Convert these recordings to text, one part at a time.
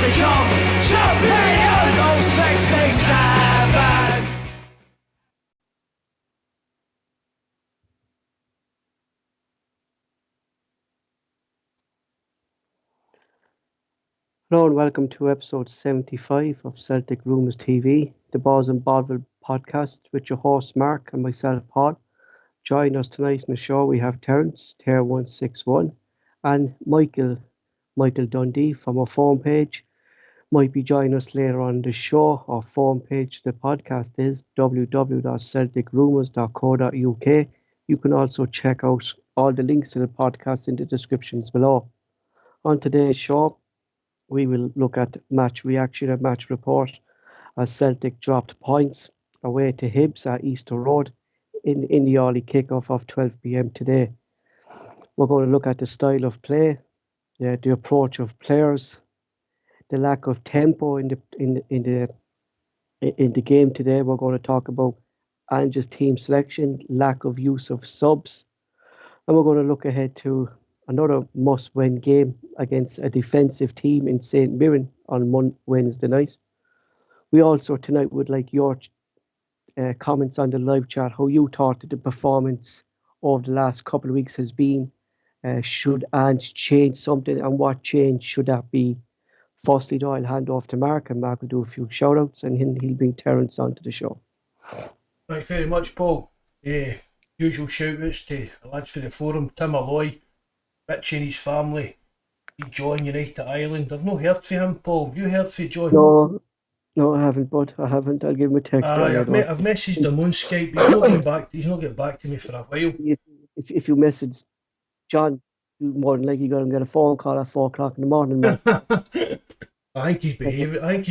become champions of 67. Hello and welcome to episode 75 of Celtic Rumours TV, the Bawz and Bovril podcast with your host Mark and myself Paul. Joining us tonight in the show we have Terence, Ter161, and Michael Dundee from our phone page. Might be joining us later on the show. Our phone page, the podcast is www.celticrumours.co.uk. You can also check out all the links to the podcast in the descriptions below. On today's show, we will look at match reaction and match report as Celtic dropped points away to Hibs at Easter Road in the early kickoff of 12 p.m. today. We're going to look at the style of play, the approach of players, the lack of tempo in the game today. We're going to talk about Ange's team selection, lack of use of subs, and we're going to look ahead to another must-win game against a defensive team in St. Mirren on Wednesday night. We also tonight would like your comments on the live chat, how you thought that the performance over the last couple of weeks has been. Should Ange change something, and what change should that be? Firstly, though, I'll hand off to Mark, and Mark will do a few shout-outs, and he'll bring Terence onto the show. Thanks very much, Paul. Usual shout-outs to the lads for the forum, Tim Alloy, Mitch and his family, John United Ireland. I've not heard from him, Paul. Have you heard from John? No, I haven't, bud. I haven't. I'll give him a text. I've messaged him on Skype, but he's not getting back to me for a while. If you message John, more than likely you're going to get a phone call at 4 o'clock in the morning, man. I think he's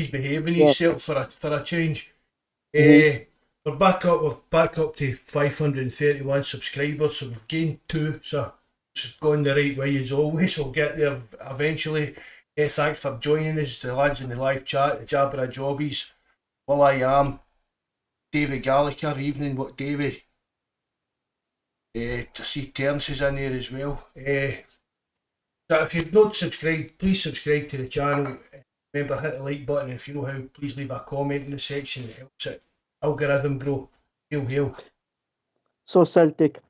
behaving himself for a change. Mm-hmm. We're back up to 531 subscribers, so we've gained 2, so it's going the right way as always. We'll get there eventually. Thanks for joining us, the lads in the live chat, the Jabra Jobbies, Will I Am, David Gallagher, evening, what Davey? To see Terence is in there as well. So if you've not subscribed, please subscribe to the channel. Remember, hit the like button, and if you know how, please leave a comment in the section. It helps it algorithm grow. Hail. So Celtic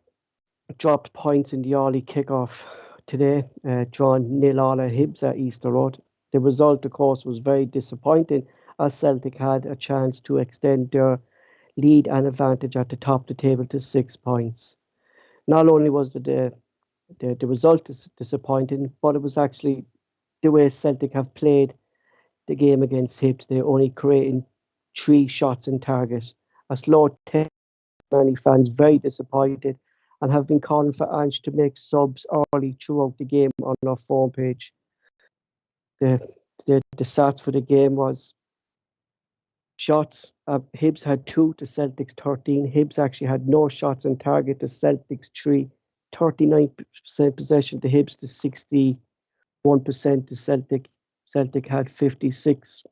dropped points in the early kickoff today, drawn 0-0 at Hibs at Easter Road. The result, of course, was very disappointing, as Celtic had a chance to extend their lead and advantage at the top of the table to 6 points. Not only was the result disappointing, but it was actually the way Celtic have played the game against Hibs. They're only creating 3 shots in target. A slow tempo, many fans very disappointed, and have been calling for Ange to make subs early throughout the game on our phone page. The stats for the game was shots. Hibs had 2 to Celtic's 13. Hibs actually had no shots on target to Celtic's 3. 39% possession to Hibs to 61% to Celtic. Celtic had 56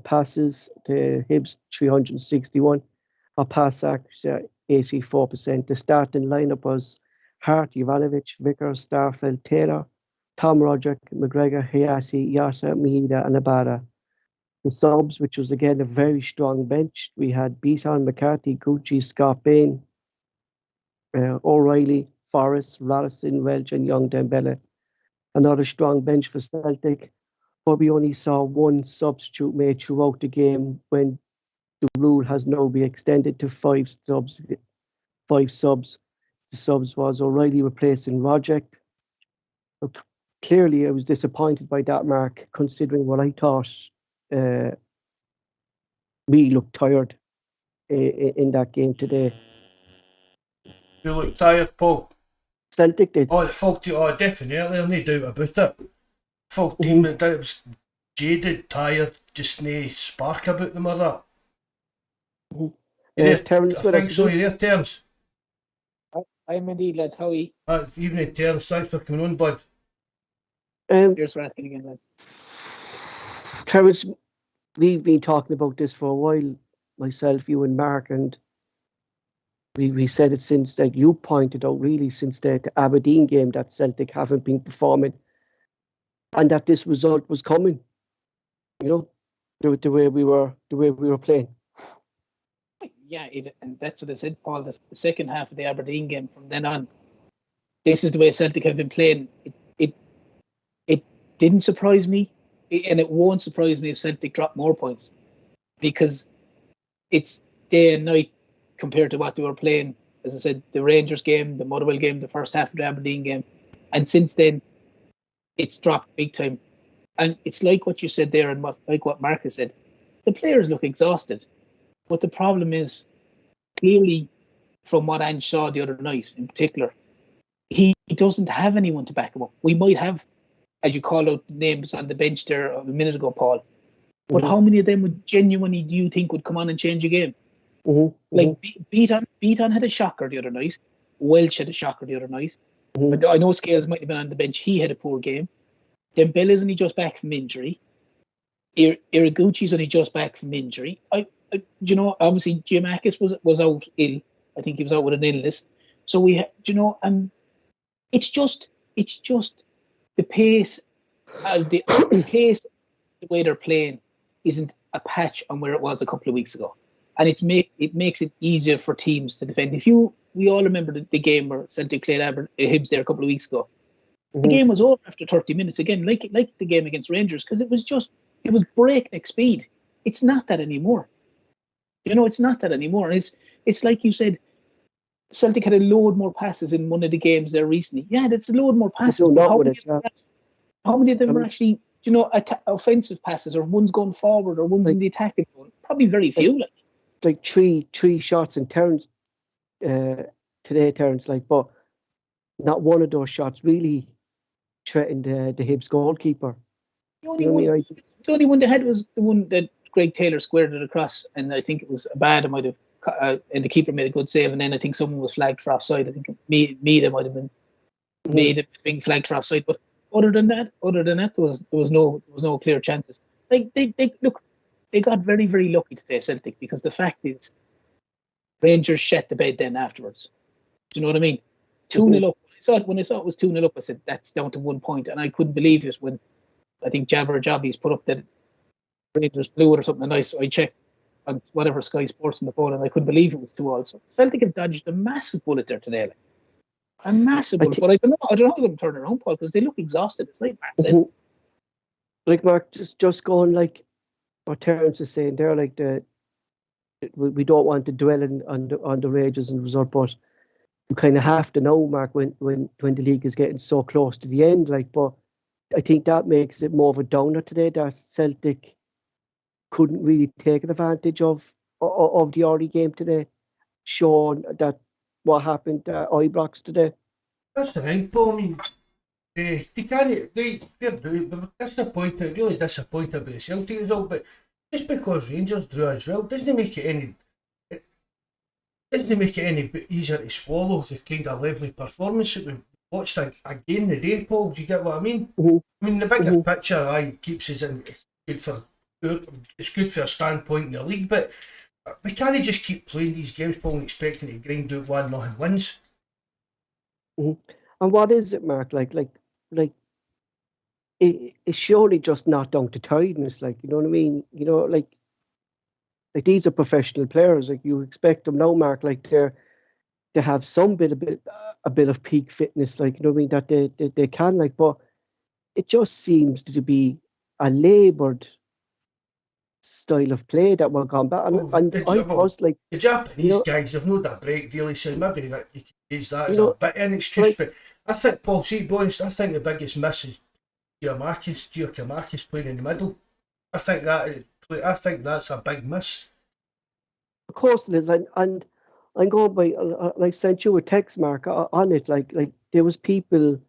passes to Hibs, 361. A pass accuracy 84%. The starting lineup was Hart, Jovanovic, Vickers, Starfelt, Taylor, Tom Roderick, McGregor, Hayasi, Yasa, Mahida, and Abada. The subs, which was again a very strong bench, we had Beaton, McCarthy, Gucci, Skpe, O'Reilly, Forrest, Radisson, Welch, and Young Dembele. Another strong bench for Celtic, but we only saw 1 substitute made throughout the game, when the rule has now been extended to 5 subs. The subs was O'Reilly replacing Roderick. Clearly, I was disappointed by that, Mark, considering what I thought we looked tired in that game today. You look tired, Paul? Celtic did. The full team, definitely, no doubt about it. Full team, it was jaded, tired, just no spark about them or that. Terence, I think so. You there, Terence? I'm indeed, lads. How are you? Evening, Terence. Thanks for coming on, bud. Cheers for asking again, lads. Terence, we've been talking about this for a while, myself, you and Mark, and we said it since, like you pointed out, really since the Aberdeen game, that Celtic haven't been performing and that this result was coming. You know, the way we were playing. Yeah, and that's what I said, Paul. The second half of the Aberdeen game, from then on, this is the way Celtic have been playing. It didn't surprise me, and it won't surprise me if Celtic drop more points, because it's day and night compared to what they were playing. As I said, the Rangers game, the Motherwell game, the first half of the Aberdeen game, and since then, it's dropped big time. And it's like what you said there, and like what Marcus said. The players look exhausted, but the problem is, clearly, from what Ange saw the other night, in particular, he doesn't have anyone to back him up. We might have, as you called out names on the bench there a minute ago, Paul. But how many of them would genuinely, do you think, would come on and change a game? Like Beaton had a shocker the other night. Welsh had a shocker the other night. But I know Scales might have been on the bench. He had a poor game. Dembele's only just back from injury. Iriguchi's only just back from injury. Obviously Giamakis was out ill. I think he was out with an illness. So and it's just the pace, the way they're playing isn't a patch on where it was a couple of weeks ago, and it makes it easier for teams to defend. We all remember the game where Celtic played Hibs there a couple of weeks ago. The game was over after 30 minutes again, like the game against Rangers, because it was breakneck speed. It's not that anymore. It's not that anymore. And it's like you said, Celtic had a load more passes in one of the games there recently. Yeah, that's a load more passes. How many of them were actually, offensive passes, or ones going forward, or ones in the attacking zone? Probably very few. Like three shots in Terence today, Terence. But not one of those shots really threatened the Hibs goalkeeper. The only one they had was the one that Greg Taylor squared it across, and I think it was bad. It might have, and the keeper made a good save, and then I think someone was flagged for offside. I think Mida might have been being flagged for offside. But other than that, there was no clear chances. They got very, very lucky today, Celtic, because the fact is, Rangers shat the bed then afterwards. Do you know what I mean? 2-0 up. When I saw it was 2-0 up, I said that's down to 1 point, and I couldn't believe it when I think Jabberjobbies put up that Rangers blew it or something nice. So I checked on whatever Sky Sports on the phone, and I couldn't believe it was 2-2. So Celtic have dodged a massive bullet there today, a massive bullet. But I don't know how them turn around, Paul, because they look exhausted. It's like Mark said. Like Mark, just going like what Terence is saying there, like we don't want to dwell on the rages and result, but you kind of have to know, Mark, when the league is getting so close to the end. But I think that makes it more of a downer today that Celtic couldn't really take advantage of the early game today, showing that what happened at Ibrox today. That's the thing, Paul. I mean, they were disappointed, really disappointed about the Celtic result, but just because Rangers drew as well doesn't make it any bit easier to swallow the kind of lively performance that we watched again today, Paul. Do you get what I mean? I mean, the bigger picture keeps us in. It's good for a standpoint in the league, but we can't just keep playing these games, Paul, and expecting to grind out 1-0 wins. And what is it, Mark? It's surely just not down to tiredness. You know what I mean? Like these are professional players. Like you expect them now, Mark. Like they have some a bit of peak fitness. Like, you know what I mean, that they can. But it just seems to be a laboured style of play that we're gone back. And I was like, the Japanese guys have not that break really, so maybe that you can use that as a bit in excuse. But I think, Paul, see, be honest, I think the biggest miss is Giamakis playing in the middle. I think that's a big miss. Of course it is, and I'm going by. I sent you a text, Mark, on it. Like there was people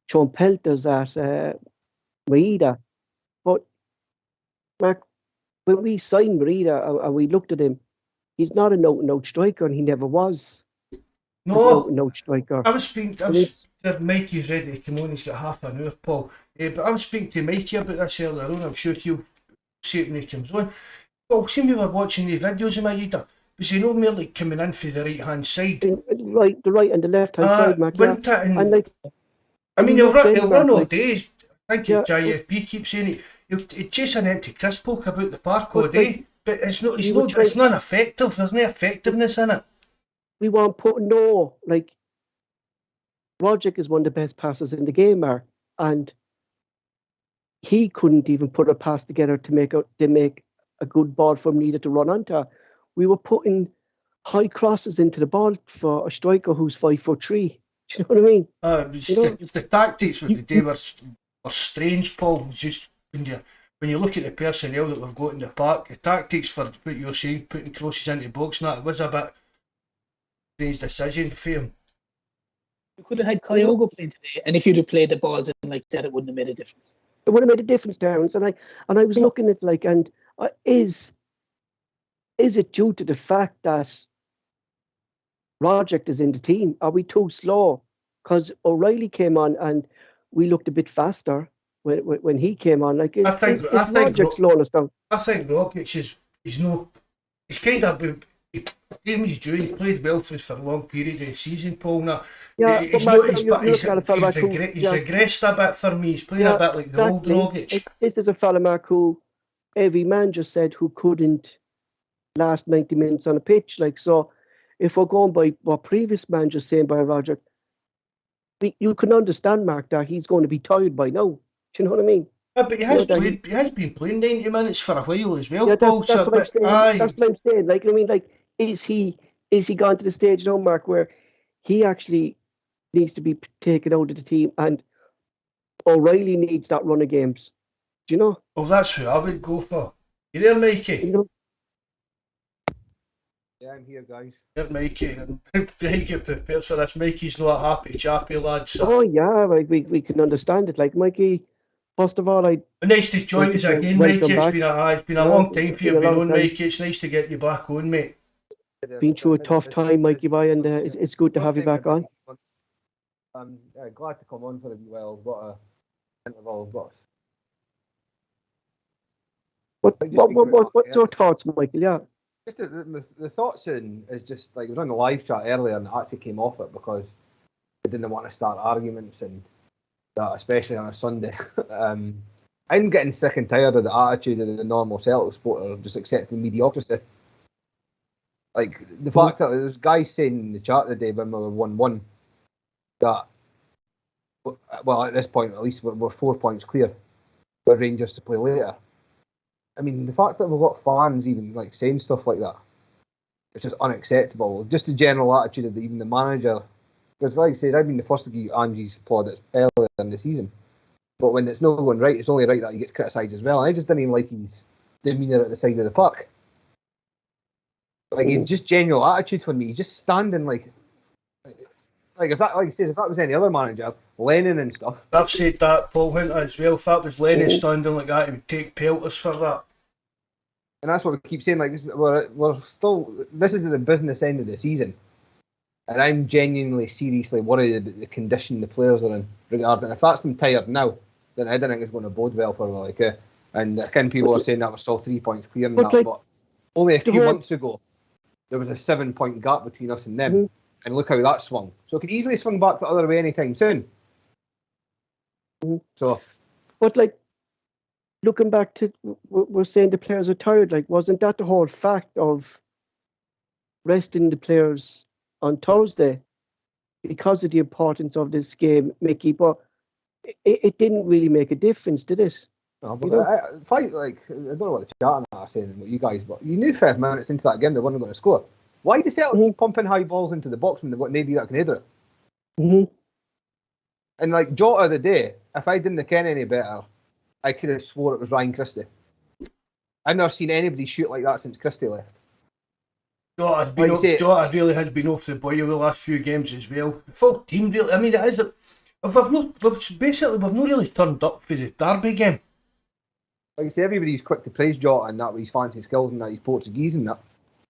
throwing pelters at Maeda, but Mark, when we signed Maeda and we looked at him, he's not a out-and-out striker, and he never was. No striker. I was speaking to Mikey's ready to come on. He's got half an hour, Paul. But I was speaking to Mikey about this earlier on. I'm sure he'll see it when he comes on. Well, see, we were watching the videos of Maeda. Was he no merely coming in for the right-hand side? The right and the left-hand side, Mark. I mean, he'll run all days. I think JFP keeps saying it. he'll chase an empty crisp poke about the park all But, day, like, but it's not. we were It's not effective. There's no effectiveness in it. we weren't putting like Rogic is one of the best passers in the game, Mark, and he couldn't even put a pass together to make a good ball for Nita to run onto. We were putting high crosses into the ball for a striker who's 5'3". Do you know what I mean? The tactics of the day were strange, Paul. Just when you look at the personnel that we've got in the park, the tactics for what you're saying, putting crosses into the box, and that was a bit strange decision for him. You could have had Kyogo playing today, and if you'd have played the balls in like that, it wouldn't have made a difference. It would have made a difference, Terence. And I was looking at is it due to the fact that Rogic is in the team? Are we too slow? Because O'Reilly came on and we looked a bit faster when he came on. Like, is Rogic slowing us down? I think Rogic he's kind of he gave him his due. He played well for us for a long period of the season, Paul. Now, he's regressed a bit for me. He's playing a bit like the old Rogic. This is a fella, Mark, who every man just said who couldn't last 90 minutes on a pitch. Like, so if we're going by what previous man just saying by Rogic, you can understand, Mark, that he's going to be tired by now. Do you know what I mean? Yeah, but he has been playing 90 minutes for a while as well, yeah, Paul. That's what I'm saying. Like, I mean, like, is he gone to the stage now, Mark, where he actually needs to be taken out of the team and O'Reilly needs that run of games? Do you know? Well, that's who I would go for. You there, Mikey? Yeah, I'm here, guys. There, Mikey. Very get prepared for this. Mikey's not a happy chappy lad. So. Oh yeah, like we can understand it. Like, Mikey, first of all, nice to join us again, Mikey. It's been a long time for you being on, Mikey. It's nice to get you back on, mate. Been through a tough time, Mikey boy, and it's good to have you back on. I'm glad to come on for a wee while. What a interval, What's your thoughts, Michael? Yeah. Just the thoughts is just like, it was on the live chat earlier and I actually came off it because I didn't want to start arguments and that, especially on a Sunday. I'm getting sick and tired of the attitude of the normal Celtic supporter of just accepting mediocrity. Like, the fact that there's guys saying in the chat today when we were 1-1 that, well, at this point at least we're 4 points clear with Rangers to play later. I mean, the fact that we've got fans even like saying stuff like that, it's just unacceptable. Just the general attitude of even the manager. Because like I said, I've been the first to give Ange's plaudits earlier in the season. But when it's not going right, it's only right that he gets criticised as well. And I just didn't even like his demeanour at the side of the puck. Like, it's just general attitude for me. He's just standing like if that, like he says, if that was any other manager, Lennon and stuff. I've said that, Paul Hunter, as well. If that was Lennon standing like that, he would take pelters for that. And that's what we keep saying. Like, we're still. This is the business end of the season, and I'm genuinely, seriously worried about the condition the players are in. Regarding if that's them tired now, then I don't think it's going to bode well for them. Like, and again, people are saying that we're still 3 points clear in that, but only a few months ago, there was a 7 point gap between us and them. And look how that swung. So it could easily swing back the other way anytime soon. So, but like, looking back to, we're saying the players are tired. Like, wasn't that the whole fact of resting the players on Thursday because of the importance of this game, Mickey? But it didn't really make a difference, did it? No, but I don't know what the chat and that are saying about you guys, but you knew 5 minutes into that game they weren't going to score. Why do Celtic keep pumping high balls into the box when they've got nobody that can header it? And like Jota the day, if I didn't ken any better, I could have swore it was Ryan Christie. I've never seen anybody shoot like that since Christie left. Jota really had been off the boil the last few games as well. Full team, really. I mean, it is. We've not really turned up for the Derby game. Like I say, everybody's quick to praise Jota and that with his fancy skills and that he's Portuguese and that.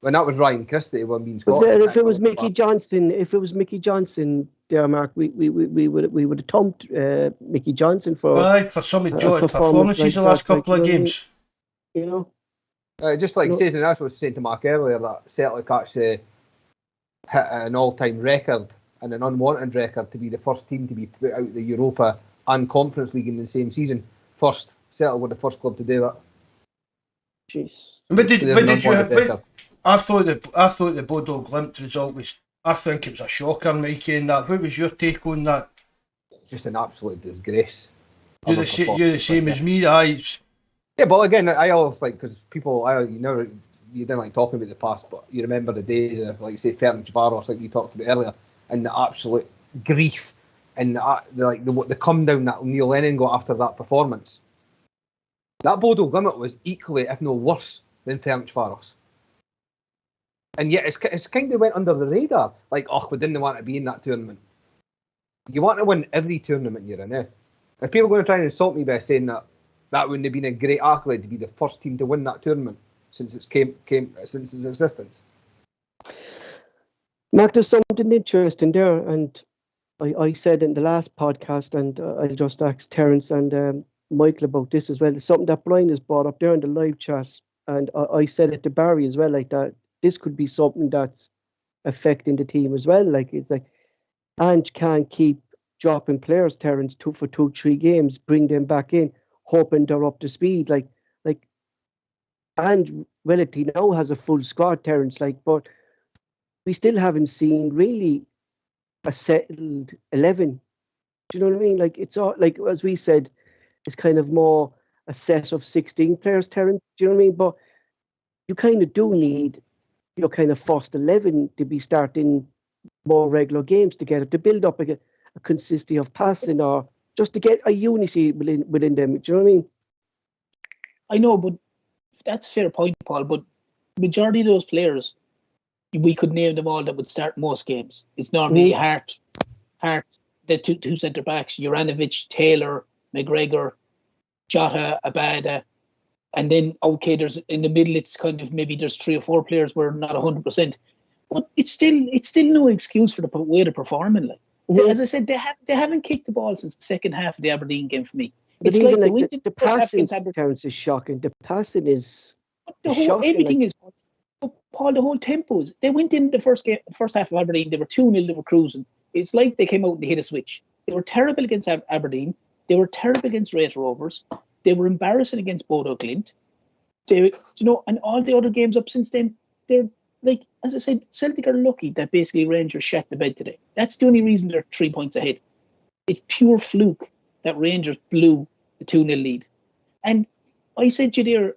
When that was Ryan Christie, it wouldn't be in Scotland. If it was Mickey Johnson, there, Mark, we would have thumped Mickey Johnson for some of Jota's performances like the last couple of games. You know, just like he says, and that's what I was saying to Mark earlier, that Celtic actually hit an all-time record and an unwanted record to be the first team to be put out the Europa and Conference League in the same season. First Celtic were the first club to do that. Jeez. But did you? Better. I thought the Bodo Glimt result was. I think it was a shocker, Mikey. And that. What was your take on that? Just an absolute disgrace. You're the same as me. Yeah, but again, I always like, because people, you didn't like talking about the past, but you remember the days of, like you say, Ferencváros, like you talked about earlier, and the absolute grief and the come down that Neil Lennon got after that performance. That Bodo Glimt was equally, if no worse, than Ferencváros. And yet it's kind of went under the radar. Like, we didn't want to be in that tournament. You want to win every tournament you're in, eh? If people are going to try and insult me by saying that wouldn't have been a great accolade to be the first team to win that tournament since its since its existence. Mark, there's something interesting there, and I said in the last podcast, and I just asked Terence and Michael about this as well. There's something that Brian has brought up there in the live chat, and I said it to Barry as well, like that this could be something that's affecting the team as well. Like, it's like Ange can't keep dropping players, Terence, for 2-3 games, bring them back in, hoping they're up to speed. Like Ange relatively now has a full squad, Terence, but we still haven't seen really a settled 11. Do you know what I mean? Like, it's all, like, as we said, it's kind of more a set of 16 players, Terence. Do you know what I mean? But you kind of do need your kind of first 11 to be starting more regular games to get it, to build up a consistency of passing, or just to get a unity within them. Do you know what I mean? I know, but that's a fair point, Paul. But majority of those players, we could name them all that would start most games. It's normally Hart, the two centre backs, Juranovic, Taylor, McGregor, Jota, Abada, and then there's in the middle. It's kind of maybe there's 3 or 4 players where not 100%, but it's still no excuse for the way they're performing. Like, as I said, they haven't kicked the ball since the second half of the Aberdeen game for me. But it's like the passing, Terence, is shocking. The passing is shocking. Everything is. Paul, the whole tempos. They went in the first half of Aberdeen. They were 2-0. They were cruising. It's like they came out and hit a switch. They were terrible against Aberdeen. They were terrible against Raith Rovers. They were embarrassing against Bodo Glimt. And all the other games up since then, they're like, as I said, Celtic are lucky that basically Rangers shat the bed today. That's the only reason they're 3 points ahead. It's pure fluke that Rangers blew the 2-0 lead. And I said to you there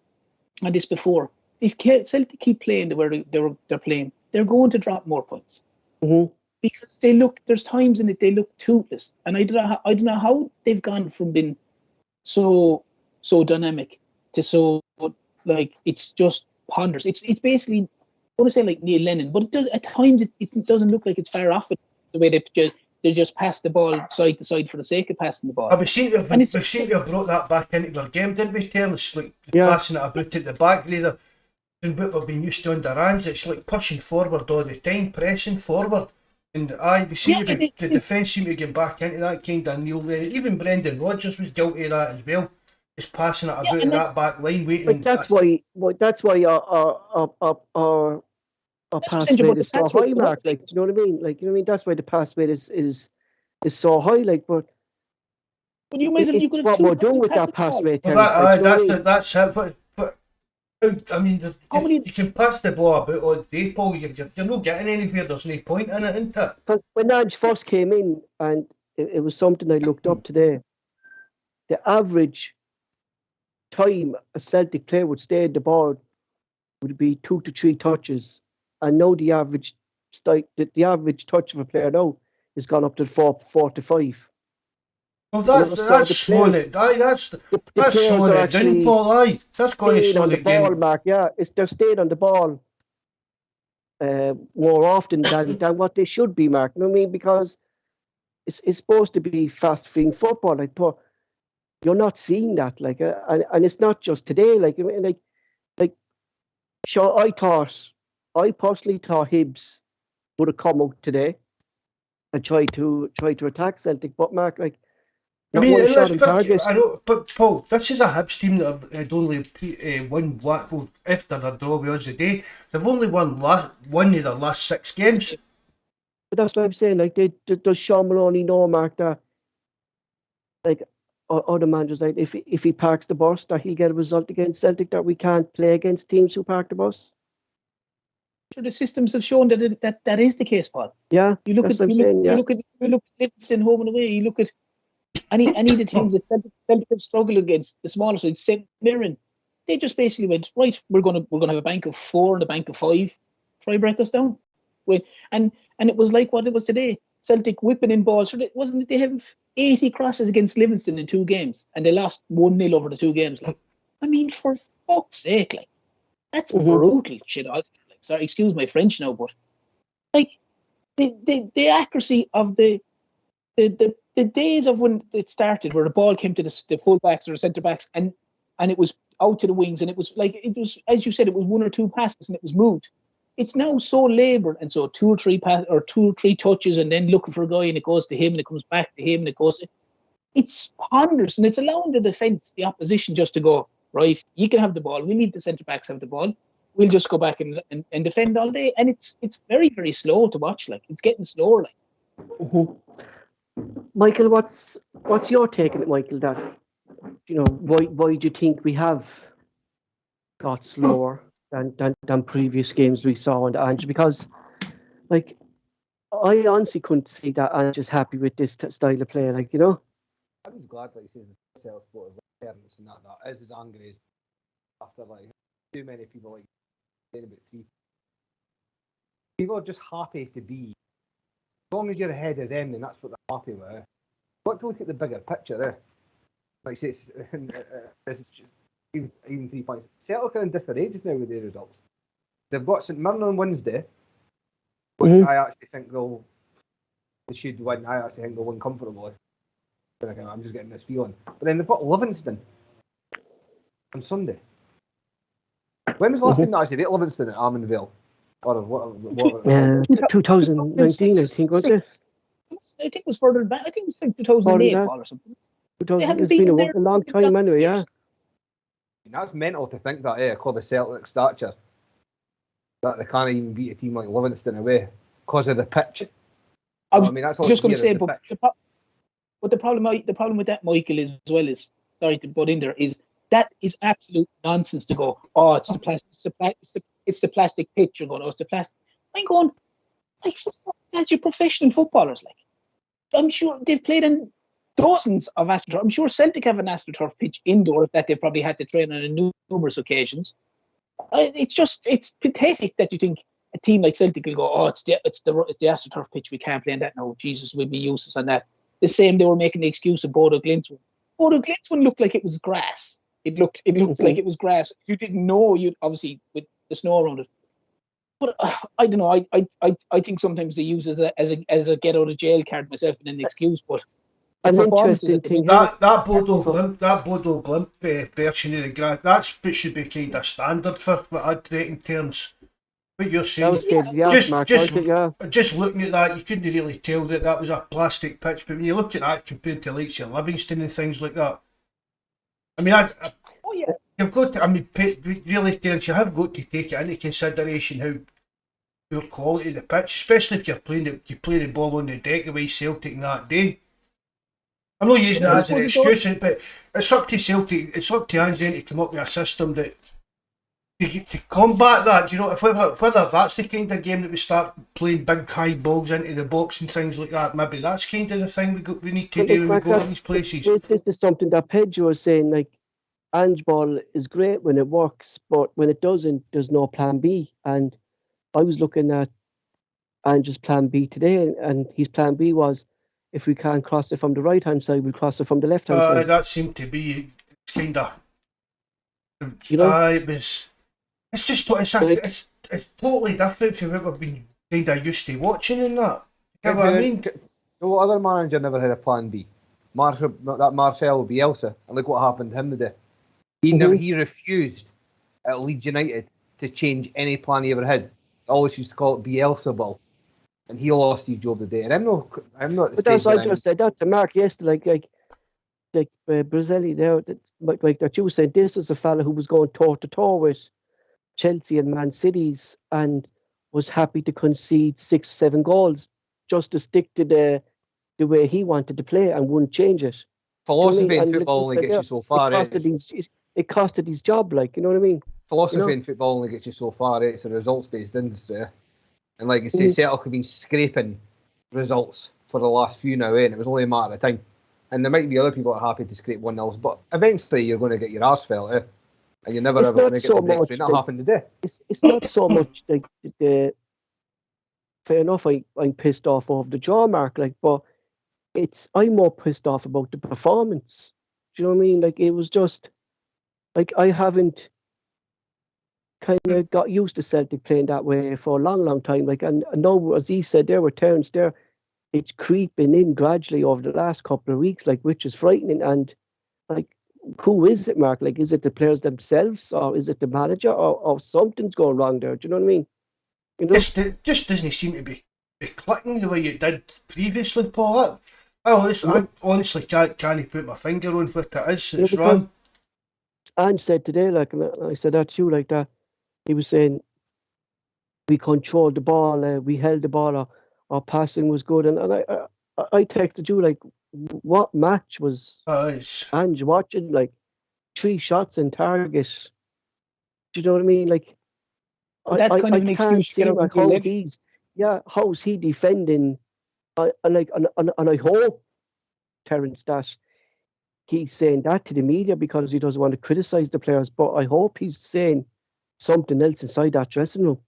on this before, if Celtic keep playing the way they're playing, they're going to drop more points. Mm-hmm. Because there's times in it they look toothless. And I don't know how they've gone from being so dynamic to so, like, it's just ponderous. It's basically, I want to say like Neil Lennon, but it does at times it doesn't look like it's far off it, the way they just pass the ball side to side for the sake of passing the ball. We seem to have brought that back into their game, didn't we, Terence? Like passing it about at the back there. And what we've been used to under Ange, it's like pushing forward all the time, pressing forward. And we seem to be, the defence seem to get back into that kind of Neil Lennon. Even Brendan Rodgers was guilty of that as well. Just passing it about in that back line, waiting. That's why our pass rate is so high, Mark. Like, do you know what I mean? Like, you know what I mean? That's why the pass rate is so high. Like, but you might it's what we're doing with that pass rate. That's it. But I mean, you can pass the ball about all day, Paul. You're not getting anywhere. There's no point in it, isn't it? But when Ange first came in, and it was something I looked up today, the average time a Celtic player would stay in the ball would be 2 to 3 touches, and now the average touch of a player now has gone up to 4 to 5. Well, that's slowing it. That's slowing it down, Paul. That's going to slow the game. Mark, yeah, they're staying on the ball more often than what they should be, Mark. You know what I mean? Because it's supposed to be fast-moving football, like, but you're not seeing that, like, and it's not just today. Like, I mean, like, sure, I personally thought Hibs would have come out today and try to attack Celtic, but Mark, like. I mean, I know, but Paul, this is a Hibs team that had only won Blackpool after their draw with us today. They've only won one of their last 6 games. But that's what I'm saying. Like, does Sean Maloney know, Mark, that, like, other managers, like if he parks the bus, that he'll get a result against Celtic, that we can't play against teams who park the bus. Sure, the systems have shown that is the case, Paul. Yeah, You look that's at what I'm saying. Yeah. you look at Livingston home and away. You look at any of the teams that Celtic have struggled against, the smaller sides, say Mirren. They just basically went, right, we're gonna have a bank of 4 and a bank of 5. Try break us down. And it was like what it was today. Celtic whipping in balls. So wasn't it? They have 80 crosses against Livingston in 2 games, and they lost 1-0 over the 2 games. Like, I mean, for fuck's sake, like that's brutal shit. Like, sorry, excuse my French now, but like the accuracy of the days of when it started, where the ball came to the full-backs or the centre-backs, and it was out to the wings, and it was like, it was, as you said, it was 1 or 2 passes and it was moved. It's now so laboured, and so 2 or 3 2 or 3 touches, and then looking for a guy, and it goes to him, and it comes back to him, and it goes. It's ponderous, and it's allowing the defence, the opposition, just to go, right, you can have the ball. We need the centre-backs have the ball. We'll just go back and defend all day, and it's very, very slow to watch. Like, it's getting slower. Like, Michael, what's your take on it, Michael? That, you know, why do you think we have got slower than previous games we saw on the Ange? Because, like, I honestly couldn't see that Ange is happy with this style of play. Like, you know, I was glad that he says the self sport is parents and that as is angry after like too many people like saying about 3. People are just happy to be. As long as you're ahead of them, then that's what they're happy with. Got to look at the bigger picture, eh? Like say, this is just even 3 points. Celtic are in disarray just now with their results. They've got St Mirren on Wednesday, which I actually think they should win. I actually think they'll win comfortably. I'm just getting this feeling. But then they've got Livingston on Sunday. When was the last time that actually beat Livingston at Arminville? Or what 2019, I think, wasn't it? I think it was further back. I think it was like 2008 or something. It's been a long time anyway, yeah. That's mental to think that a club of Celtic stature that they can't even beat a team like Livingston away because of the pitch. I was just going to say, but the problem with that, Michael, is as well is, sorry to butt in there, is that is absolute nonsense to go, oh, it's the plastic pitch. You're going, oh, it's the plastic. I'm going, like, that's your professional footballers. Like, I'm sure they've played in dozens of AstroTurf. I'm sure Celtic have an AstroTurf pitch indoors that they probably had to train on numerous occasions. It's pathetic that you think a team like Celtic will go, oh, it's the AstroTurf pitch, we can't play on that. No, Jesus, we'd be useless on that. The same, they were making the excuse of Bodo Glint's one. Bodo Glint's one looked like it was grass. It looked like it was grass. You didn't know, you'd obviously with the snow around it. But I don't know. I think sometimes they use it as a get out of jail card myself and an excuse. But an interesting thing that Bodo Glimp version of the grass, that's what should be kind of standard for what I'd rate in terms. What you're saying, just looking at that, you couldn't really tell that was a plastic pitch. But when you look at that compared to like Livingston and things like that, I mean, you've got to. I mean, really, Terence, you have got to take it into consideration how poor quality the pitch, especially if you're playing the ball on the deck the way Celtic that day. I'm not using that as an excuse, but it's up to Celtic. It's up to Ange to come up with a system that. To combat that, do you know, whether that's the kind of game that we start playing big high balls into the box and things like that, maybe that's kind of the thing we need to do when we go to these places. This is something that Pedro was saying, like, Ange ball is great when it works, but when it doesn't, there's no plan B. And I was looking at Ange's plan B today, and his plan B was, if we can't cross it from the right-hand side, we'll cross it from the left-hand side. That seemed to be kind of... You know? It's just it's totally different from what we've been kind of used to watching in that. You know what I mean? No other manager never had a plan B. Marcelo Bielsa, and look what happened to him today. He refused at Leeds United to change any plan he ever had. Always used to call it Bielsa ball, and he lost his job today. And I'm not. But that's why I just said that to Mark yesterday, like Brazili there, like that you were saying. This is a fella who was going toe to toe with Chelsea and Man City's and was happy to concede 6-7 goals just to stick to the way he wanted to play and wouldn't change it. philosophy in And football like only you gets said you so far. it costed his job, like, you know what I mean? Philosophy in football only gets you so far. It's a results-based industry. And like you say, Celtic have been scraping results for the last few now, and it was only a matter of time. And there might be other people that are happy to scrape 1-0, but eventually you're going to get your arse felt, and you're never It's ever not going to get so the breakthrough. much And that like- happened today. It's not so much like the fair enough. I'm pissed off of the draw mark, like, but I'm more pissed off about the performance. Do you know what I mean? Like, it was just like I haven't kind of got used to Celtic playing that way for a long time. Like, and I know, as he said, there were turns there. It's creeping in gradually over the last couple of weeks, like, which is frightening. And like, who is it, Mark? Like, is it the players themselves, or is it the manager, or something's going wrong there? Do you know what I mean? You know? It just doesn't seem to be clicking the way it did previously, Paul. I honestly can't put my finger on what it is. It's wrong. Ange said today, like, and I said that to you, like that. He was saying we controlled the ball, we held the ball, our passing was good, and I texted you, like, what match was Ange watching? Like, 3 shots in target. Do you know what I mean? Like, that's kind of an excuse to get out of how's he defending? And I hope, Terence, that he's saying that to the media because he doesn't want to criticise the players, but I hope he's saying something else inside that dressing room.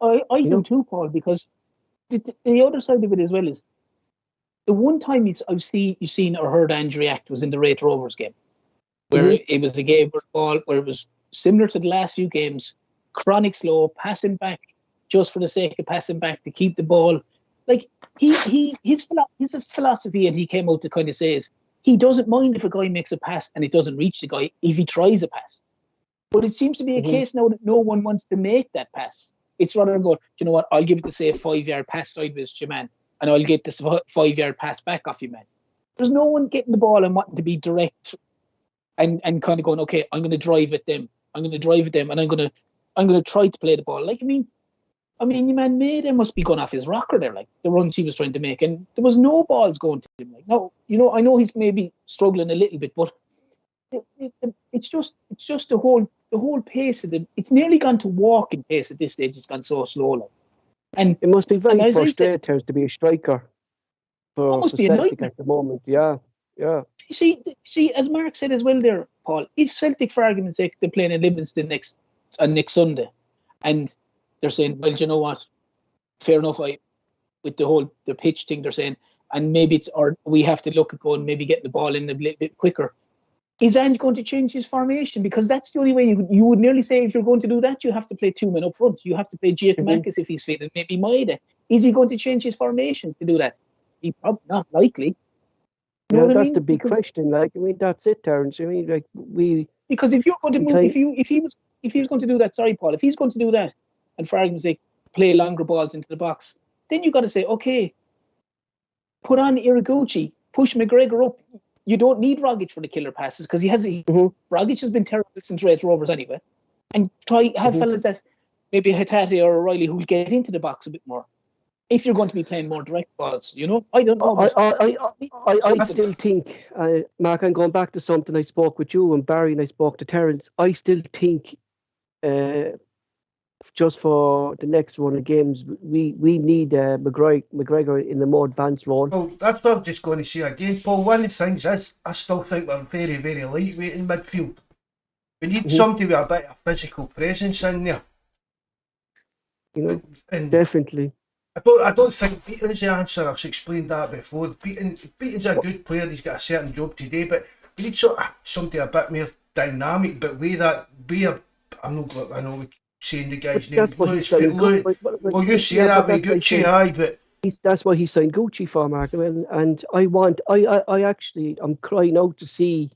I do too, Paul, because the other side of it as well is the one time you've seen or heard Ange react was in the Wraith Rovers game, where it was a game where it was similar to the last few games, chronic slow, passing back just for the sake of passing back to keep the ball. Like, his philosophy, and he came out to kind of say, is he doesn't mind if a guy makes a pass and it doesn't reach the guy if he tries a pass. But it seems to be a case now that no one wants to make that pass. It's rather than go, you know what, I'll give it to, say, a 5-yard pass sideways to your man, and I'll get this 5-yard pass back off your man. There's no one getting the ball and wanting to be direct and kind of going, okay, I'm going to drive at them. And I'm going to try to play the ball. Like, I mean, your man Mirren must be going off his rocker there, like the runs he was trying to make, and there was no balls going to him. Like, no, I know he's maybe struggling a little bit, but it's just the whole pace of them. It's nearly gone to walking pace at this stage. It's gone so slowly, and it must be very frustrating to be a striker for Celtic at the moment. Yeah. You see, as Mark said as well there, Paul, if Celtic, for argument's sake, they're playing in Livingston next Sunday, and they're saying, well, you know what, fair enough, with the pitch thing, they're saying, and maybe we have to look at going, maybe getting the ball in a little bit quicker. Is Ange going to change his formation? Because that's the only way you would nearly say, if you're going to do that, you have to play 2 men up front. You have to play Giacomakis if he's fit, and maybe Maeda. Is he going to change his formation to do that? He probably not likely. That's the big question. Like, I mean, that's it, Terence. I mean, like, because if you're going to move, if he was going to do that, sorry, Paul, if he's going to do that, and for argument's sake, play longer balls into the box, then you've got to say, okay, put on Iraguchi, push McGregor up. You don't need Rogic for the killer passes because Rogic has been terrible since Wraith Rovers anyway. And try have fellas that maybe Hatate or O'Reilly who'll get into the box a bit more. If you're going to be playing more direct balls, I don't know. I still think, Mark, I'm going back to something I spoke with you and Barry, and I spoke to Terence. I still think, just for the next run of games, we need McGregor in the more advanced role. Well, that's what I'm just going to say again, Paul. One of the things is, I still think we're very, very lightweight in midfield. We need somebody with a bit of physical presence in there. And definitely. I don't think Beaton's the answer. I've explained that before. Beaton's a good player. He's got a certain job today, but we need somebody a bit more dynamic. But I know we saying the guy's name. Well, you say that with Gucci, but that's why he signed Gucci for, Mark. And I'm crying out to see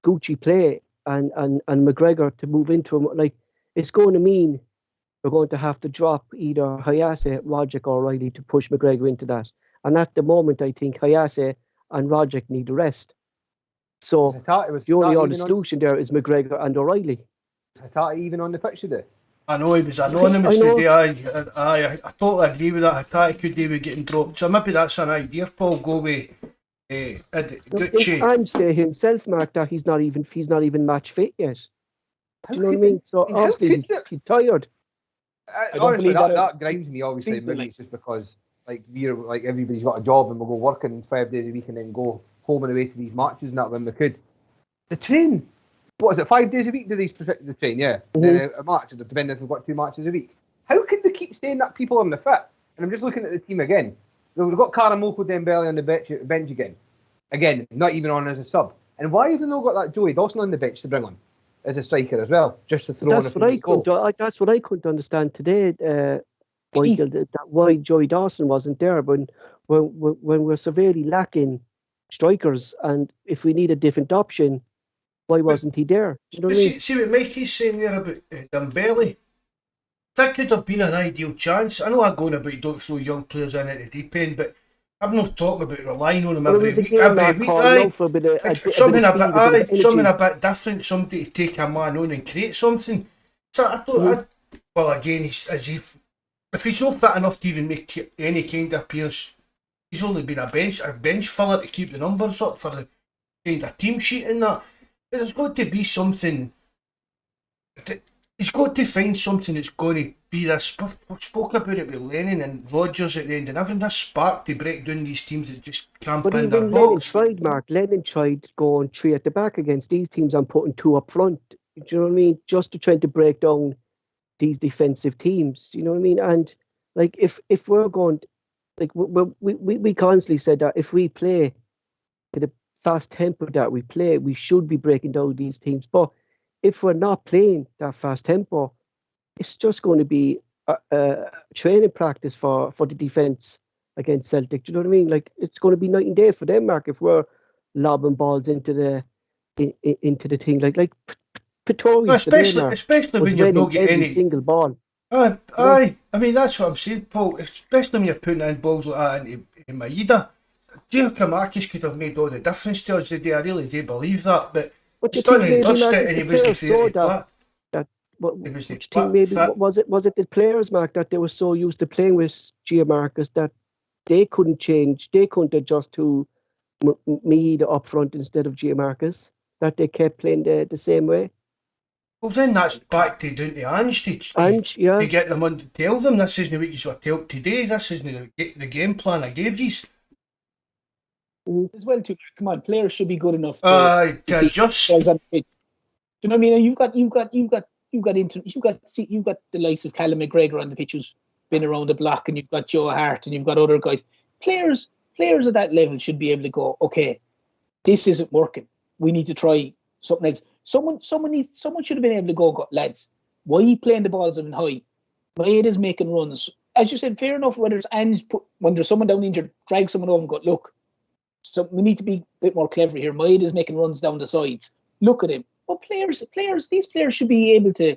Gucci play and McGregor to move into him. Like, it's going to mean we're going to have to drop either Hayase, Rogic, or O'Reilly to push McGregor into that. And at the moment, I think Hayase and Rogic need a rest. So the only other solution there is McGregor and O'Reilly. Is Hatate even on the pitch today? I know he was anonymous today. I totally agree with that. Hatate could do with getting dropped. So maybe that's an idea, Paul. Go with Gucci. Ange say himself, Mark, that he's not even match fit yet. Do you know what I mean? So obviously he's tired. Honestly, that grinds me. Obviously, maybe it's just because everybody's got a job and we'll go working 5 days a week and then go home and away to these matches and that when we could. The train, what is it? 5 days a week? Do these protect the train? Yeah, a match, depending if we've got 2 matches a week. How can they keep saying that people are on the fit? And I'm just looking at the team again. We've got Karamoko Dembele on the bench again. Again, not even on as a sub. And why have they not got that Joey Dawson on the bench to bring on as a striker as well, just to throw That's what I couldn't understand today, Michael, that why Joey Dawson wasn't there when we're severely lacking strikers, and if we need a different option, why wasn't he there? Do you know what I mean? See what Mikey's saying there about Dembele? That could have been an ideal chance. I know I'm going about don't throw young players in at the deep end, but I'm not talking about relying on them every week. Something a bit different. Somebody to take a man on and create something. So I thought, well, again, if he's not fit enough to even make any kind of appearance, he's only been a bench filler to keep the numbers up for the kind of team sheet and that. But there's got to be something. He's got to find something that's going to be this. We spoke about it with Lennon and Rodgers at the end, and having this spark to break down these teams that just can't pin their box. Lennon tried going 3 at the back against these teams and putting 2 up front. Do you know what I mean? Just to try to break down these defensive teams. You know what I mean? And like if we're going, like we constantly said that if we play at a fast tempo that we play, we should be breaking down these teams. But if we're not playing that fast tempo, it's just going to be a training practice for the defence against Celtic. Do you know what I mean? Like it's going to be night and day for them, Mark, if we're lobbing balls into the thing like Pretoria. Especially when you're not getting any single ball. I mean that's what I'm saying, Paul. Especially when you're putting in balls like that into Maeda. Giacomakis could have made all the difference to us today. I really do believe that, but he's done and dusted it, and he wasn't fair to that. Was it the players, Mark, that they were so used to playing with Giacomakis that they couldn't change, they couldn't adjust to Maeda up front instead of Giacomakis, that they kept playing the same way? Well, then that's back to down to Ange to get them on to tell them this isn't what you were told today. This isn't the game plan I gave you. As well, too. Come on, players should be good enough to adjust. Do you know what I mean? You've got the likes of Callum McGregor on the pitch who's been around the block, and you've got Joe Hart, and you've got other guys. Players at that level should be able to go, okay, this isn't working. We need to try something else. Someone should have been able to go, lads, why are you playing the balls in high? Maeda's making runs. As you said, fair enough, whether it's Ange, when there's someone down injured, drag someone over and go, look, so we need to be a bit more clever here. Maeda's making runs down the sides. Look at him. But these players should be able to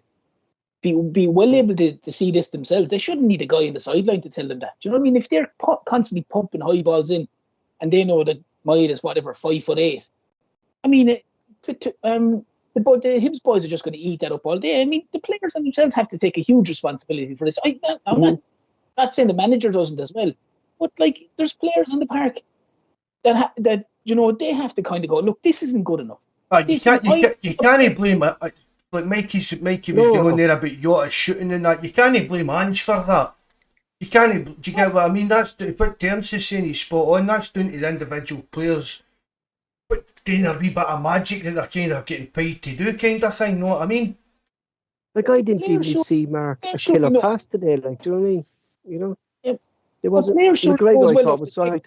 be well able to see this themselves. They shouldn't need a guy in the sideline to tell them that. Do you know what I mean? If they're constantly pumping high balls in, and they know that Maeda's 5'8". I mean, the Hibs boys are just going to eat that up all day. I mean, the players themselves have to take a huge responsibility for this. I'm not saying the manager doesn't as well, but like there's players in the park that you know they have to kind of go, look, this isn't good enough. You can't blame it. Like Mikey was going on there about Jota shooting and that. You can't blame Ange for that. You can't. Do you get what I mean? That's what Terence is saying. He's spot on. That's down to the individual players. But doing a wee bit of magic that they're kind of getting paid to do, kind of thing. Know what I mean? Like I didn't even see Mark a killer pass today. Like, do you know what I mean? You know, there wasn't. McGregor, I thought was sorry.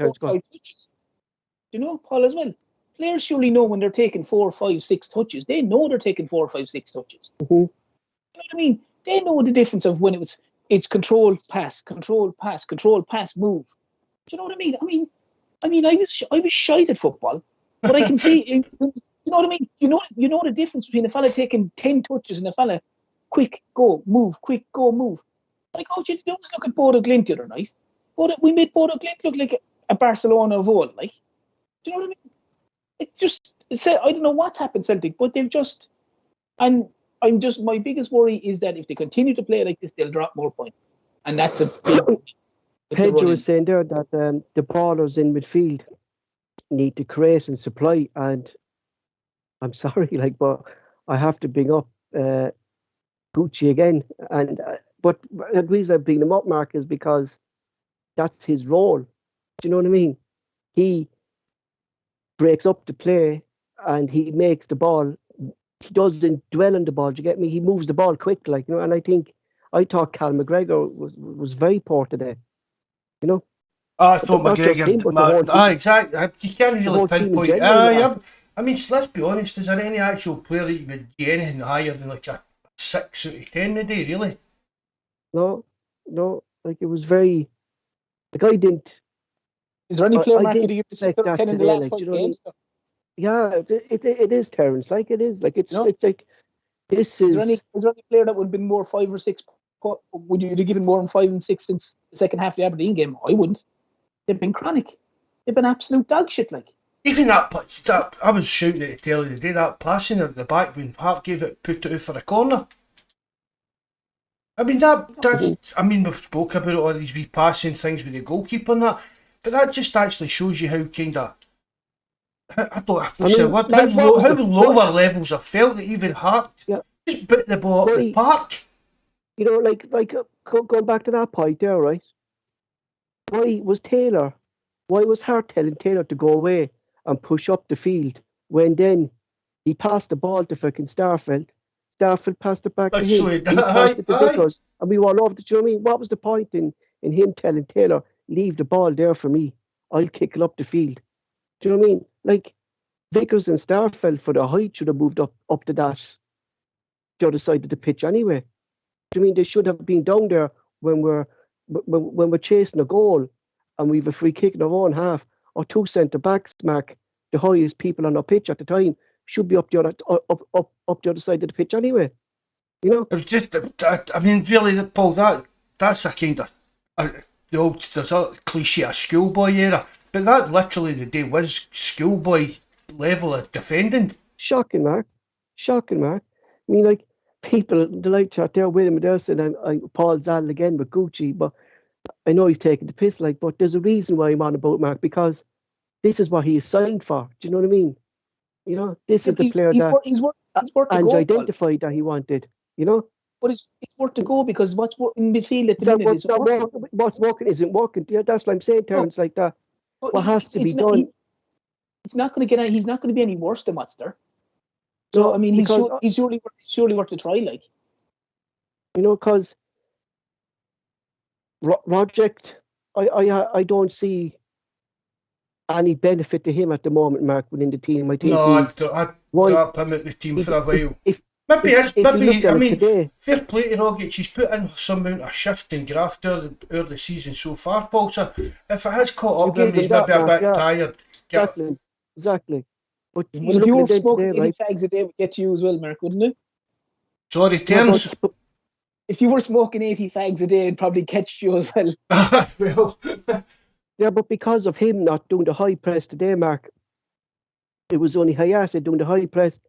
You know, Paul, as well. Players surely know when they're taking 4, 5, 6 touches. They know they're taking 4, 5, 6 touches. Mm-hmm. You know what I mean? They know the difference of when it's controlled pass, move. Do you know what I mean? I mean, I was shite at football, but I can see. You know what I mean? You know the difference between a fella taking 10 touches and a fella quick go move. Like all you do is look at Bodo Glimt the other night. We made Bodo Glimt look like a Barcelona of old. Like, do you know what I mean? I don't know what's happened Celtic, but they've just, and my biggest worry is that if they continue to play like this, they'll drop more points, and that's a big. Pedro was saying there that the ballers in midfield need to create and supply. And I'm sorry, like, but I have to bring up Gucci again. And but the reason I bring him up, Mark, is because that's his role. Do you know what I mean? He breaks up the play and he makes the ball. He doesn't dwell on the ball. Do you get me? He moves the ball quick, like, you know. And I thought Cal McGregor was very poor today. You know. I thought Not just him, but the whole team. Exactly. You can't whole really team in pinpoint. general, Yeah. I mean, let's be honest. Is there any actual player that you would do anything higher than like a 6 out of 10 a day? Really? No. Like, it was very. The guy didn't. Is there any player, I Mark, didn't you give expect 6 out of that 10 in the today, last like, 5 you know what I mean? games? Though? Yeah, it is, Terence. Like, it is. Like, it's No. it's like this Is there any is. player that would have been more 5 or 6? Would you have given more than 5 and 6 since the second half of the Aberdeen game? I wouldn't. They've been chronic. They've been absolute dog shit. Like, Even that I was shouting at the telly the day, that passing at the back when Hart put it out for a corner. I mean, I mean, we've spoke about all these wee passing things with the goalkeeper and that, but that just actually shows you how kind of, I don't have to say what, how lower levels have felt that even Hart just put the ball up the park. You know, like going back to that point there, right? Why was Hart telling Taylor to go away and push up the field when then he passed the ball to fucking Starfelt? Starfelt passed it back to him. So he passed it to Vickers. And we all over the. Do you know what I mean? What was the point in him telling Taylor, leave the ball there for me? I'll kick it up the field. Do you know what I mean? Like, Vickers and Starfelt for the height should have moved up to that, the other side of the pitch anyway. Do you mean they should have been down there when we're chasing a goal and we've a free kick in our own half, or 2 centre backs, Mark, the highest people on our pitch at the time, should be up the other side of the pitch anyway. You know? It was just, I mean, really, Paul, that's a kind of the old, there's a cliche of schoolboy era, but that literally the day was schoolboy level of defending. Shocking, Mark. I mean, like, people, the light chat there with him, they're saying Paul Zadel again with Gucci, but I know he's taking the piss, like, but there's a reason why I'm on about Mark, because this is what he is signed for. Do you know what I mean? You know, this is the player that he's worth Ange identified that he wanted. You know, but it's worth to go because what's in midfield at the minute is what's working isn't working. Yeah, that's what I'm saying, Terence. Like that, what has to be done? It's not going to get. He's not going to be any worse than what's there. So I mean, he's surely worth a try. Like, you know, because Project, I don't see any benefit to him at the moment, Mark, within the team. I think I'd drop him at the team for a while. Maybe I mean, today, fair play to Rogic. He's put in some amount of shift and graft over the season so far, Paul. So if it has caught up with him, he's maybe a bit tired. Exactly. But if you were smoking 80 fags a day, it would get you as well, Mark, wouldn't it? Sorry, Terence. If you were smoking 80 fags a day, it'd probably catch you as well. Well. Yeah, but because of him not doing the high press today, Mark, it was only Hayate doing the high press,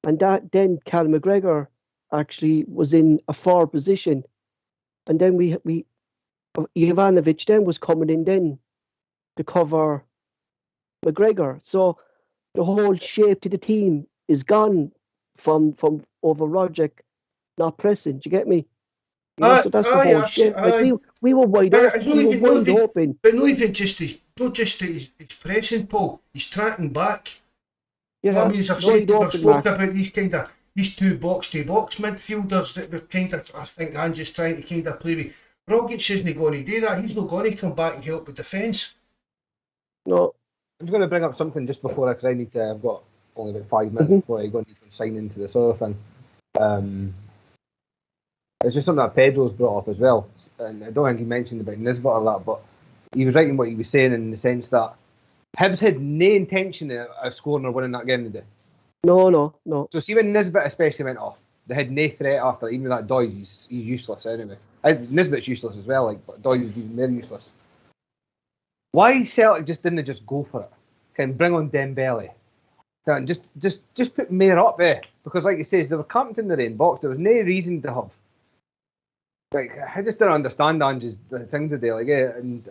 and that then Cal McGregor actually was in a forward position, and then we Ivanovic then was coming in then to cover McGregor. So the whole shape to the team is gone from over Rogic not pressing. Do you get me? You know, so that's the whole shit. Like, we were wide open. But not even just his pressing, Paul. He's tracking back. Yeah, I mean, as I've said, we've spoken about these two box-to-box midfielders that we're kind of, I think Ange is trying to kind of play with. Rogic isn't going to do that. He's not going to come back and help with defence. No. I'm just going to bring up something just before because I need to. I've got only about 5 minutes before I go and sign into this other thing. It's just something that Pedro's brought up as well, and I don't think he mentioned about Nisbet or that, but he was right in what he was saying in the sense that Hibs had no intention of scoring or winning that game today. No. So see when Nisbet especially went off, they had no threat after. Even that Doyle, he's useless anyway. Nisbet's useless as well, but Doyle's even more useless. Why Celtic didn't just go for it? Can bring on Dembele. Can just put Mayer up there because, like he says, they were camped in their own box. There was no reason to have. Like, I just don't understand Ange's things today. Like, and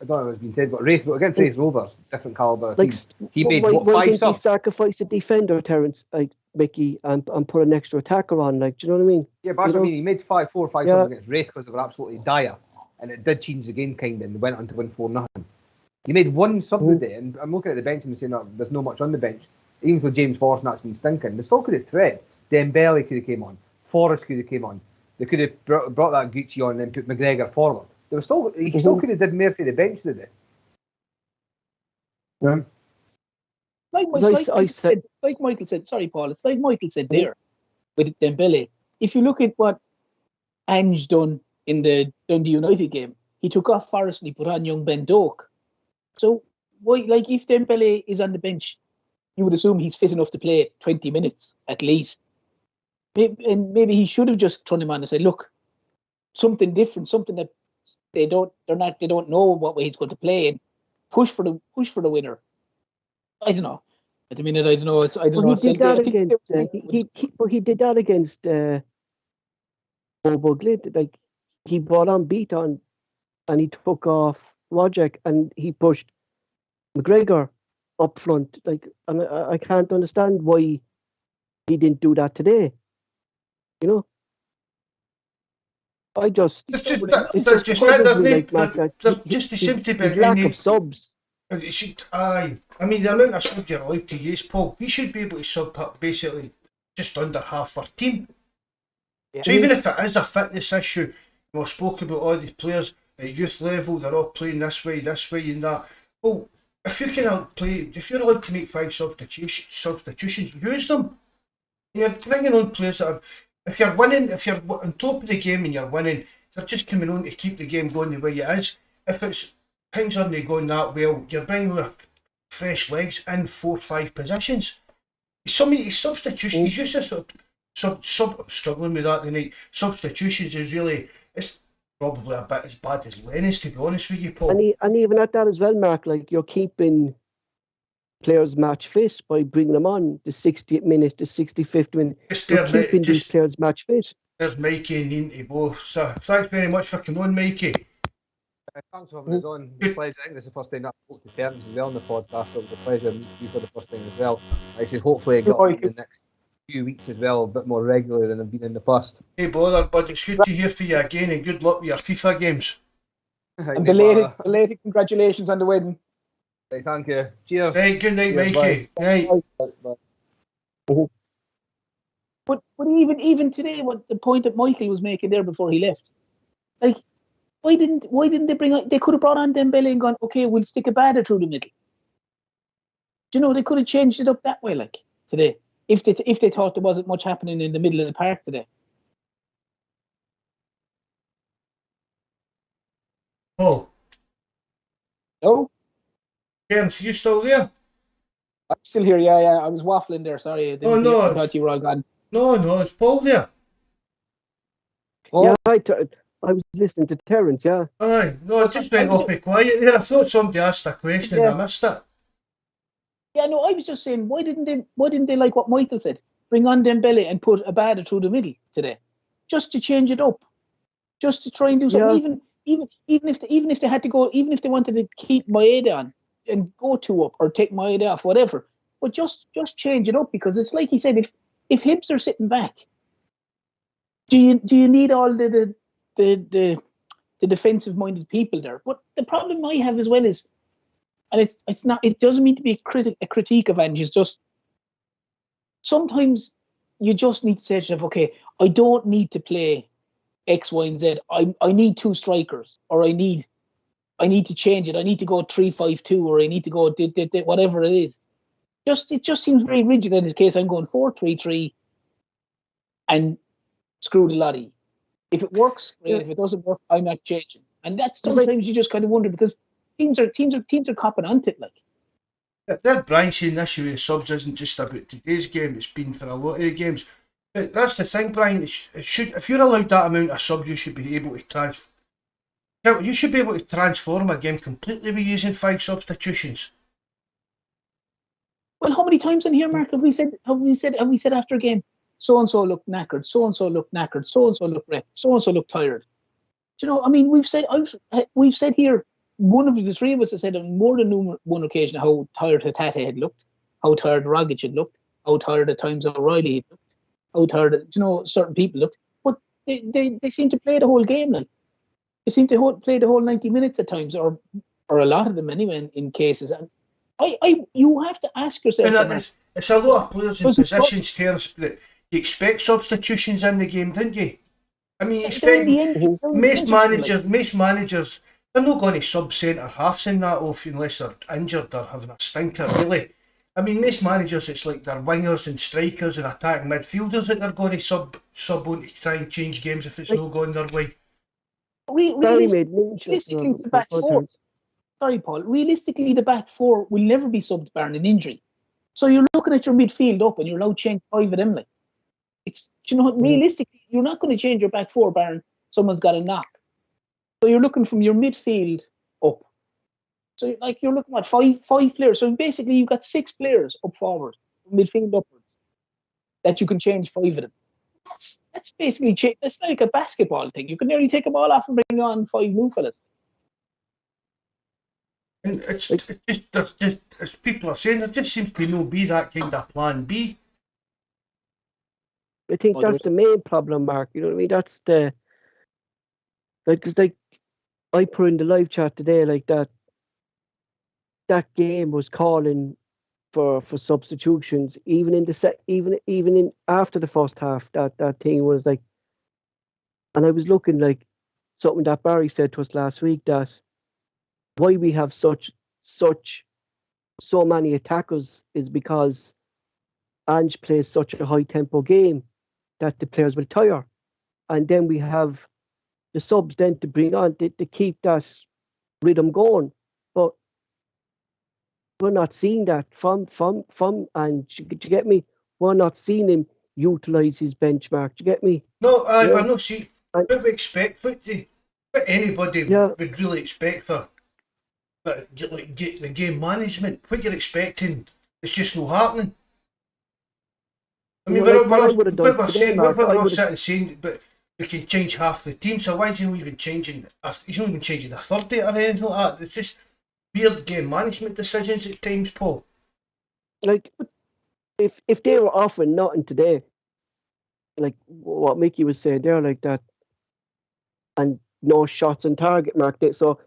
I don't know if it's been said, but against Raith Rovers, different calibre of Like, team. He made why five didn't he subs. sacrifice a defender, Terence, like Mickey, and put an extra attacker on? Like, do you know what I mean? Yeah, but that's what I mean. He made 4 or 5 Yeah. subs against Raith because they were absolutely dire, and it did change the game kind of, and they went on to win 4-0. He made one sub today, and I'm looking at the bench and saying, no, there's not much on the bench. Even though James Forstnat's been stinking, they still could have tread. Dembele could have came on. Forrest could have came on. They could have brought that Gucci on and then put McGregor forward. They were still. He still could have did more for the bench today. Yeah. Like Michael said, sorry, Paul. It's like Michael said there with Dembele. If you look at what Ange done in the Dundee United game, he took off Forrest and he put on young Ben Doak. So why, like, if Dembele is on the bench, you would assume he's fit enough to play 20 minutes at least. And maybe he should have just thrown him on and said, look, something different, something that they don't know what way he's going to play, and push for the winner. I don't know. At the minute, I don't know. He did that against Bobo Glid. Like, he brought on Beaton and he took off Roderick and he pushed McGregor up front. Like, and I can't understand why he didn't do that today. You know, I just There's just they seem to be lack of subs. Aye, I mean, the amount of subs you're allowed to use, Paul, we should be able to sub up basically just under half our team. Yeah. So even if it is a fitness issue, we've spoke about all the players at youth level, they're all playing this way, and that. Well, if you're allowed to make 5 substitutions, use them. You're bringing on players that are, if you're on top of the game and you're winning, they're just coming on to keep the game going the way it is. If it's things aren't going that well, you're bringing on fresh legs in 4 or 5 positions. Some of these substitutions, he's just a sort of I'm struggling with that tonight. Substitutions is really, it's probably a bit as bad as Lennon's, to be honest with you, Paul. And even at that as well, Mark, like, you're keeping players match fit by bringing them on the 60th minute, the 65th minute. You're keeping these players match fit. There's Mikey and Ian both. So thanks very much for coming on, Mikey. Thanks for having us on. It's a pleasure. I think this is the first time that I spoke to Terence as well on the podcast, so it was a pleasure to meet you for the first time as well. Like I said, hopefully I got on in the next few weeks as well, a bit more regular than I've been in the past. Hey, bother, bud. It's good to hear from you again, and good luck with your FIFA games. And belated congratulations on the wedding. Right, thank you. Cheers. Right, good night, Mikey. Night. But even today, what the point that Michael was making there before he left, like, why didn't they bring on? They could have brought on Dembele and gone, okay, we'll stick a Bada through the middle. Do you know, they could have changed it up that way, like, today, if they thought there wasn't much happening in the middle of the park today. Oh. No? James, you still there? I'm still here, yeah. I was waffling there, sorry. I thought you were all gone. No, it's Paul there. Oh. Yeah, I was listening to Terence, yeah. Aye, no, I just went off it quiet there. I thought somebody asked a question and I missed it. Yeah, no, I was just saying, why didn't they, like what Michael said, bring on Dembele and put Abada through the middle today? Just to change it up. Just to try and do something. Yeah. Even if they had to go, even if they wanted to keep Maeda on and go 2 up or take Maeda off, whatever. But just change it up, because it's like he said, if Hibs are sitting back, do you need all the defensive minded people there? But the problem I have as well is, and it's not, it doesn't mean to be a critique of Ange, it's just sometimes you just need to say to yourself, okay, I don't need to play X, Y, and Z. I need 2 strikers, or I need to change it. I need to go 3-5-2, or I need to go whatever it is. It just seems very rigid in this case. I'm going 4-3-3 and screw the lottie. If it works, great. If it doesn't work, I'm not changing. And that's sometimes you just kind of wonder, because teams are copping onto it, like. That Brian saying this with the subs isn't just about today's game, it's been for a lot of the games. But that's the thing, Brian, if you're allowed that amount of subs, you should be able to transform a game completely with using 5 substitutions. Well, how many times in here, Mark, have we said after a game, so and so looked knackered, so and so looked knackered, so and so looked wrecked, so and so looked tired? Do you know, I mean, we've said here one of the three of us has said on more than one occasion how tired Hatate had looked, how tired Rogic had looked, how tired at times O'Reilly had looked, how tired, certain people looked. But they seem to play the whole game now. They seem to play the whole 90 minutes at times, or a lot of them anyway in cases. And you have to ask yourself. And it's a lot of players in positions terms that you expect substitutions in the game, didn't you? I mean, you expect most managers, they're not going to sub centre halves in that off unless they're injured or having a stinker, really. I mean, most managers, it's like they're wingers and strikers and attacking midfielders that they're going to sub on to try and change games if it's not going their way. Realistically, the back four. Sorry, Paul. Realistically, the back four will never be subbed barring an injury. So you're looking at your midfield up, and you're now changing 5 of them. Like, realistically, you're not going to change your back four barring someone's got a knock. So you're looking from your midfield up. So you're looking at five players. So basically, you've got 6 players up forward, midfield upwards, that you can change 5 of them. That's basically that's like a basketball thing. You can nearly take them all off and bring on 5 new fellas. And it's just as people are saying, there just seems to not be that kind of plan B. I think that's the main problem, Mark. You know what I mean? That's the like I put in the live chat today, like that game was calling for substitutions, even in the even in after the first half. That thing was like, and I was looking like something that Barry said to us last week, that why we have so many attackers is because Ange plays such a high tempo game that the players will tire, and then we have the subs then to bring on to keep that rhythm going. But we're not seeing that from Ange. Do you get me? We're not seeing him utilise his benchmark. Do you get me? No, I know. See, what we expect, what anybody would really expect for. But like the game management, what you're expecting, it's just not happening. I mean, we're sitting saying, but we can change half the team, so why is he not even changing? He's not even changing the third day or anything like that. It's just weird game management decisions at times, Paul. Like, if they were offering nothing today, like what Mickey was saying there, like that, and no shots on target, Mark. So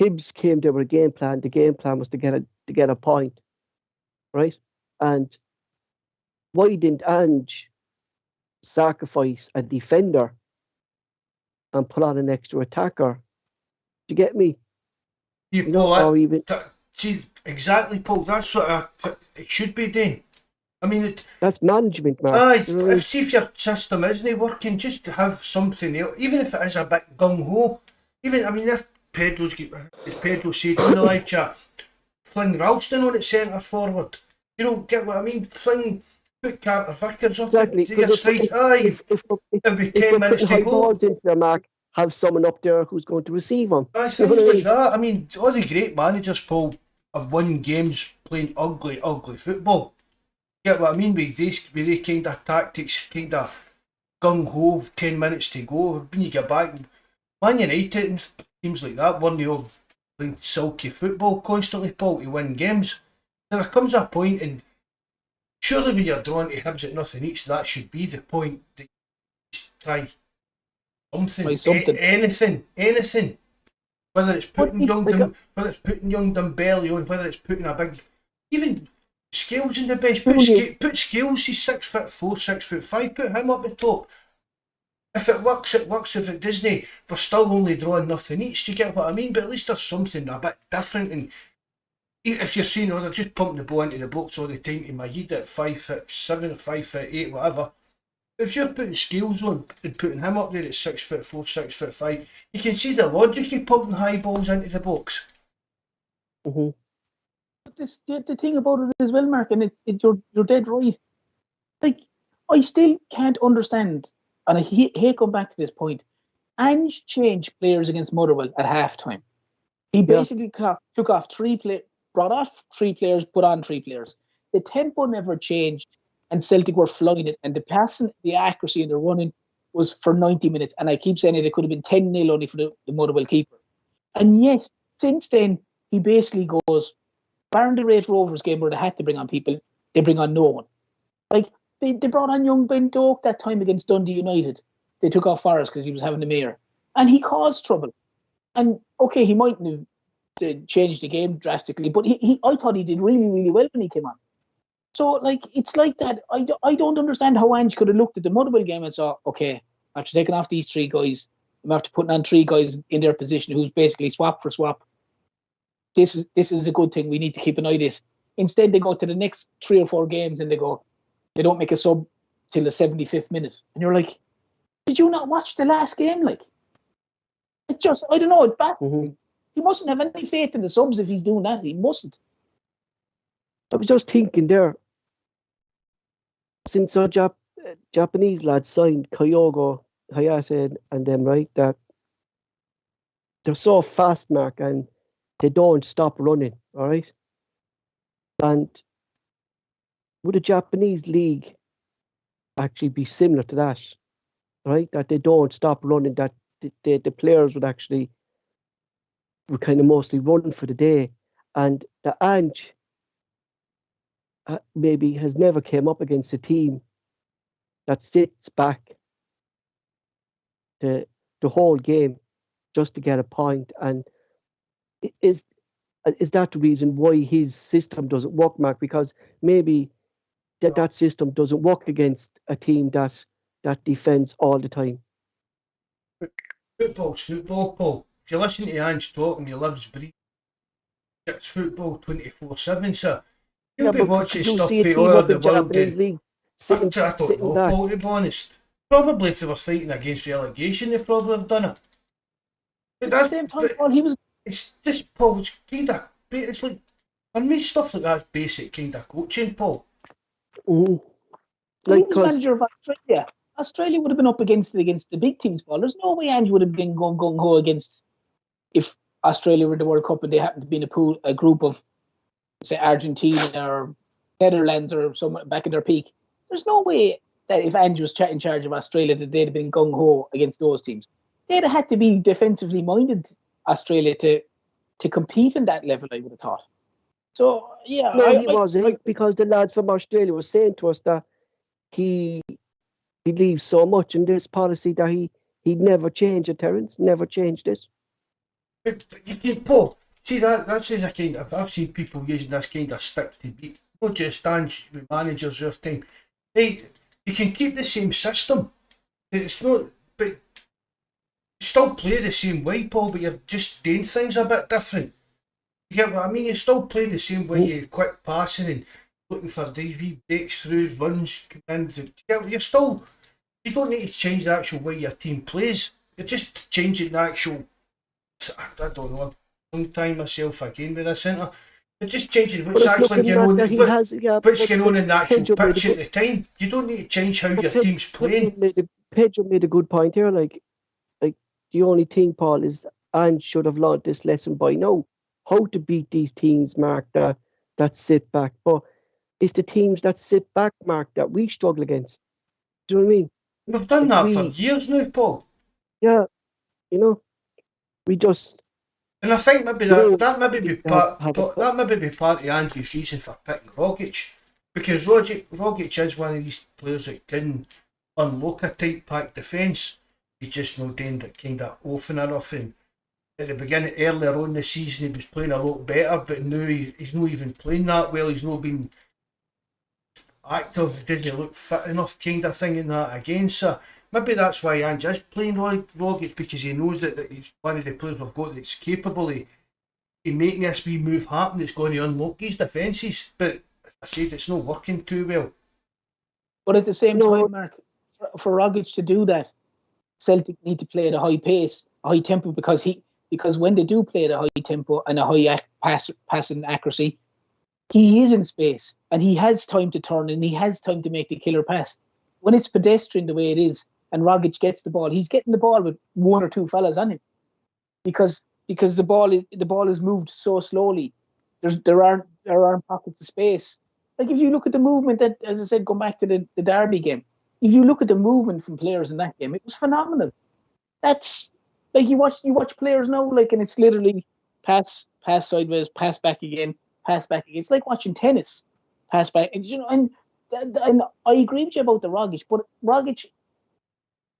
Hibs came there with a game plan. The game plan was to get a point, right? And why didn't Ange sacrifice a defender and put on an extra attacker? Do you get me? Exactly, Paul. That's what it should be doing. I mean, that's management, Mark. If your system isn't working, just to have something else, even if it is a bit gung ho. If Pedro said in the live chat, fling Ralston on at centre forward. Get what I mean? Put Carter Vickers up. Exactly. It'll be 10 minutes to go. Into the Mark, have someone up there who's going to receive them. Things like that. I mean, all the great managers, Paul, have won games playing ugly football. Get what I mean? With they kind of tactics, kind of gung ho, 10 minutes to go. When you get back, Man United and teams like that weren't all playing silky football constantly, Paul, to win games. There comes a point, and surely when you're drawn to Hibs at nothing each, that should be the point that you try something. Anything. Whether it's putting young Dembele on, whether it's putting a big, even Scales in the bench. Put Scales. He's 6'4", 6'5". Put him up the top. If it works, it works. If it doesn't, we're still only drawing nothing each. Do you get what I mean? But at least there's something a bit different. And if you're saying, they're just pumping the ball into the box all the time to Majid at 5'7", 5'8", whatever. If you're putting Scales on and putting him up there at 6'4", 6'5", you can see the logic of pumping high balls into the box. Mm-hmm. The thing about it as well, Mark, and you're dead right. Like, I still can't understand, and I hate going back to this point. Ange changed players against Motherwell at halftime. He basically took off 3 players, brought off 3 players, put on 3 players. The tempo never changed, and Celtic were flying it. And the passing, the accuracy, and the running was for 90 minutes. And I keep saying it could have been 10-0 only for the Motherwell keeper. And yet, since then, he basically goes, barring the Great Rovers game where they had to bring on people, they bring on no one. Like, they brought on young Ben Doak that time against Dundee United. They took off Forrest because he was having the mayor. And he caused trouble. And, okay, he mightn't have changed the game drastically, but I thought he did really, really well when he came on. So, like, it's like that. I don't understand how Ange could have looked at the Motherwell game and saw, okay, after taking off these 3 guys, I'm after putting on 3 guys in their position who's basically swap for swap. This is a good thing. We need to keep an eye on this. Instead, they go to the next 3 or 4 games and they don't make a sub till the 75th minute. And you're like, did you not watch the last game? Like, it just, I don't know, it baffles me. He mustn't have any faith in the subs if he's doing that. He mustn't. I was just thinking there, since our Japanese lads signed Kyogo, Hayate and them, right, that they're so fast, Mark, and they don't stop running, all right? And would a Japanese league actually be similar to that, right? That they don't stop running, that the players would kind of mostly run for the day, and the Ange maybe has never came up against a team that sits back the whole game just to get a point. And is that the reason why his system doesn't work, Mark? Because maybe that system doesn't work against a team that defends all the time. Football's football, Paul. If you listen to Ange talking, he lives, breathes, it's football 24/7, sir. You'll be watching stuff for all over the world. I don't know, Paul, to be honest. Probably if they were fighting against relegation, they probably have done it. But at the same time, Paul, he was... It's just, Paul, it's kind of... It's like... For me, stuff like that's basic kind of coaching, Paul. Mm. He was manager of Australia. Australia would have been up against the big teams, Paul. There's no way Ange would have been going gung-ho against... If Australia were in the World Cup and they happened to be in a group of, say, Argentina or Netherlands or someone back in their peak. There's no way that if Ange was in charge of Australia that they'd have been gung-ho against those teams. They'd have had to be defensively minded, Australia, to compete in that level, I would have thought. So, yeah. No, he wasn't, because the lads from Australia were saying to us that he believes so much in this policy that he'd never change it, Terence, never change this. But you can, Paul, see, that's a kind of... I've seen people using this kind of stick to beat. Not just Ange with managers of time. Hey, you can keep the same system. It's not... But you still play the same way, Paul, but you're just doing things a bit different. You get what I mean? You're still playing the same way, you're quick passing and looking for these wee breakthroughs, runs, commands. You're still... You don't need to change the actual way your team plays. You're just changing the actual... I don't know, I'm time myself again with this centre. They're just changing what's actually going on, what's going on in the actual pitch at the time. You don't need to change how your team's playing. Pedro made a good point here. Like the only thing, Paul, is Ange should have learned this lesson by now. How to beat these teams, Mark, that sit back. But it's the teams that sit back, Mark, that we struggle against. Do you know what I mean? We've done that for years now, Paul. Yeah, we just... And I think maybe that maybe be part of Ange's reason for picking Rogic, because Rogic is one of these players that can unlock a tight pack defence. He's just not doing that kind of often enough. And at the beginning, earlier on the season, he was playing a lot better, but now he's not even playing that well. He's not been active. He doesn't look fit enough, kind of thing in that again. So maybe that's why Ange is playing Rogic, because he knows that he's one of the players we've got that's capable of making this wee move happen that's going to unlock his defences. But as I said, it's not working too well. But at the same time, Mark, for Rogic to do that, Celtic need to play at a high pace, a high tempo, because when they do play at a high tempo and a high passing accuracy, he is in space and he has time to turn and he has time to make the killer pass. When it's pedestrian the way it is, and Rogic gets the ball, he's getting the ball with one or two fellas on him, because the ball is moved so slowly. There aren't pockets of space. Like if you look at the movement that, as I said, going back to the Derby game, if you look at the movement from players in that game, it was phenomenal. That's like you watch players now, like, and it's literally pass sideways, pass back again, pass back again. It's like watching tennis. Pass back, and and I agree with you about the Rogic, but Rogic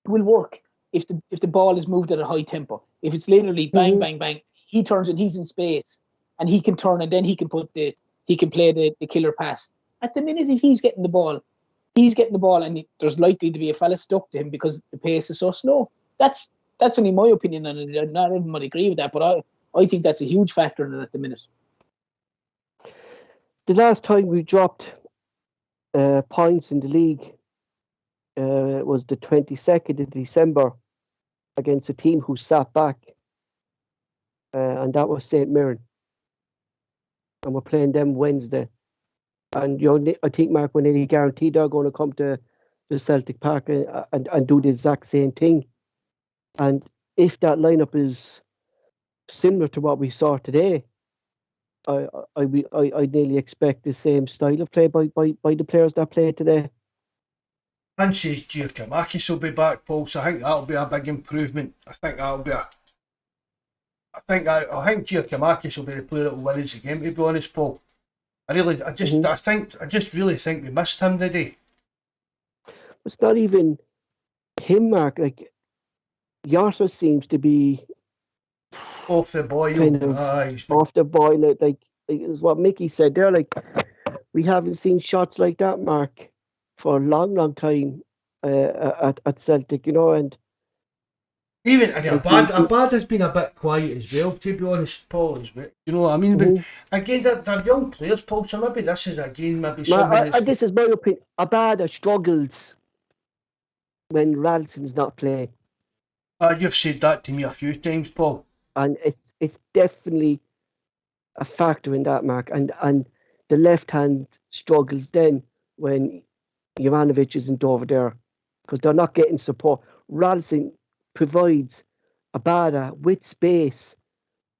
will work if the ball is moved at a high tempo. If it's literally bang, bang, bang, he turns and he's in space, and he can turn, and then he can play the killer pass. At the minute, if he's getting the ball, and there's likely to be a fella stuck to him because the pace is so slow. That's only my opinion, and not everyone might agree with that, but I think that's a huge factor in it at the minute. The last time we dropped points in the league was the 22nd of December against a team who sat back, and that was St. Mirren. And we're playing them Wednesday. And I think, Mark, we're nearly guaranteed they're going to come to the Celtic Park and do the exact same thing. And if that lineup is similar to what we saw today, I nearly expect the same style of play by the players that played today. And say Giacomakis will be back, Paul, so I think that'll be a big improvement. I think Giacomakis will be the player that will win us the game, to be honest, Paul. I just really think we missed him today. It's not even him, Mark. Like, Yarsa seems to be off the boil. Kind of off the boil. Like is what Mickey said there. Like, we haven't seen shots like that, Mark, for a long time at Celtic, and even Abad has been a bit quiet as well, to be honest, Paul. You know what I mean? But again, they're young players, Paul. So maybe this is something. This is my opinion. Abad struggles when Ralston's not playing. You've said that to me a few times, Paul. And it's definitely a factor in that, Mark. And the left hand struggles then when Jovanovic isn't over there because they're not getting support. Ralston provides Abada with space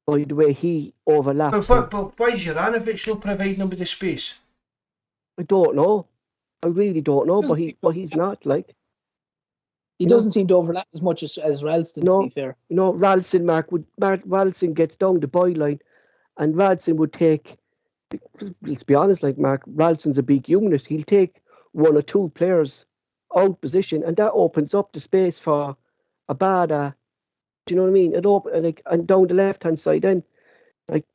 by the way he overlaps. But why is Jovanovic not providing him with the space? I don't know. I really don't know. But he's not like. He doesn't seem to overlap as much as Ralston, to be fair. Ralston, Mark, Ralston gets down the byline and Ralston would take, let's be honest, like, Mark, Ralston's a big unit. He'll take one or two players out position and that opens up the space for Abada. Do you know what I mean? And down the left-hand side then, like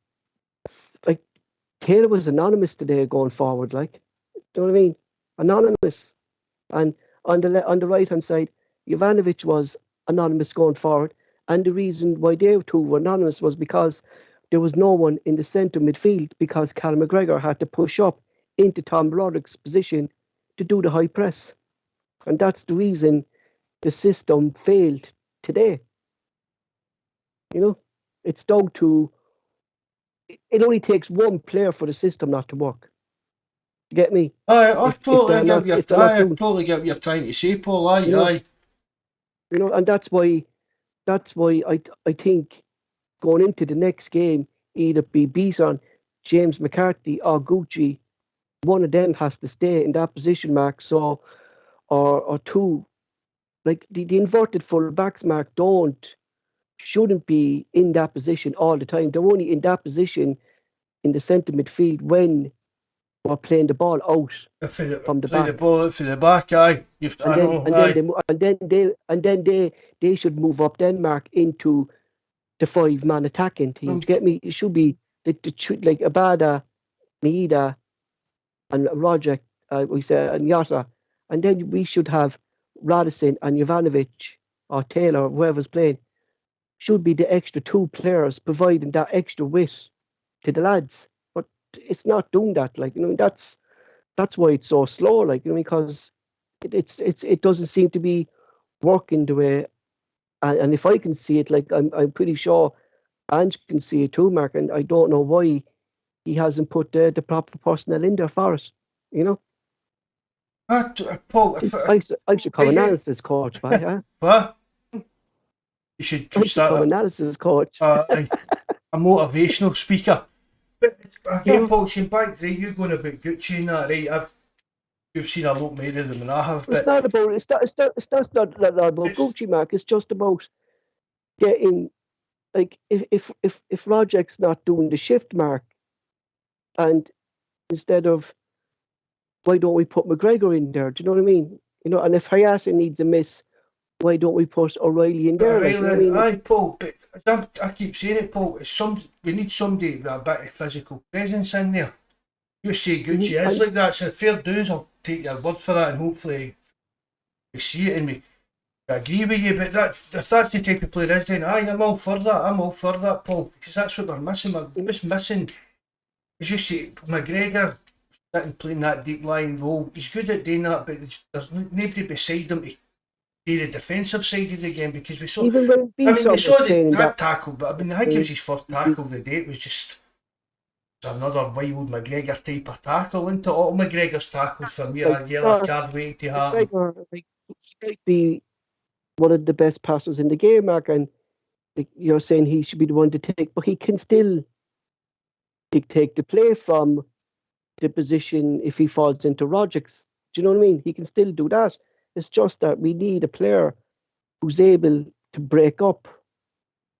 Taylor was anonymous today going forward, like, do you know what I mean? Anonymous. And on the right-hand side, Jovanovic was anonymous going forward, and the reason why they two were anonymous was because there was no one in the centre midfield because Callum McGregor had to push up into Tom Broderick's position to do the high press. And that's the reason the system failed today. It's down to, it only takes one player for the system not to work. You get me? I totally get what you're trying to say, Paul. Aye. And that's why I think going into the next game, either be Bison, James McCarthy or Gucci, one of them has to stay in that position, Mark. So, or two, like the inverted full backs, Mark, shouldn't be in that position all the time. They're only in that position in the centre midfield when we're playing the ball out from the back. The ball out for the back, aye. And then they should move up then, Mark, into the 5-man attacking team. You get me? It should be like Abada, Maeda, and Roger, we say, and Yata. And then we should have Radisson and Jovanovic or Taylor, whoever's playing, should be the extra two players providing that extra wit to the lads. But it's not doing that. Like, that's why it's so slow. Like, because it doesn't seem to be working the way. And if I can see it, like, I'm pretty sure Ange can see it too, Mark. And I don't know why he hasn't put the proper personnel in there for us. Paul, I should come analysis coach, by huh? What? You should start an analysis coach. A motivational speaker. But again, Paul, saying back to you going about Gucci and that, right? You've seen a lot more of them than I have. But it's not about Gucci, Mark. It's just about getting like if Roderick's not doing the shift mark, and instead of, why don't we put McGregor in there? Do you know what I mean? And if Hayase needs a miss, why don't we put O'Reilly in there? Like, you know what I mean? Aye, Paul, but I keep saying it, Paul. We need somebody with a bit of physical presence in there. You say Gucci is like that, so fair dues. I'll take your word for that, and hopefully we see it and we agree with you. But if that's the type of player is, then I'm all for that. I'm all for that, Paul, because that's what we're missing. We're just missing, as you say, McGregor sitting playing that deep line role. He's good at doing that, but there's nobody beside him to be the defensive side of the game, because we saw. Even when we saw that tackle, but I think it was his first tackle of the day. It was just another wild McGregor type of tackle. Into all McGregor's tackles for me are a yellow card waiting to happen. He might be one of the best passers in the game, Mark, and you're saying he should be the one to take, but he can still take the play from the position if he falls into Roderick's. Do you know what I mean? He can still do that. It's just that we need a player who's able to break up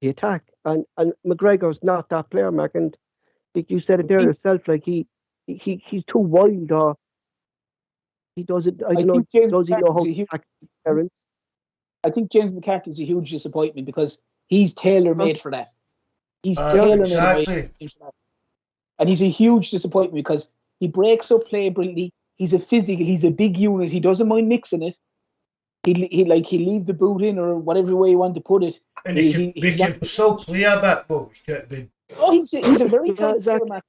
the attack, and McGregor's not that player, Mark. And like you said it there yourself, like he's too wild, or he doesn't. I don't know. Does he know how to attack his parents? I think James McCarthy's a huge disappointment because he's tailor-made for that. He's tailor-made for that. And he's a huge disappointment because he breaks up play brilliantly. He's a big unit. He doesn't mind mixing it. He'll leave the boot in, or whatever way you want to put it. And he can still play a bit, but he's a very talented player.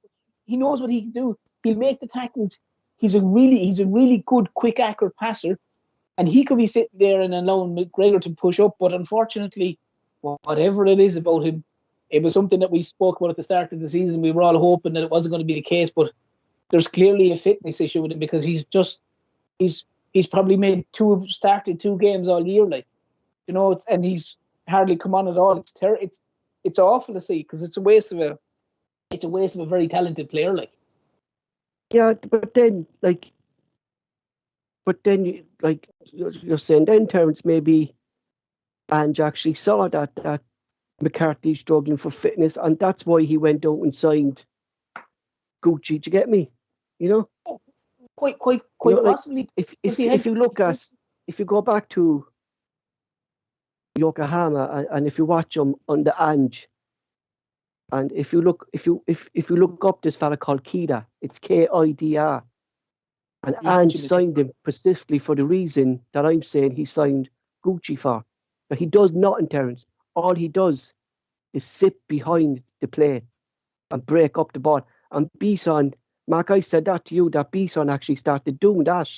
He knows what he can do. He'll make the tackles. He's a really good, quick, accurate passer, and he could be sitting there and allowing McGregor to push up. But unfortunately, whatever it is about him, it was something that we spoke about at the start of the season. We were all hoping that it wasn't going to be the case, but there's clearly a fitness issue with him, because he's probably started 2 games all year, and he's hardly come on at all. It's awful to see, because it's a waste of a very talented player, like. Yeah, but then you're saying then, Terence, maybe Ange actually saw that McCarthy's struggling for fitness, and that's why he went out and signed Gucci. Do you get me? Quite possibly. If you go back to Yokohama and if you watch him under Ange, and if you look up this fella called Kida, it's Kidr, and Ange signed him specifically for the reason that I'm saying he signed Gucci for. But he does nothing, Terence. All he does is sit behind the play and break up the ball. And Bison, Mark, I said that to you, that Bison actually started doing that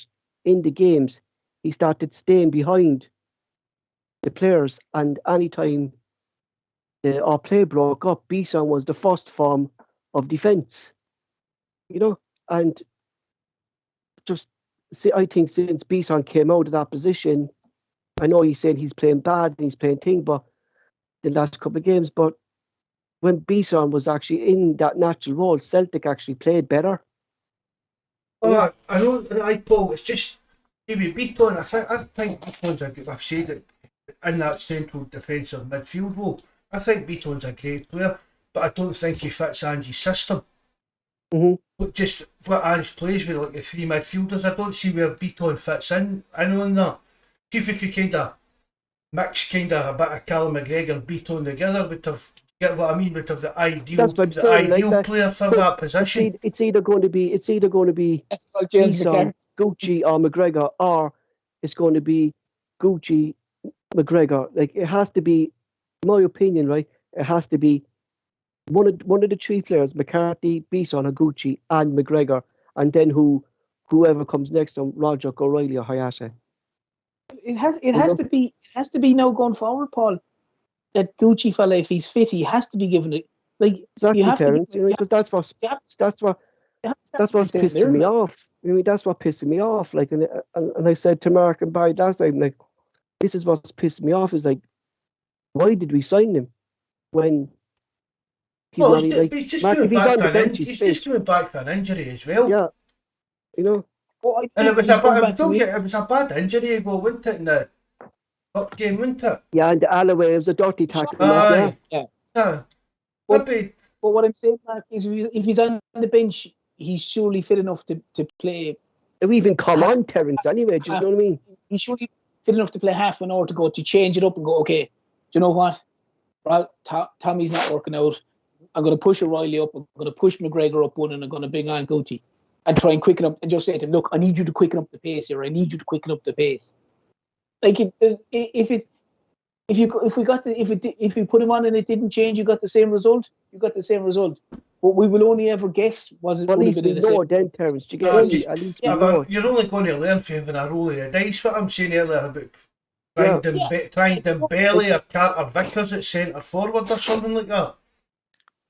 in the games. He started staying behind the players, and anytime our play broke up, Bison was the first form of defence. And just see, I think since Bison came out of that position, I know he's saying he's playing bad and he's playing thing, but the last couple of games, but when Bison was actually in that natural role, Celtic actually played better. I know, Paul, it's just maybe Beaton. I think Beaton's I've said it, in that central defensive midfield role. I think Beaton's a great player, but I don't think he fits Ange's system. Mm-hmm. Just what Ange plays with, like the 3 midfielders, I don't see where Beaton fits in on that. See if we could kind of mix a bit of Callum McGregor and Beaton together, get what I mean? Would have the ideal player for that position. It's either going to be Bison, Gucci or McGregor, or it's going to be Gucci, McGregor. Like, it has to be, in my opinion, right? It has to be one of the 3 players: McCarthy, Bison, or Gucci, and McGregor, and then whoever comes next to him, Roger, O'Reilly, or Hayase. It has to be now going forward, Paul. That Gucci fella, if he's fit, he has to be given it. Like, exactly, Terence, because that's what's pissing me off. That's what pissing me off. Like, and I said to Mark and Barry last time, like, this is what's pissing me off. Is like, why did we sign him when he's just coming back for an injury as well. Yeah, and it was a bad injury, wasn't it? In the up game, wasn't it? Yeah, and the Alloway, it was a dirty tackle. Yeah. Yeah, But, maybe. but what I'm saying, Mark, is if he's on the bench, he's surely fit enough to play. Or even come on, Terence, anyway, do you know what I mean? He's surely fit enough to play half an hour to change it up and go, okay, do you know what? Well, Tommy's not working out. I'm going to push O'Reilly up. I'm going to push McGregor up one, and I'm going to bring on Gucci and try and quicken up and just say to him, look, I need you to quicken up the pace here. I need you to quicken up the pace. Like if we put him on and it didn't change, you got the same result. You got the same result. But we will only ever guess was it. But at least we know then, Terence. Do you get me? At least we know. You're only going to learn from having a roll of the dice. What I'm saying earlier about trying Dembele or Carter Vickers at centre forward or something like that.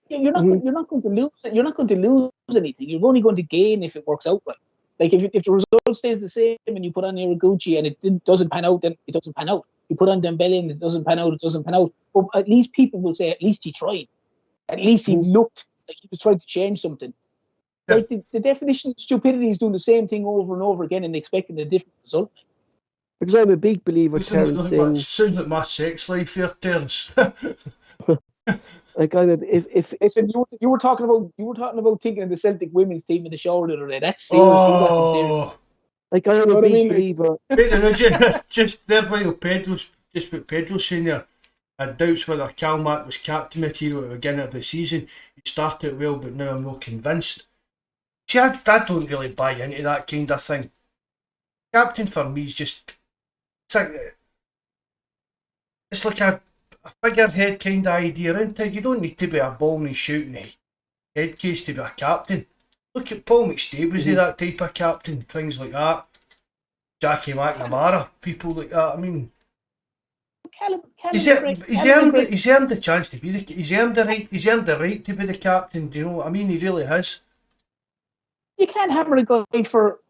Yeah, you're not going to lose. You're not going to lose anything. You're only going to gain if it works out right. Like if the result stays the same and you put on Gucci and it doesn't pan out, then it doesn't pan out. You put on Dembele and it doesn't pan out, it doesn't pan out. But at least people will say, at least he tried. At least he looked like he was trying to change something. Yeah. Like the definition of stupidity is doing the same thing over and over again and expecting a different result. Because I'm a big believer, Terence. Sounds like my sex life here, Terence. Like listen, you were talking about thinking of the Celtic women's team in the shower the other day. That's serious. Like I'm a big believer. Just there while Pedro's saying there, I doubt whether Calmac was captain material at the beginning of the season. He started well, but now I'm not convinced. See, I don't really buy into that kind of thing. Captain for me is just it's like a figurehead kind of idea, isn't it? You don't need to be a ball and shooting head case to be a captain. Look at Paul McStay, was he that type of captain? Things like that. Jackie McNamara, people like that. I mean, he's earned the chance to be the. He's earned the right to be the captain. Do you know what I mean? He really has. You can't hammer a guy for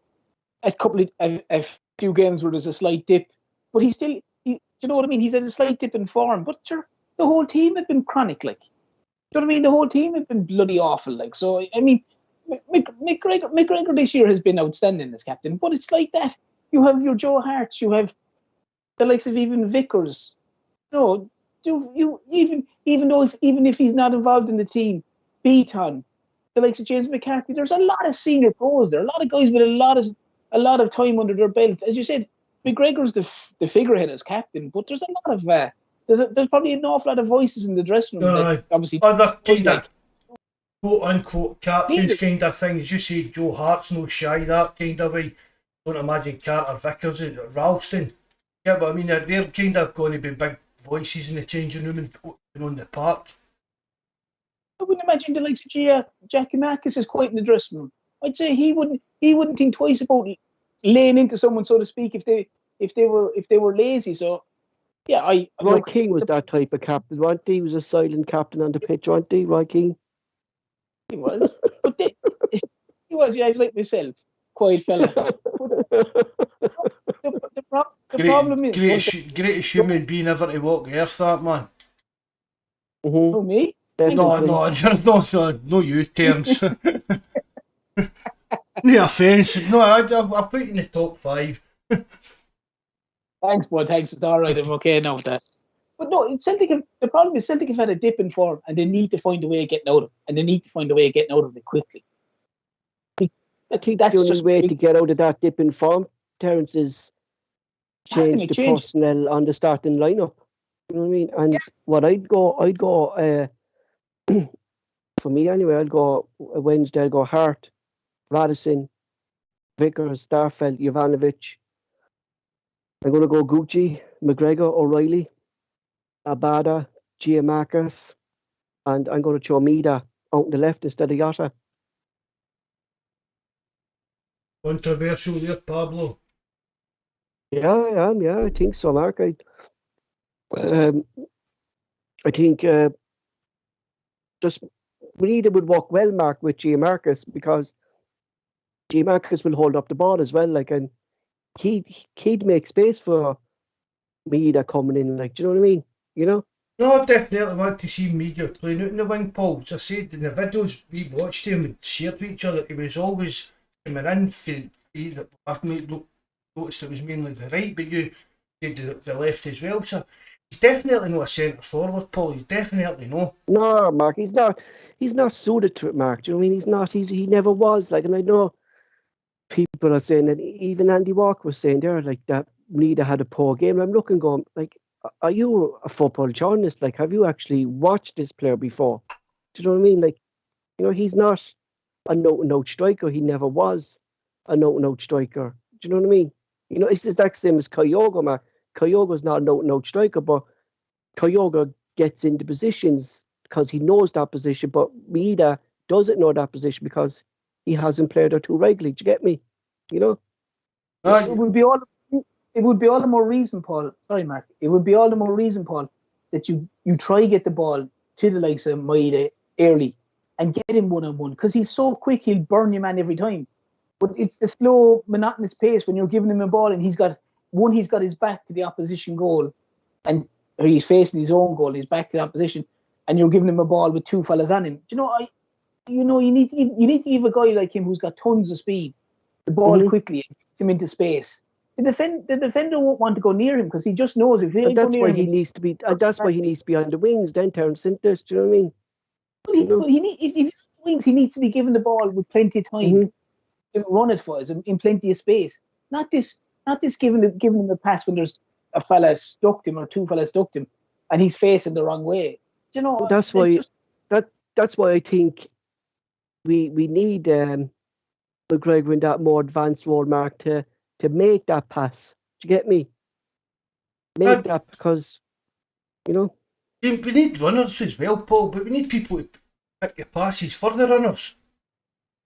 a couple of a few games where there's a slight dip, but he's still. Do you know what I mean? He's had a slight dip in form, but sure, the whole team had been chronic. Like, do you know what I mean? The whole team had been bloody awful. Like, so I mean, McGregor this year has been outstanding as captain, but it's like that. You have your Joe Harts, you have the likes of even Vickers. No, even if he's not involved in the team, Beaton, the likes of James McCarthy. There's a lot of senior pros there, a lot of guys with a lot of time under their belt. As you said, McGregor's the figurehead as captain, but there's a lot of there's probably an awful lot of voices in the dressing room. That obviously, other kind of quote unquote captains kind of thing. As you say, Joe Hart's no shy that kind of way. Don't imagine Carter Vickers, Ralston. Yeah, but I mean they're kind of going to be big voices in the changing room and on the park. I wouldn't imagine the likes of Jackie Marcus is quite in the dressing room. I'd say he wouldn't think twice about laying into someone, so to speak, if they were lazy. So yeah, Roy Keane was that type of captain, wasn't he? He was a silent captain on the pitch, wasn't he, Roy Keane? He was, but he was, yeah, like myself, quiet fella. The problem is greatest human being ever to walk the earth, that man. Mm-hmm. Oh, me? No, you, Terence. No offence. No, I'll put you in the top 5. Thanks, bud. Thanks. It's all right. I'm okay now with that. But no, the problem is Celtic have had a dip in form and they need to find a way of getting out of it. And they need to find a way of getting out of it quickly. I think that's the only way to get out of that dip in form, Terence, is change the personnel on the starting lineup. You know what I mean? And what I'd go for me anyway, I'd go Wednesday, I'd go Hart, Radisson, Vickers, Starfelt, Jovanovic. I'm going to go Gucci, McGregor, O'Reilly, Abada, Giamarcus, and I'm going to throw Mida out on the left instead of Jota. Controversial there, Pablo. Yeah, I am. Yeah, I think so, Mark. I think just Mida would work well, Mark, with Giamarcus, because Giamarcus will hold up the ball as well. Like, and he'd make space for Mida coming in. Like, do you know what I mean? You know? No, I definitely want to see Mida playing out in the wing, Paul. As I said in the videos we watched him and shared with each other, he was always coming in for I've noticed it was mainly the right, but you the left as well. So he's definitely not a centre forward, Paul. He's definitely no. No, Mark, he's not. He's not suited to it, Mark. Do you know what I mean? He's not. He never was. Like, and I know people are saying that. Even Andy Walker was saying there, like that Nida had a poor game. I'm looking, going like, are you a football journalist? Like, have you actually watched this player before? Do you know what I mean? Like, he's not a note striker. He never was a note striker. Do you know what I mean? It's the exact same as Kyogo, Mark. Kyogo's not a note striker, but Kyogo gets into positions because he knows that position, but Mida doesn't know that position because he hasn't played there too regularly. Do you get me? It would be all the more reason, Paul. Sorry, Mark. It would be all the more reason, Paul, that you try to get the ball to the likes of Maida early and get him one-on-one, because he's so quick, he'll burn your man every time. But it's the slow, monotonous pace when you're giving him a ball and he's got his back to the opposition goal, and he's facing his own goal, he's back to the opposition, and you're giving him a ball with two fellas on him. Do you know, you need to give a guy like him who's got tons of speed the ball quickly and get him into space. The defender won't want to go near him because he just knows if he go that's near why him, he needs to be. That's why he needs to be on the wings. Then Terence Sintes. Do you know what I mean? If he's on the wings, he needs to be given the ball with plenty of time to run it for us in plenty of space. Not this giving him a pass when there's a fella stuck him or two fellas stuck him and he's facing the wrong way. Do you know? That's why that's why I think we need McGregor in that more advanced role, Mark, to make that pass. Do you get me? Make that, because we need runners as well, Paul, but we need people to pick the passes for the runners.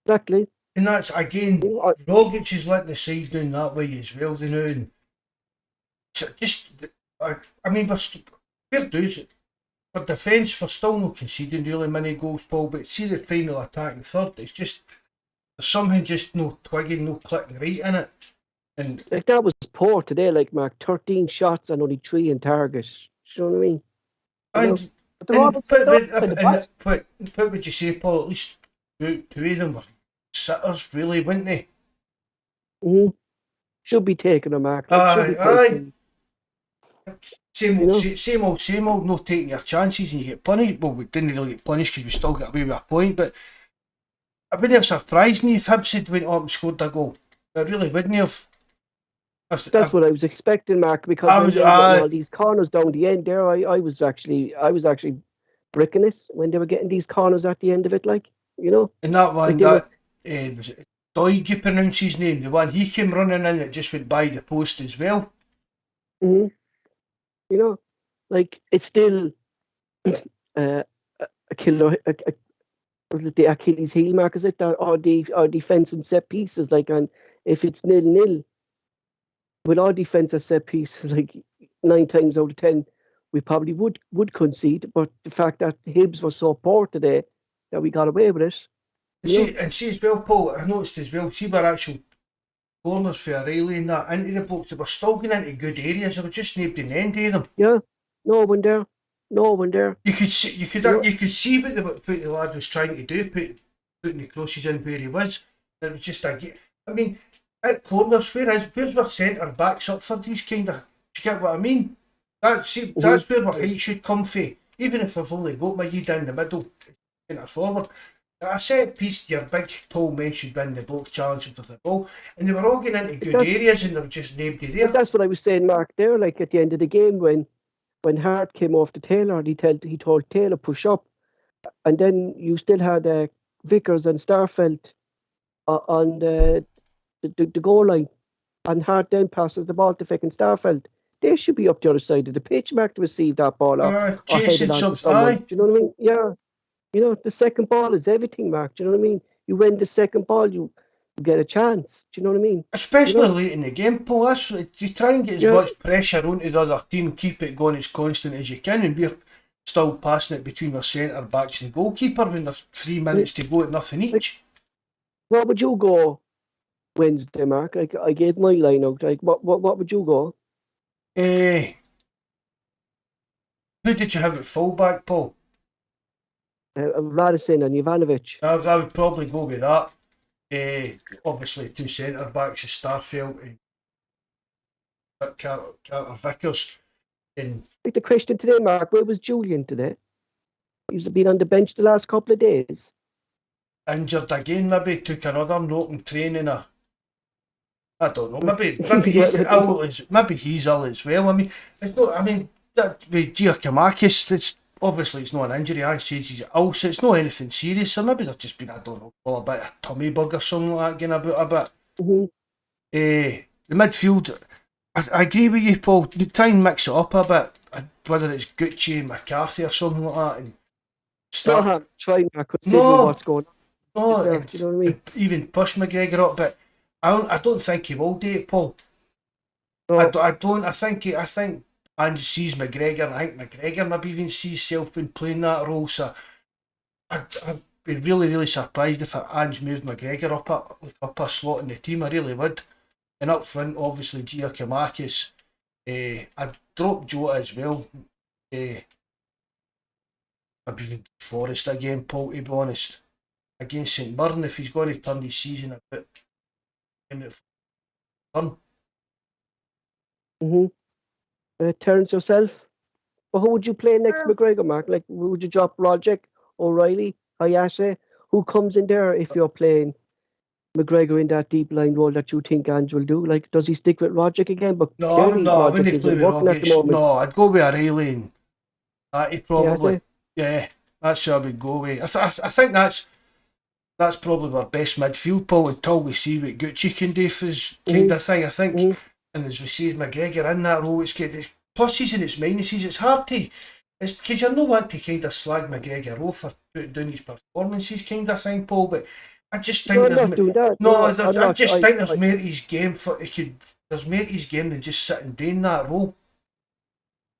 Exactly. And that's, again, Rogic is letting the side down that way as well, and we're doing for defence, we're still not conceding really many goals, Paul, but see the final attack and third, it's just, there's something just no twigging, no clicking right in it. And like, that was poor today, like, Mark, 13 shots and only 3 in target. Do you know what I mean? What would you say, Paul? At least two of them were sitters, really, weren't they? Should be taking a Mark. Aye. Same old, no taking your chances and you get punished. Well, we didn't really get punished because we still got away with a point, but it wouldn't have surprised me if Hibs had went up and scored a goal. It really wouldn't have. That's what I was expecting, Mark, because all these corners down the end there, I was actually bricking it when they were getting these corners at the end of it, like, And that one, was it Doig, you pronounce his name, the one he came running in, it just went by the post as well. Like, it's still a killer. Was it the Achilles heel, Mark? Is it that our defense and set pieces? Like, and if it's 0-0, with our defense and set pieces, like 9 times out of 10, we probably would concede. But the fact that Hibs was so poor today that we got away with it. See as well, Paul, I noticed as well, see where actual corners for O'Reilly and that into the box, they were still going into good areas, they were just nabbed in the end of them. Yeah, no one there. You could see what the lad was trying to do, putting the crosses in where he was. And it was just at corners, where's our centre backs up for these kind of, do you get what I mean? That's where our height should come from. Even if I've only got my head in the middle, centre forward. A set piece, your big tall men should win the box challenging for the ball, and they were all getting into good areas and they were just named there. That's what I was saying, Mark, there, like at the end of the game when Hart came off to Taylor, he told Taylor push up, and then you still had Vickers and Starfelt on the goal line, and Hart then passes the ball to fucking Starfelt. They should be up the other side of the pitch, Mark, to receive that ball or chasing someone. Do you know what I mean? Yeah. The second ball is everything, Mark. Do you know what I mean? You win the second ball, you get a chance. Do you know what I mean? Especially late in the game, Paul. You try and get as much pressure onto the other team, keep it going as constant as you can, and we're still passing it between our centre backs and goalkeeper when there's 3 minutes to go at nothing each. What would you go Wednesday, Mark? Like, I gave my line out. Like, what would you go? Who did you have at fullback, Paul? Radisson and Ivanovic. I would probably go with that. Obviously, 2 centre backs, Starfelt Carter Vickers. And Like the question today, Mark, where was Julian today? He's been on the bench the last couple of days. injured again, maybe took another knock in training. I don't know. Maybe Yeah, he's ill. Maybe he's ill as well. I mean, it's not. I mean, that with Giacomakis, it's obviously it's not an injury. I said he's ill, so it's not anything serious. So maybe they've just been, I don't know, a bit of tummy bug or something like that, getting about a bit. Mm-hmm. The midfield, I agree with you, Paul. You try and mix it up a bit, whether it's Gucci and McCarthy or something like that, and start. Trying to consider what's going on. No, There, you know what I mean? even push McGregor up, but I don't think he will do it, Paul. No. I don't. I think Ange sees McGregor, and I think McGregor maybe even sees himself been playing that role. So I'd be really, really surprised if Ange moved McGregor up a slot in the team. I really would. And up front, obviously Giacomakis. I'd drop Jota as well. I'd even Forrest again, Paul. To be honest, against St Mirren, if he's going to turn his season a bit. Terence yourself. Well, who would you play next McGregor, Mark? Like, would you drop Roderick, O'Reilly, Hayase? Who comes in there if you're playing McGregor in that deep line role that you think Ange will do? Like, does he stick with Roderick again? But No, clearly I Roderick wouldn't play isn't with working at the Rogic. moment. No, I'd go with O'Reilly and Matty probably. Hayase? Yeah, that's who I would go with. I think that's probably our best midfield, Paul, until we see what Gucci can do for his kind of thing. I think, and as we see McGregor in that role, it's good. It's pluses and it's minuses. It's hard to, it's because you're not want to kind of slag McGregor off for putting down his performances, kind of thing, Paul. But I just think No, I'm not doing that. I just think there's more to his game there's more to his game than just sitting doing that role.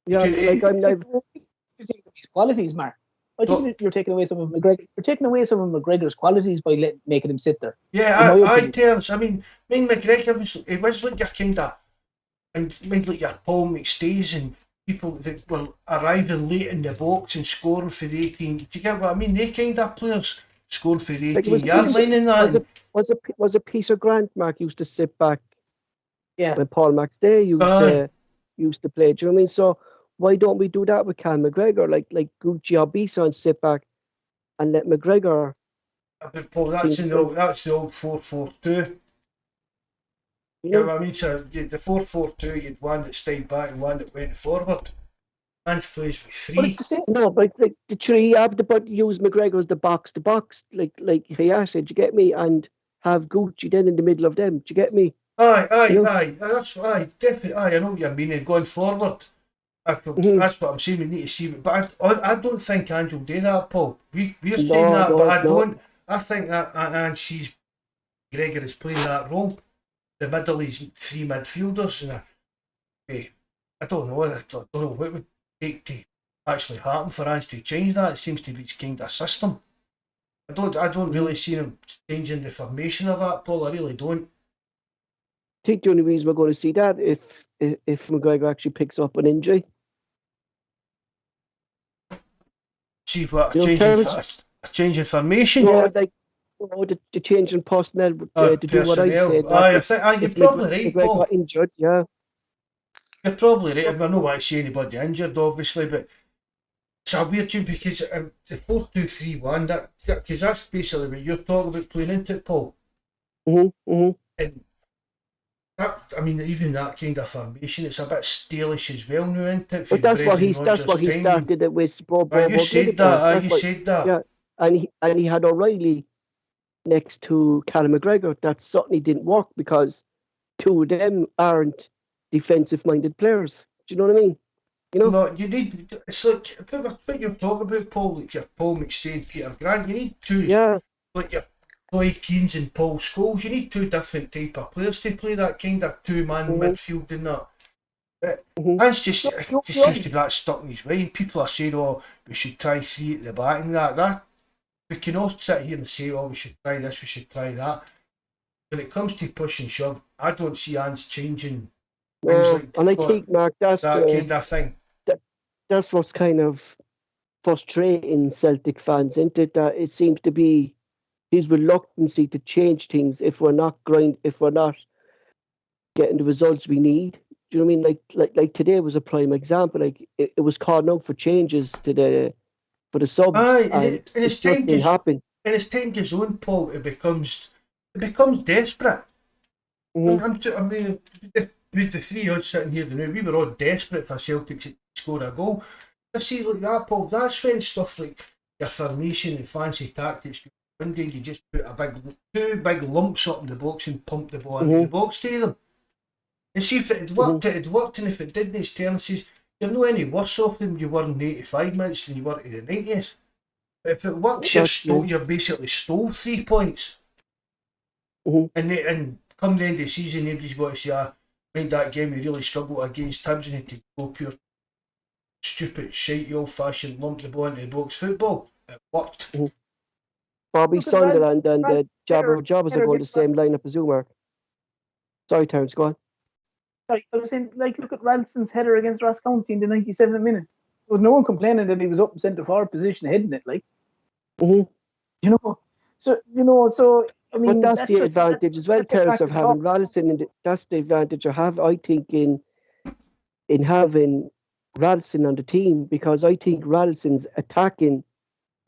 Yeah, like You think of his qualities, Mark. I think you're taking away some of McGregor. You're taking away some of McGregor's qualities by making him sit there. Yeah, Terence. I mean McGregor was like your kind of, and like your Paul McStays and people that were arriving late in the box and scoring for the 18. Do you get what I mean? They kind of players scoring for the 18-yard line and that. Was it Peter Grant, Mark, used to sit back? Yeah. When Paul McStay used to play. Do you know what I mean? So why don't we do that with Cal McGregor? Like Gucci or Bison sit back and let McGregor. But Paul, that's the old 4-4-2. You know what I mean? So the 4-4-2, you'd one that stayed back and one that went forward. Ange plays with three. No, but like the three, but use McGregor as the box, like Hayase, do you get me? And have Gucci then in the middle of them. Do you get me? Aye. That's definitely. I know what you mean. And going forward, that's what I'm saying. We need to see. But I don't think Ange will do that, Paul. We're saying that, but I don't. I think that Ange sees McGregor is playing that role. The middle is three midfielders, and I don't know. I don't know what would take to actually happen for Ange to change that. It seems to be his kind of system. I don't really see him changing the formation of that, Paul. I really don't. I think the only reason we're going to see that if McGregor actually picks up an injury. See what a change in formation. Yeah, like the change in personnel to do what I said. I think you're probably right, Paul. Got injured, yeah. You're probably right. I don't want to see anybody injured, obviously, but it's a weird tune because the 4-2-3-1, because that's basically what you're talking about playing into it, Paul. And that, I mean, even that kind of formation, it's a bit stalish as well now, isn't it? But that's what he started it with. You said that. Yeah, and he had O'Reilly next to Callum McGregor. That certainly didn't work because two of them aren't defensive-minded players. Do you know what I mean? You know? No, you need. It's like what you're talking about, Paul. Like your Paul McStay and Peter Grant. You need two. Yeah. Like your Roy Keanes and Paul Scholes. You need two different type of players to play that kind of two-man midfield and that. But that's just seems to be that stuck in his way. And people are saying, "Oh, we should try three at the back," and that. We can all sit here and say, "Oh, we should try this, we should try that." When it comes to push and shove, I don't see Ange changing. And I think, Mark, that's that kind of thing. That's what's kind of frustrating Celtic fans, isn't it? That it seems to be his reluctancy to change things if we're not getting the results we need. Do you know what I mean? Like today was a prime example. Like it was calling out for changes for the subs, Aye, and and it it's just time didn't goes, happen. and as time goes on, Paul, it becomes desperate. Mhm. I mean, with the three odds sitting here now, we were all desperate for Celtic to score a goal. I see like that, Paul. That's when stuff like your formation and fancy tactics go one day. You just put two big lumps up in the box and pump the ball into the Mhm. box to them. And see if it had Mhm. worked, it had worked, and if it didn't, it's telling us you're no any worse off than you were in the 85 minutes than you were in the 90th. But if it works, That's you're basically stole 3 points. Mhm. And come the end of the season, everybody's got to say, mind that game we really struggled against Hibs and had to go pure stupid, shitey, old-fashioned lump the ball into the box football. It worked. Mhm. Bobby Look at Ralston. Sunderland and Ralston's Jabbers are header going the against same Roscommon. lineup as Umar. Sorry, Terence, go on. Like, I was saying, like, look at Ralston's header against Ross County in the 97th minute. There was no one complaining that he was up in centre forward position heading it, like, Mhm. you know. So I But mean, that's the advantage as well, that's what Terence, of practice having talk. Radisson. That's the advantage I have, I think, in having Radisson on the team, because I think Radisson's attacking,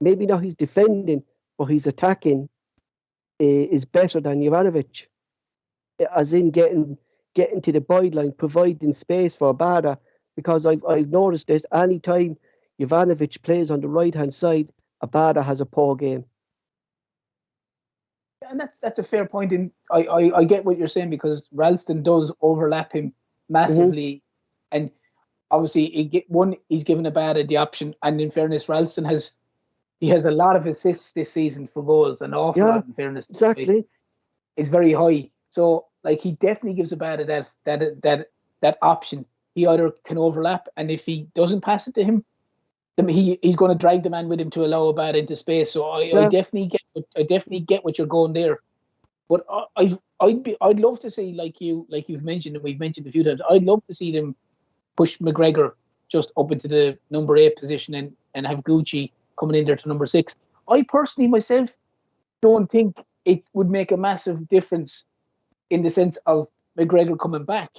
maybe not he's defending, but he's attacking is better than Jovanovic, as in getting to the byline, providing space for Bada, because I've noticed this any time Jovanovic plays on the right hand side, Abada has a poor game. And that's a fair point. And I get what you're saying, because Ralston does overlap him massively, and obviously he's given Abada the option. And in fairness, Ralston has a lot of assists this season for goals, an awful Yeah, lot. In fairness, exactly. is very high. So like he definitely gives Abada that option. He either can overlap, and if he doesn't pass it to him, then he's going to drag the man with him to allow Abada into space. So I Yeah. definitely get what you're going there. But I'd love to see, like you've mentioned, and we've mentioned a few times, I'd love to see them push McGregor just up into the number 8 position, and have Gucci coming in there to number 6. I personally myself don't think it would make a massive difference in the sense of McGregor coming back.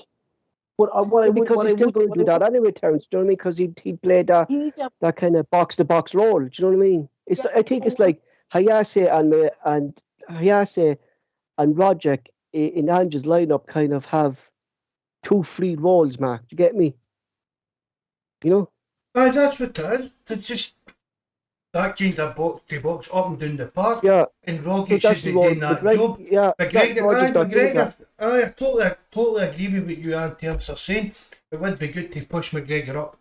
But Because he's still going to do that anyway, Terence. Do you know what I mean? Because he'd play that he needs to, kind of box to box role. Do you know what I mean? I think it's like Hayase and Hayase and Roderick in Ange's lineup kind of have 2 free roles, Mark. Do you get me? You know? Aye, that's what it is. It's just that kind of box to box up and down the park. Yeah. And So Rogic that's isn't the role. doing that job. Yeah. McGregor, I totally agree with what you and Terence are saying. It would be good to push McGregor up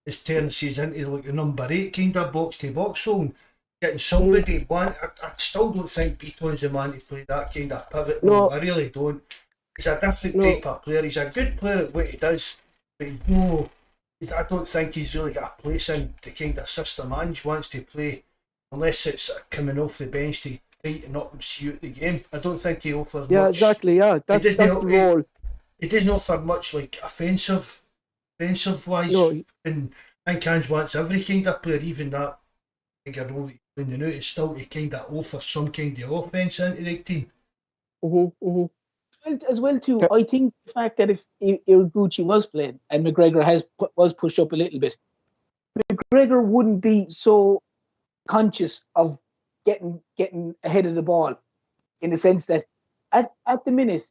as Terence says into like the number 8 kind of box to box role. Getting somebody one. I still don't think Beaton's the man to play that kind of pivot role. I really don't. He's a different type of player. He's a good player at what he does, but I don't think he's really got a place in the kind of system Ange wants to play, unless it's coming off the bench to tighten up and see out the game. I don't think he offers much. Yeah, exactly. Yeah, that's the role. It doesn't offer much like offensive wise. No. And I think Ange wants every kind of player, even that bigger role when they know it's still to kind of offer some kind of offence into the team. As well too, I think the fact that if Iraguchi was playing and McGregor was pushed up a little bit, McGregor wouldn't be so conscious of getting ahead of the ball, in the sense that at the minute,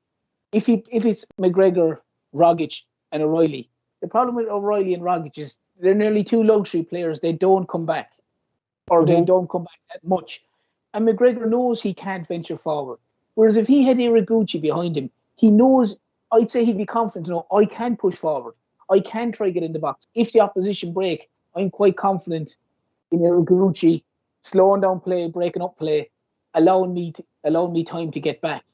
if it's McGregor, Rogic, and O'Reilly, the problem with O'Reilly and Rogic is they're nearly 2 luxury players. They don't come back, or they don't come back that much, and McGregor knows he can't venture forward. Whereas if he had Iraguchi behind him, he knows, I'd say he'd be confident to know, I can push forward. I can try to get in the box. If the opposition break, I'm quite confident in Iraguchi slowing down play, breaking up play, allowing me time to get back.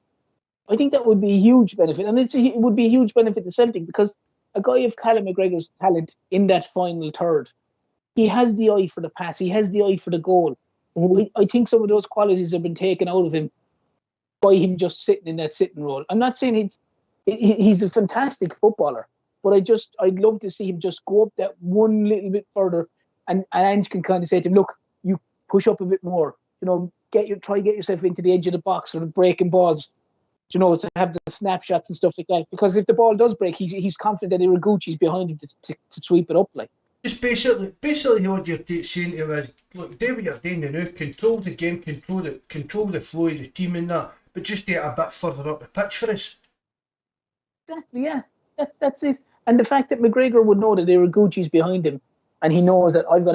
I think that would be a huge benefit. And it would be a huge benefit to Celtic, because a guy of Callum McGregor's talent in that final third, he has the eye for the pass. He has the eye for the goal. I think some of those qualities have been taken out of him by him just sitting in that sitting role. I'm not saying he's a fantastic footballer, but I'd love to see him just go up that one little bit further, and Ange can kind of say to him, look, you push up a bit more, try get yourself into the edge of the box for the breaking balls. you know, to have the snapshots and stuff like that. Because if the ball does break, he's confident that Iraguchi's behind him to sweep it up. Like, Just basically what you're saying to him is, look, do what you're doing now, control the game, control the flow of the team and that, but just get a bit further up the pitch for us. exactly, yeah, that's it. And the fact that McGregor would know that Iraguchi's behind him, and he knows that I've got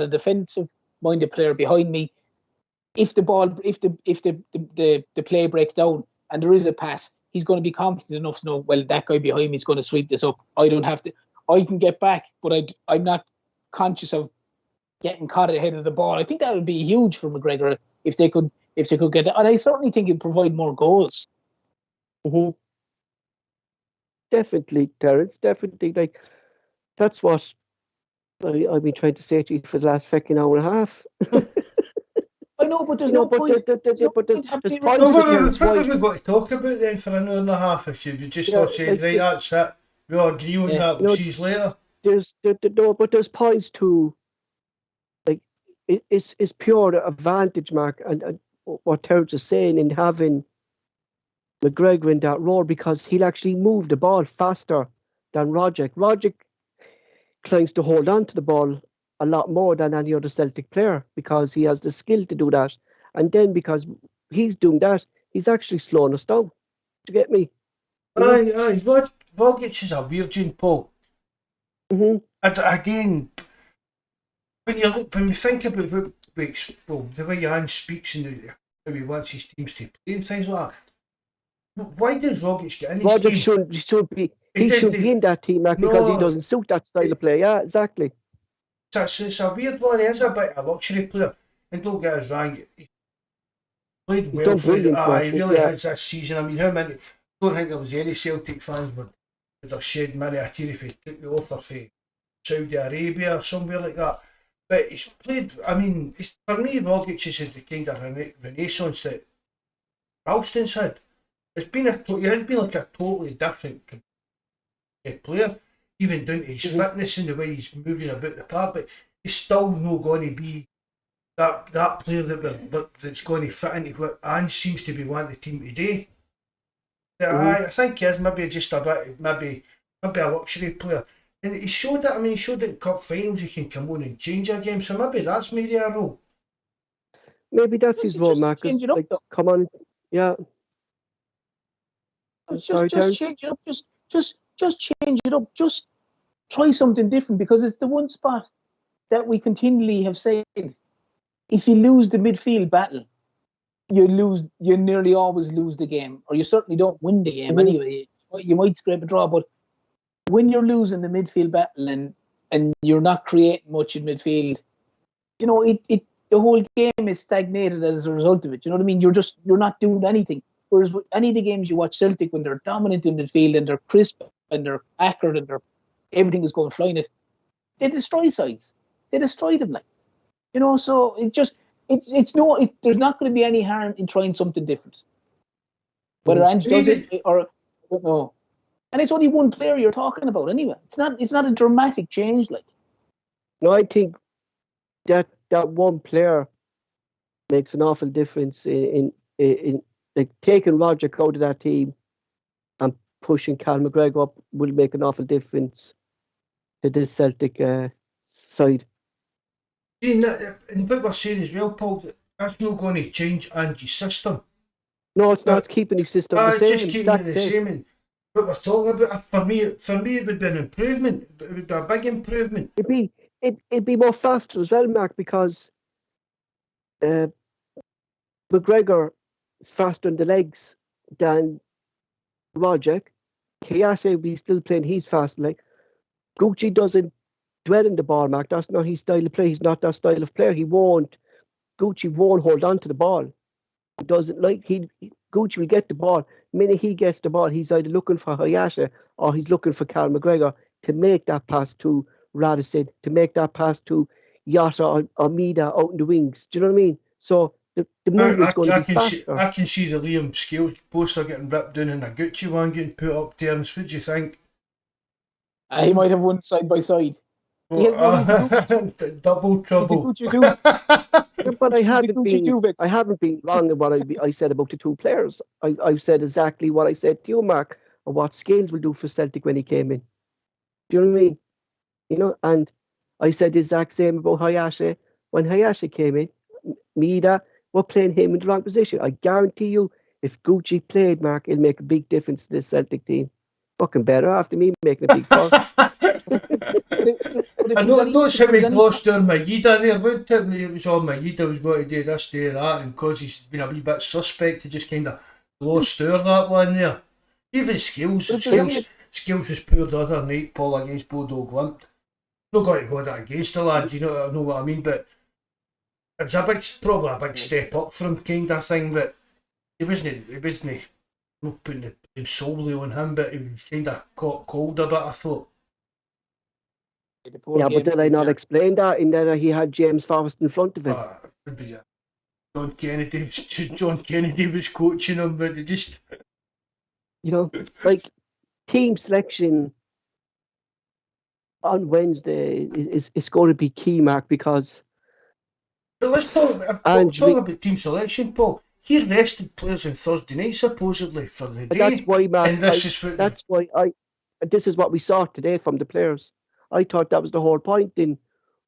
a defensive-minded player behind me. If the play breaks down and there is a pass, he's going to be confident enough to know, well, that guy behind me is going to sweep this up. I don't have to. I can get back, but I'm not conscious of getting caught ahead of the ball. I think that would be huge for McGregor if they could get that. And I certainly think it'd provide more goals. Mm-hmm. Definitely, Terence. Definitely, like that's what I've been trying to say to you for the last fucking hour and a half. I know, but there's no point. There's points What have we got to talk about then for an hour and a half? If you just start saying, right, that's it. We'll agree on that. We'll see you later. There's points to, like, it's pure advantage, Mark, and what Terence is saying in having McGregor in that role, because he'll actually move the ball faster than Rogic. Rogic tries to hold on to the ball a lot more than any other Celtic player because he has the skill to do that. And then because he's doing that, he's actually slowing us down. Do you get me? Aye. Rogic is a weird one, Paul. Mm-hmm. And again, when you think about the way Ange speaks and how he wants his teams to play and things like that, why does Rogic get in his team? Should be in that team, Mark, because he doesn't suit that style of play. Yeah, exactly. It's a weird one. He's a bit of a luxury player. And don't get us wrong, he played well for it. He really has this season. I mean, how many? I don't think there was any Celtic fans would have shed many a tear if he took the offer for Saudi Arabia or somewhere like that. But he's played. I mean, for me, Rogic is the kind of renaissance that Ralston's had. He has been like a totally different player, even down to his fitness and the way he's moving about the park. But he's still not going to be that player that's going to fit into what Ange seems to be wanting the team today. I think he is maybe just a bit, maybe a luxury player. And he showed that. I mean, he showed that in cup finals he can come on and change a game. So maybe that's maybe a role. Maybe that's his role, Mark. Like, come on, yeah. Just change it up. Just change it up. Just try something different, because it's the one spot that we continually have said, if you lose the midfield battle, you nearly always lose the game, or you certainly don't win the game anyway. You might scrape a draw, but when you're losing the midfield battle and you're not creating much in midfield, you know, the whole game is stagnated as a result of it. You know what I mean? You're not doing anything. Whereas with any of the games you watch Celtic, when they're dominant in midfield and they're crisp and they're accurate and everything is going flying, they destroy sides. They destroy them, like, you know. So there's not going to be any harm in trying something different. Whether Ange does it or no, and it's only one player you're talking about anyway. It's not a dramatic change, like. No, I think that one player makes an awful difference in like taking Roger out of that team and pushing Cal McGregor up will make an awful difference to this Celtic side. And what we're saying as well, Paul, that's not going to change Ange's system. No, it's not. It's keeping his system the same. Just keeping it the same. And what we're talking about, for me, it would be an improvement. It would be a big improvement. It'd be more faster as well, Mark, because McGregor is faster in the legs than Rogic. Kayase will be still playing. He's fast. Like, Gucci doesn't dwell in the ball, Mark. That's not his style of play. He's not that style of player. Gucci won't hold on to the ball. He doesn't like. Gucci will get the ball. The minute he gets the ball, he's either looking for Hayasha or he's looking for Cal McGregor to make that pass to Radisson, to make that pass to Yata or Mida out in the wings. Do you know what I mean? So the movement's going to be faster. I can see the Liam Scales poster getting ripped down and a Gucci one getting put up there. What do you think? He might have one side by side. He has nothing to Double He's a trouble. Gucci too. Yeah, but I He's a haven't Gucci too, Vic. been wrong in what I said about the two players. I've said exactly what I said to you, Mark, of what Scales will do for Celtic when he came in. Do you know what I mean? You know, and I said the exact same about Hayashi. When Hayashi came in, Mida were playing him in the wrong position. I guarantee you, if Gucci played, Mark, it'll make a big difference to this Celtic team. Fucking better after me making a big fuss. But if I there was know, any- don't say if we there was any- glossed down Maeda there, wouldn't it? It was all Maeda was going to do this, do that, and because he's been a wee bit suspect, he just kind of glossed over that one there. Even Skills was poor the other night, Paul, against Bodo Glimt. Not going to go that against the lad, you know what I mean, but it was probably a big step up for him kind of thing, but he wasn't not putting the blame solely on him, but he was kind of caught cold a bit, I thought. the poor Yeah, game but did I not there. explain that in that he had James Forrest in front of him? Could be John Kennedy was coaching him, but they just You know, like team selection on Wednesday is going to be key, Mark, because But let's talk Ange, about team selection, Paul. He rested players on Thursday night supposedly for the day. that's why, Mark. And this is what That's why this is what we saw today from the players. I thought that was the whole point in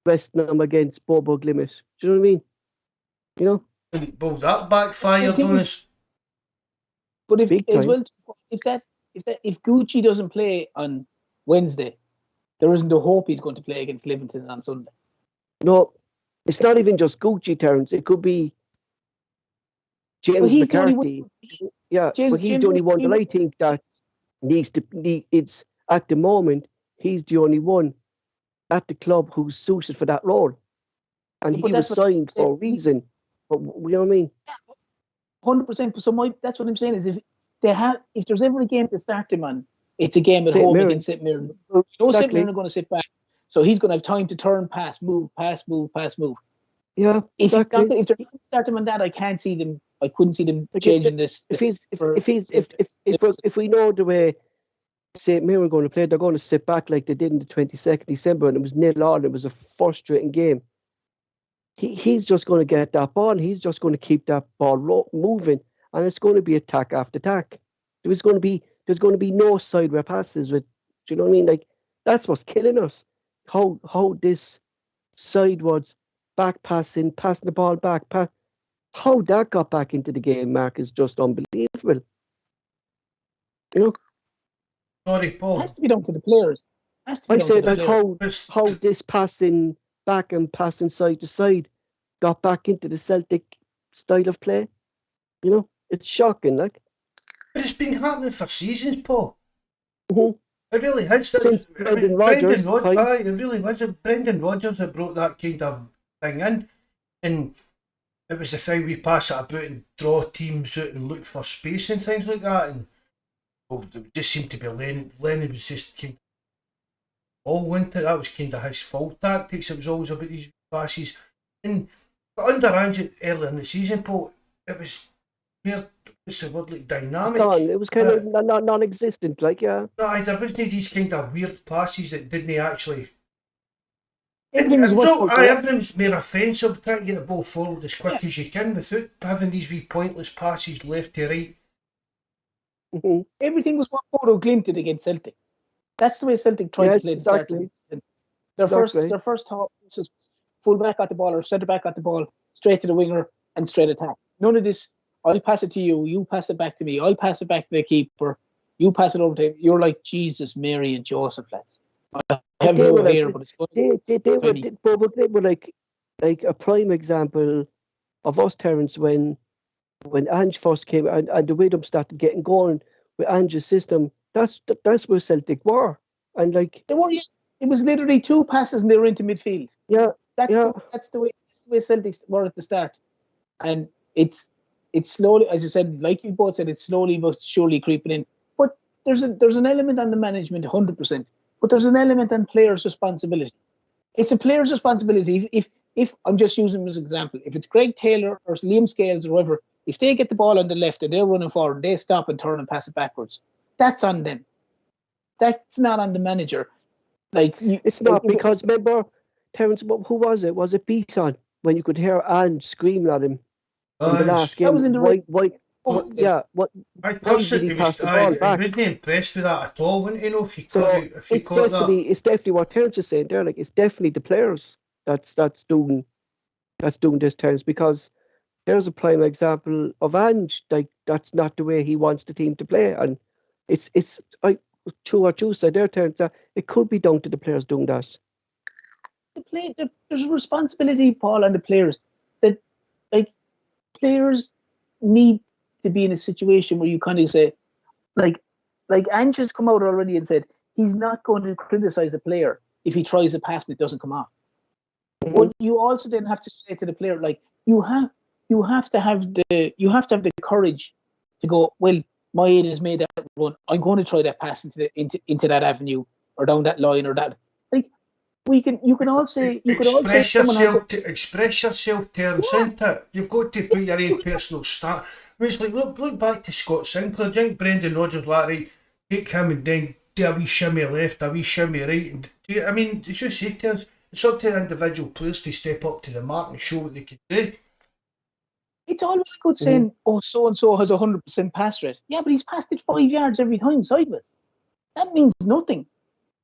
resting them against Bobo Glimt. Do you know what I mean? You know, well, that backfired on us. But if Big as time. well, if Gucci doesn't play on Wednesday, there isn't a hope he's going to play against Livingston on Sunday. no, it's not even just Gucci terms. It could be James he's the only McCarthy. one- Yeah, James- but he's James the only one that I McCarthy- think that it's at the moment, he's the only one at the club who's suited for that role. And But he was that's what- signed for a reason. But you know what I mean? 100%. So that's what I'm saying is if there's ever a game to start him on, it's a game at St. home Mirren. against St. Mirren. No St. Exactly. Mirren are going to sit back, so he's going to have time to turn, pass, move, pass, move, pass, move. Yeah, If exactly. if they're going to start him on that, I couldn't see them Like, changing this. If we know the way St. Mirren are going to play, they're going to sit back like they did in the 22nd December, and it was 0-0. It was a frustrating game. He's just going to get that ball. And he's just going to keep that ball moving, and it's going to be attack after attack. There's going to be no sideway passes. Do you know what I mean? Like that's what's killing us. How this sidewards back passing the ball back, how that got back into the game, Mark, is just unbelievable. You know, Sorry, It Paul. has to be down to the players. It has to be I down said to the like players. how this passing back and passing side to side got back into the Celtic style of play. You know, it's shocking. Like But it's been happening for seasons, Paul. Mhm. It really has. Since Brendan Rodgers' time. It really was. Brendan Rodgers that brought that kind of thing in. And it was the thing we pass it about and draw teams out and look for space and things like that. And well, it just seemed to be Lennon was just kind of all into that. Was kind of his full tactics. It was always about these passes. And but under Ange earlier in the season, Paul, it was weird. What's the word, like dynamic? Gone. It was kind of non-existent. Like yeah, No, there wasn't these kind of weird passes that didn't actually. Everything was Everything was more offensive, trying to get the ball forward as quick as you can without having these wee pointless passes left to right. Mhm. Everything was what Bodo Glimt did against Celtic. That's the way Celtic tried to Yes, play the start of exactly. the season. Their Exactly. first thought was just full back at the ball or centre back at the ball, straight to the winger and straight attack. None of this. I'll pass it to you. You pass it back to me. I'll pass it back to the keeper. You pass it over to him. You're like Jesus, Mary, and Joseph, lads. I have They no were like- here, but it's funny. they were like a prime example of us, Terence, when Ange first came and the rhythm started getting going with Ange's system. That's where Celtic were, and like They were. It was literally two passes and they were into midfield. yeah, That's yeah. the way Celtics were at the start, and it's slowly, as you said, like you both said, it's slowly but surely creeping in. But there's an element on the management, 100%. But there's an element on players' responsibility. It's a player's responsibility. If I'm just using them as an example, if it's Greg Taylor or Liam Scales or whoever, if they get the ball on the left and they're running forward, they stop and turn and pass it backwards. That's on them. That's not on the manager. Like It's not because remember, Terence, who was it? Was it Beaton when you could hear Ange screaming at him in the last game? That was in the Yeah, I why cursed did it. he He was, pass the ball I back? wasn't impressed with that at all. Wouldn't you know if you So caught it, if you it's caught that? definitely what Terence is saying there. Like it's definitely the players that's doing this, Terence, because there's a prime example of Ange. Like that's not the way he wants the team to play, and it's true what you said there, Terence. That it could be down to the players doing that. There's a responsibility, Paul, on the players that like players need to be in a situation where you kind of say, like Ange has come out already and said he's not going to criticize a player if he tries a pass and it doesn't come off. But you also then have to say to the player, like you have to have the courage to go, well, my aide has made that run. I'm going to try that pass into that avenue or down that line or that. Like you can all say Express yourself, Terence, isn't it? You've got to put your own personal start. I mean, it's like look back to Scott Sinclair. I think Brendan Rodgers like, right, take him and then do a wee shimmy left, a wee shimmy right. And I mean, as you say, Terence, it's up to the individual players to step up to the mark and show what they can do. It's all very good saying, so and so has 100% pass rate. Yeah, but he's passed it 5 yards every time sideways. That means nothing.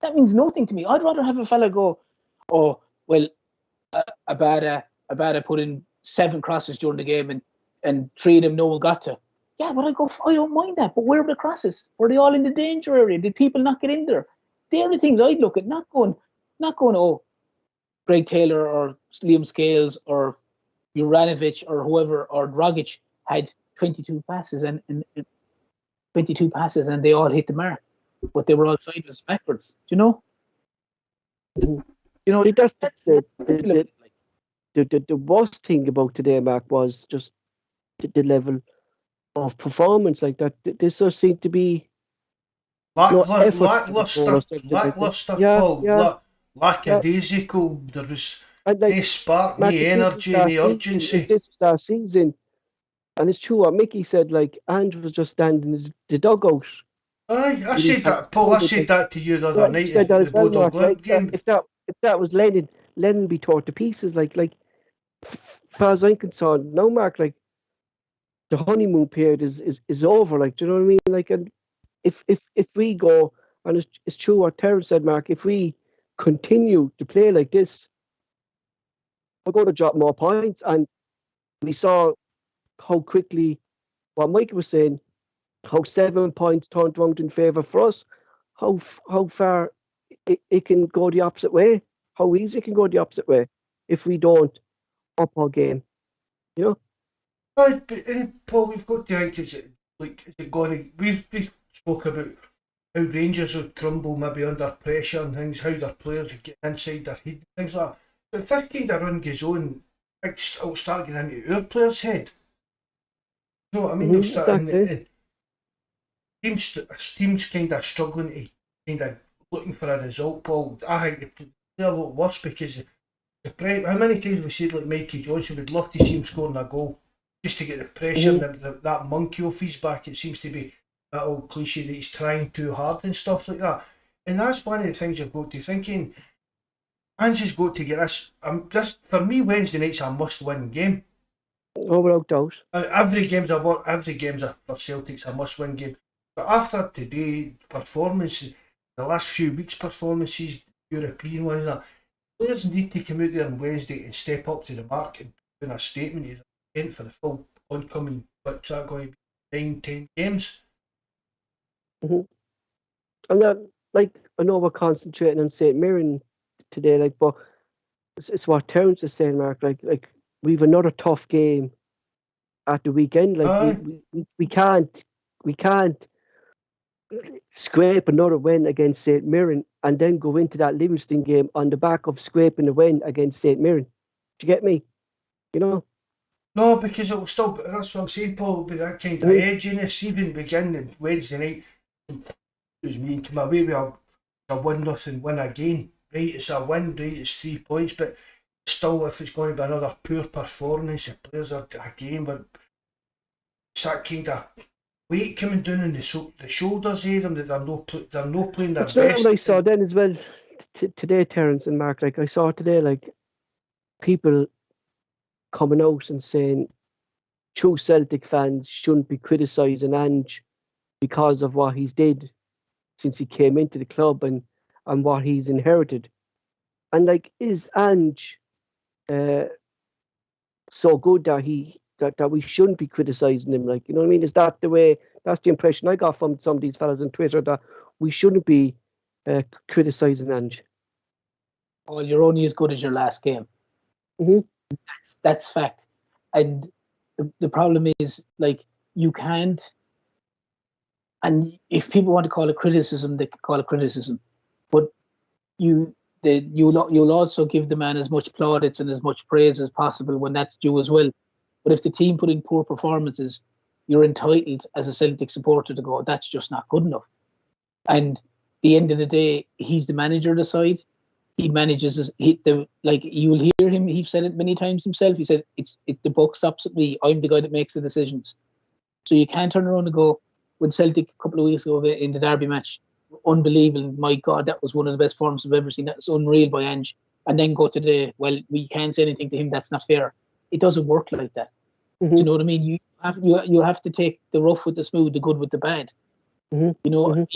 That means nothing to me. I'd rather have a fella go, oh, well, Abada put in 7 crosses during the game and 3 of them no one got to. Yeah, but I don't mind that. But where are the crosses? Were they all in the danger area? Did people not get in there? They're the things I'd look at, not going, oh, Greg Taylor or Liam Scales or Juranovic or whoever or Dragic had 22 passes and 22 passes and they all hit the mark, but they were all sideways backwards. Do you know? You know, that's the worst thing about today, Mark, was just the level of performance like that. There just seemed to be lacklustre, Paul. Lackadaisical. There was and no spark, no energy, no urgency. This was our season, and it's true what Mickey said. Like Ange was just standing in the dugout. Aye, I said that, Paul. I said that to you the other night. Said that The Bodo Glimt game. If that was Lennon be tore to pieces. Like, far as I'm concerned, no, Mark. Like, the honeymoon period is over. Like, do you know what I mean? Like, and if we go, and it's true what Terence said, Mark. If we continue to play like this, we're going to drop more points. And we saw how quickly what Mike was saying, how 7 points turned around in favour for us, how far it can go the opposite way, how easy it can go the opposite way if we don't up our game. You know? Right, but Paul, we've got to think, is it going to, we spoke about how Rangers would crumble maybe under pressure and things, how their players would get inside their head, things like that. But if that kind of run goes on, it'll start getting into our players' head. You know what I mean? They'll start Exactly. teams kind of struggling to kind of looking for a result, Paul. I think they're a lot worse because how many times we said like Mikey Johnson would love to see him scoring a goal just to get the pressure and that monkey off his back. It seems to be that old cliche that he's trying too hard and stuff like that. And that's one of the things you've got to thinking. Ange's got to get us. Just for me, Wednesday night's a must-win game. Oh, without doubt. Every game's for Celtics a must-win game. But after today's performance, the last few weeks' performances, European ones, that players need to come out there on Wednesday and step up to the mark and put in a statement for the full oncoming. What's that going to be? 9-10 games. And then, like, I know we're concentrating on St. Mirren today, like, but it's what Terence is saying, Mark. Like we've another tough game at the weekend. Like we can't scrape another win against St. Mirren and then go into that Livingston game on the back of scraping a win against St. Mirren. Do you get me? You know? No, because it will still. That's what I'm saying, Paul. It'll be that kind of edginess even beginning Wednesday night. It was me and come away with a 1-0 win again. Right, it's a win, right, it's 3 points, but still, if it's going to be another poor performance, the players are a game where it's that kind of weight coming down on the shoulders of them that they're not playing their It's best. what I saw then as well, today, Terence and Mark, like I saw today, like people coming out and saying true Celtic fans shouldn't be criticising Ange because of what he's did since he came into the club and what he's inherited. And like, is Ange so good that we shouldn't be criticising him? Like, you know what I mean? Is that the way? That's the impression I got from some of these fellas on Twitter, that we shouldn't be criticising Ange. Oh, you're only as good as your last game. Mm-hmm. That's fact. And the problem is, like, you can't. And if people want to call it criticism, they can call it criticism. But you'll also give the man as much plaudits and as much praise as possible when that's due as well. But if the team put in poor performances, you're entitled as a Celtic supporter to go, that's just not good enough. And at the end of the day, he's the manager of the side. He manages you'll hear him. He's said it many times himself. He said, the buck stops at me. I'm the guy that makes the decisions. So you can't turn around and go, when Celtic a couple of weeks ago in the derby match, unbelievable. My God, that was one of the best forms I've ever seen. That's unreal by Ange. And then go to we can't say anything to him. That's not fair. It doesn't work like that. Mm-hmm. Do you know what I mean? You have to take the rough with the smooth, the good with the bad. Mm-hmm. You know,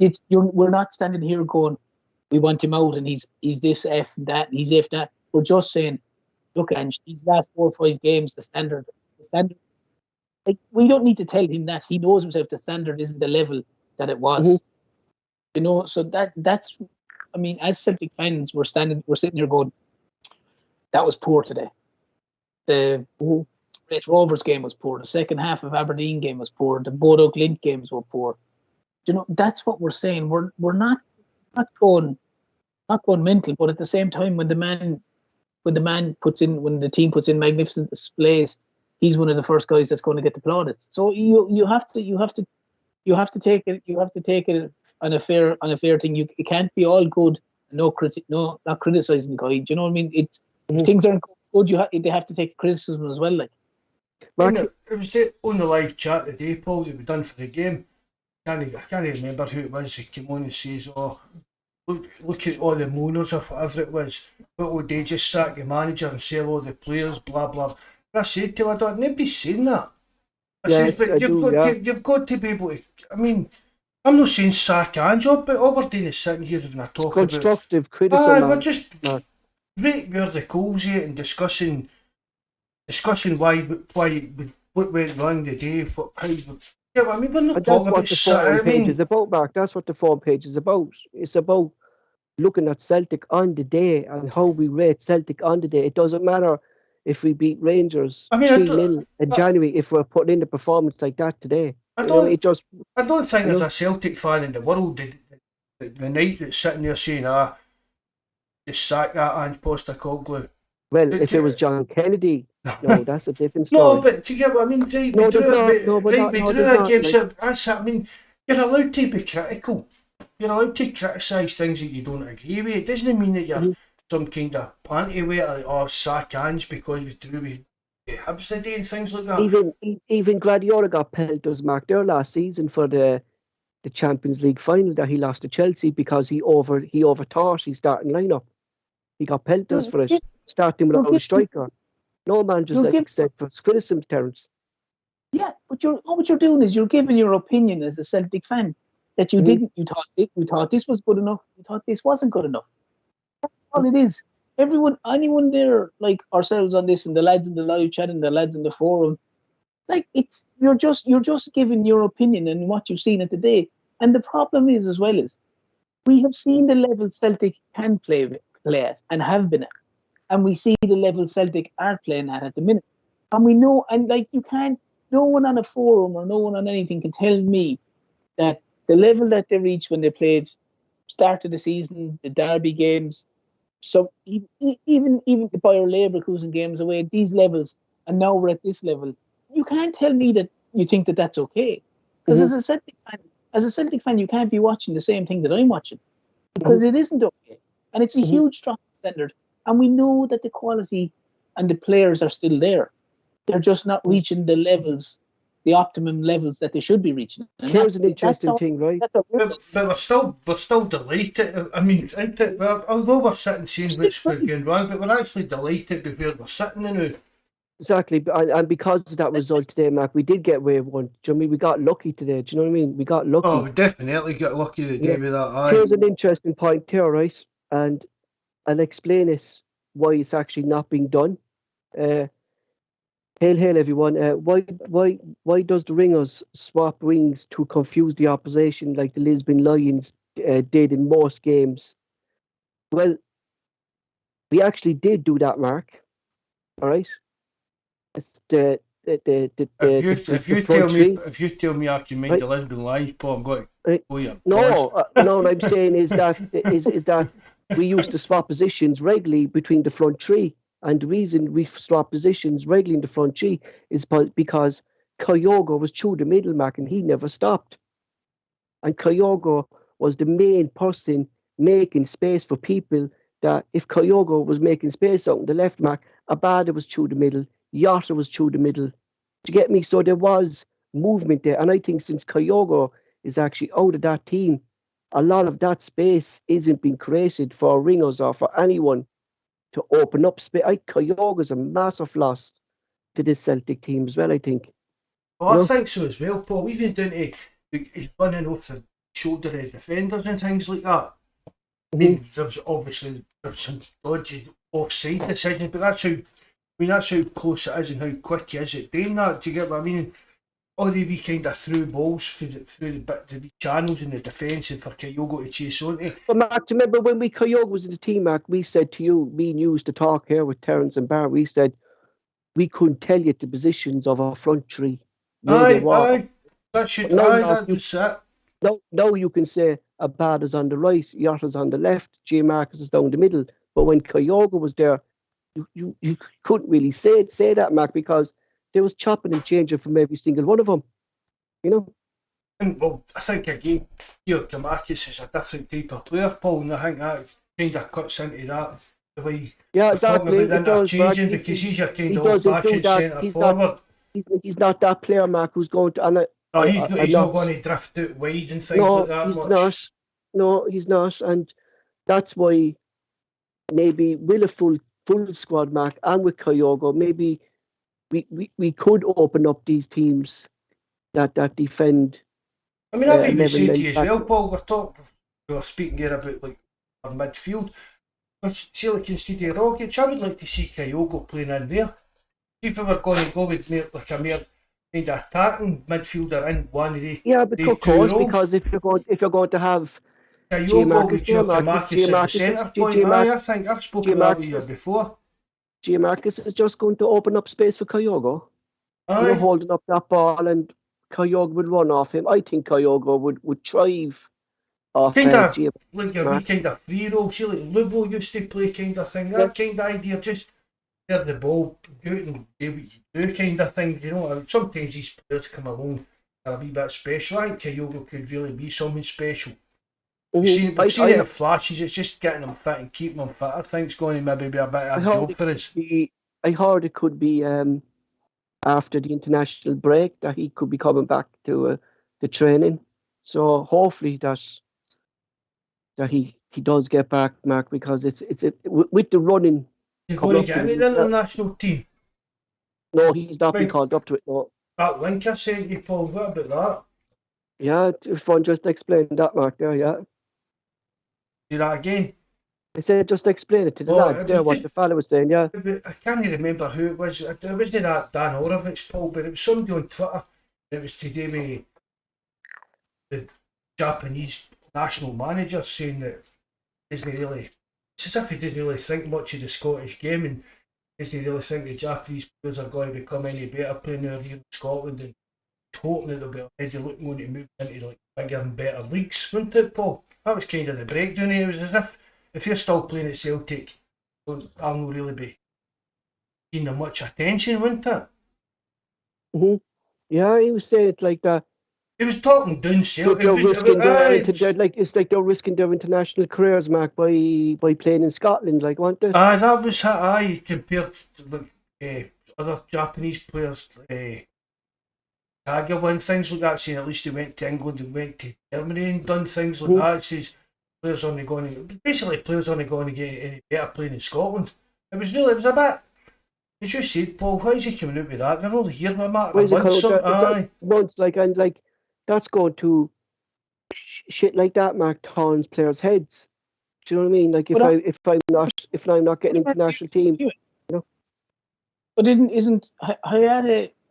Mm-hmm. we're not standing here going, we want him out and he's this F that, he's F that. We're just saying, look, Ange, these last 4 or 5 games, the standard. Like, we don't need to tell him that. He knows himself the standard isn't the level that it was. Mm-hmm. You know, so that's, I mean, as Celtic fans, we're sitting here going, that was poor today. The Red Rovers game was poor. The second half of Aberdeen game was poor. The Bodo Glint games were poor. You know, that's what we're saying. We're not going mental, but at the same time, when the team puts in magnificent displays, he's one of the first guys that's going to get the plaudits. So you have to take it on a fair thing. It can't be all good. Not criticizing the guy. Do you know what I mean? If things aren't good, they have to take criticism as well. Like, it was on the live chat today, Paul, that we done for the game. I can't remember who it was who came on and says, "Oh, look at all the moaners," or whatever it was. What would they just sack the manager and sell all the players? Blah blah. And I said to him, "I don't. Nobody's saying that." I says, "But you've got to be able to. I mean, I'm not saying sack Ange, but all we're doing is sitting here having a talk about constructive criticism. we're just right where the coals at and discussing why what went wrong today. Yeah, I mean, we're not talking about the forum page is about, Mark. That's what the forum page is about. It's about looking at Celtic on the day and how we rate Celtic on the day. It doesn't matter if we beat Rangers 3-0 in January if we're putting in a performance like that today. I don't think there's a Celtic fan in the world the night that's sitting there saying, just sack that Ange Postecoglou. Well, if it was John Kennedy, no, that's a different story. No, but do you get what I mean? I mean, you're allowed to be critical. You're allowed to criticise things that you don't agree with. It doesn't mean that you're some kind of panty weighter or sack Ange because we drew with Hibs today and things like that. Even Guardiola got pelters, Mark, there last season for the Champions League final that he lost to Chelsea because he overthought his starting lineup. He got pelters for it, starting without a striker. No manager's except for criticism, Terence. Yeah, but what you're doing is you're giving your opinion as a Celtic fan that you didn't. You thought this was good enough. You thought this wasn't good enough. That's all it is. Anyone there, like ourselves on this, and the lads in the live chat and the lads in the forum, like you're just giving your opinion and what you've seen at the day. And the problem is as well is we have seen the level Celtic can play at and have been at. And we see the level Celtic are playing at the minute. And we know, and like no one on a forum or no one on anything can tell me that the level that they reached when they played start of the season, the derby games, so even the Bayer Leverkusen games away, these levels, and now we're at this level, you can't tell me that you think that that's okay. Because as a Celtic fan, you can't be watching the same thing that I'm watching. Because it isn't okay. And it's a huge drop in standard. And we know that the quality and the players are still there. They're just not reaching the levels the optimum levels that they should be reaching. And Here's an interesting thing, right? But we're still delighted. I mean, isn't it? Although we're sitting saying what's we're going wrong, but we're actually delighted with where we're sitting now. Exactly, and because of that result today, Mac, we did get away with one. Do you know what I mean? We got lucky today. Do you know what I mean? We got lucky. Oh, we definitely got lucky the day with that. Aye. Here's an interesting point here, right? And I'll explain it why it's actually not being done. Hail, everyone. Why does the Ringers swap rings to confuse the opposition like the Lisbon Lions did in most games? Well, we actually did do that, Mark. All right. It's if you tell me I can make the Lisbon Lions, Paul, I'm going to go you. No, what I'm saying is that we used to swap positions regularly between the front three, and the reason we swap positions regularly in the front three is because Kyogo was through the middle, Mark, and he never stopped. And Kyogo was the main person making space for people. That if Kyogo was making space out on the left, Mark, Abada was through the middle, Yota was through the middle. Do you get me? So there was movement there. And I think since Kyogo is actually out of that team, a lot of that space isn't being created for Ringers or for anyone to open up space. Kyogo's a massive loss to this Celtic team as well, I think. Well, I think so as well, Paul. We've been down to he's running off the shoulder of defenders and things like that. I mean, there's some dodgy offside decisions, but that's how close it is and how quick he is at doing that. Do you get what I mean? All the wee kind of through balls through the wee channels in the defence and for Kyogo to chase onto. But Mark, do you remember when Kyogo was in the team, Mark, we said to you, me and you used to talk here with Terence and Barr, we said we couldn't tell you the positions of our front three. Aye. That should that was it. Now you can say Abada's on the right, Yota's on the left, J. Marcus is down the middle. But when Kyogo was there, you couldn't really say that, Mark, because there was chopping and changing from every single one of them. You know? And, well, I think again, Marcus is a different type of player, Paul, and I think that kind of cuts into that. The way exactly. Talking about interchanging, because he's your kind of old-fashioned centre forward. He's not that player, Mark, who's going to... he's not going to drift out wide and things like that much. No, he's not. And that's why maybe with a full squad, Mark, and with Kyogo, maybe we could open up these teams that defend. I mean, I've even said to you as well, Paul, we were speaking there about like our midfield. But see, like instead of Rogic, I would like to see Kyogo playing in there. If we were going to go with like a mere kind of attacking midfielder in one of the because if you're going to have Kyogo with Marcus at the centre point, I think I've spoken about it before. J. Marcus is just going to open up space for Kyogo. Holding up that ball, and Kyogo would run off him. I think Kyogo would thrive off like a wee kind of free roll. See, like Lubo used to play kind of thing. That kind of idea, just get the ball, go out and do what you do kind of thing. You know, and sometimes these players come along are a wee bit special. I think Kyogo could really be something special. We've seen it in flashes. It's just getting them fit and keeping them fit. I think it's going to maybe be a bit of a job for us. I heard it could be after the international break that he could be coming back to the training. So hopefully that he does get back, Mark, because it's with the running. You're going to get in the international team? No, he's not been called up to it. No. That link I sent you, Paul. What about that? Yeah, if one just explained that, Mark. There, yeah. Do that again. I said just explain it to the lads there, what the fella was saying, yeah. I can't remember who it was. It wasn't that Dan Orovich, Paul, but it was somebody on Twitter. It was today with the Japanese national manager saying that it's as if he didn't really think much of the Scottish game and doesn't really think the Japanese players are going to become any better playing out here in Scotland, and hoping that they'll be already looking to move into like bigger and better leagues, wasn't it, Paul? That was kind of the breakdown. It was as if you're still playing at Celtic, I'll not really be giving them much attention, wouldn't it? Mm-hmm. Yeah, he was saying it like that. He was talking down Celtic. It's like they're risking their international careers, Mark, by playing in Scotland, like, weren't they? That was compared to like other Japanese players. Tiger win, things like that, saying at least he went to England and went to Germany and done things like Mhm. that. Says players only going to, basically players only going to get any better playing in Scotland. It was a bit, as you said, Paul, why is he coming out with that? They're only here with a matter Why of is it months. called that? It's Aye. like months, like, and like that's going to shit like that, Mark, turns players' heads. Do you know what I mean? Like if I'm not getting international team, But isn't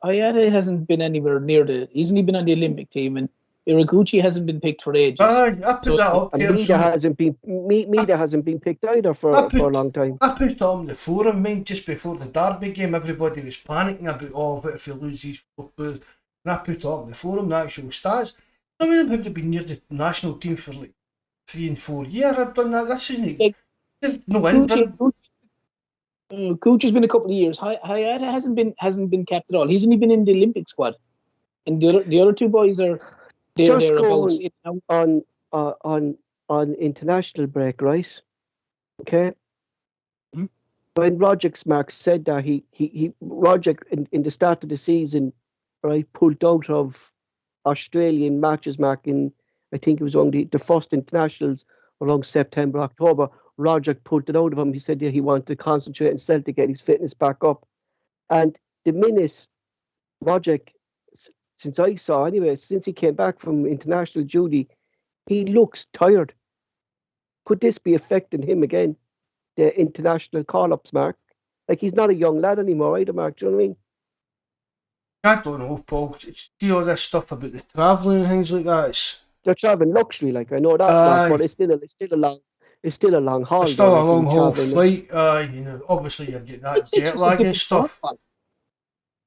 Hayate hasn't been anywhere near he's only been on the Olympic team, and Iraguchi hasn't been picked for ages. Aye, I put that up and there. Mida hasn't been picked either for a long time. I put it on the forum, mind, just before the Derby game, everybody was panicking about, what if we lose these 4 players? And I put it up on the forum, the actual stats. Some of them have been near the national team for like 3 and 4 years. I've done that. This isn't it. There's no end. Gucci's been a couple of years. Hayata hasn't been capped at all. He's only been in the Olympic squad, and the other two boys are just going on international break, right? Okay. Mm-hmm. When Roger Mark said that Roger in the start of the season, right, pulled out of Australian matches, Mark, in I think it was only the first internationals around September, October. Roger pulled it out of him. He said he wanted to concentrate on Celtic, get his fitness back up. And the minute Roger, since I saw anyway, since he came back from international duty, he looks tired. Could this be affecting him again? The international call-ups, Mark? Like he's not a young lad anymore, either, Mark. Do you know what I mean? I don't know, Paul. See all this stuff about the travelling and things like that. They're traveling luxury, like I know that, Mark, but it's still a long haul. It's still a like, long haul traveling. flight. Obviously you're getting that jet lag and stuff.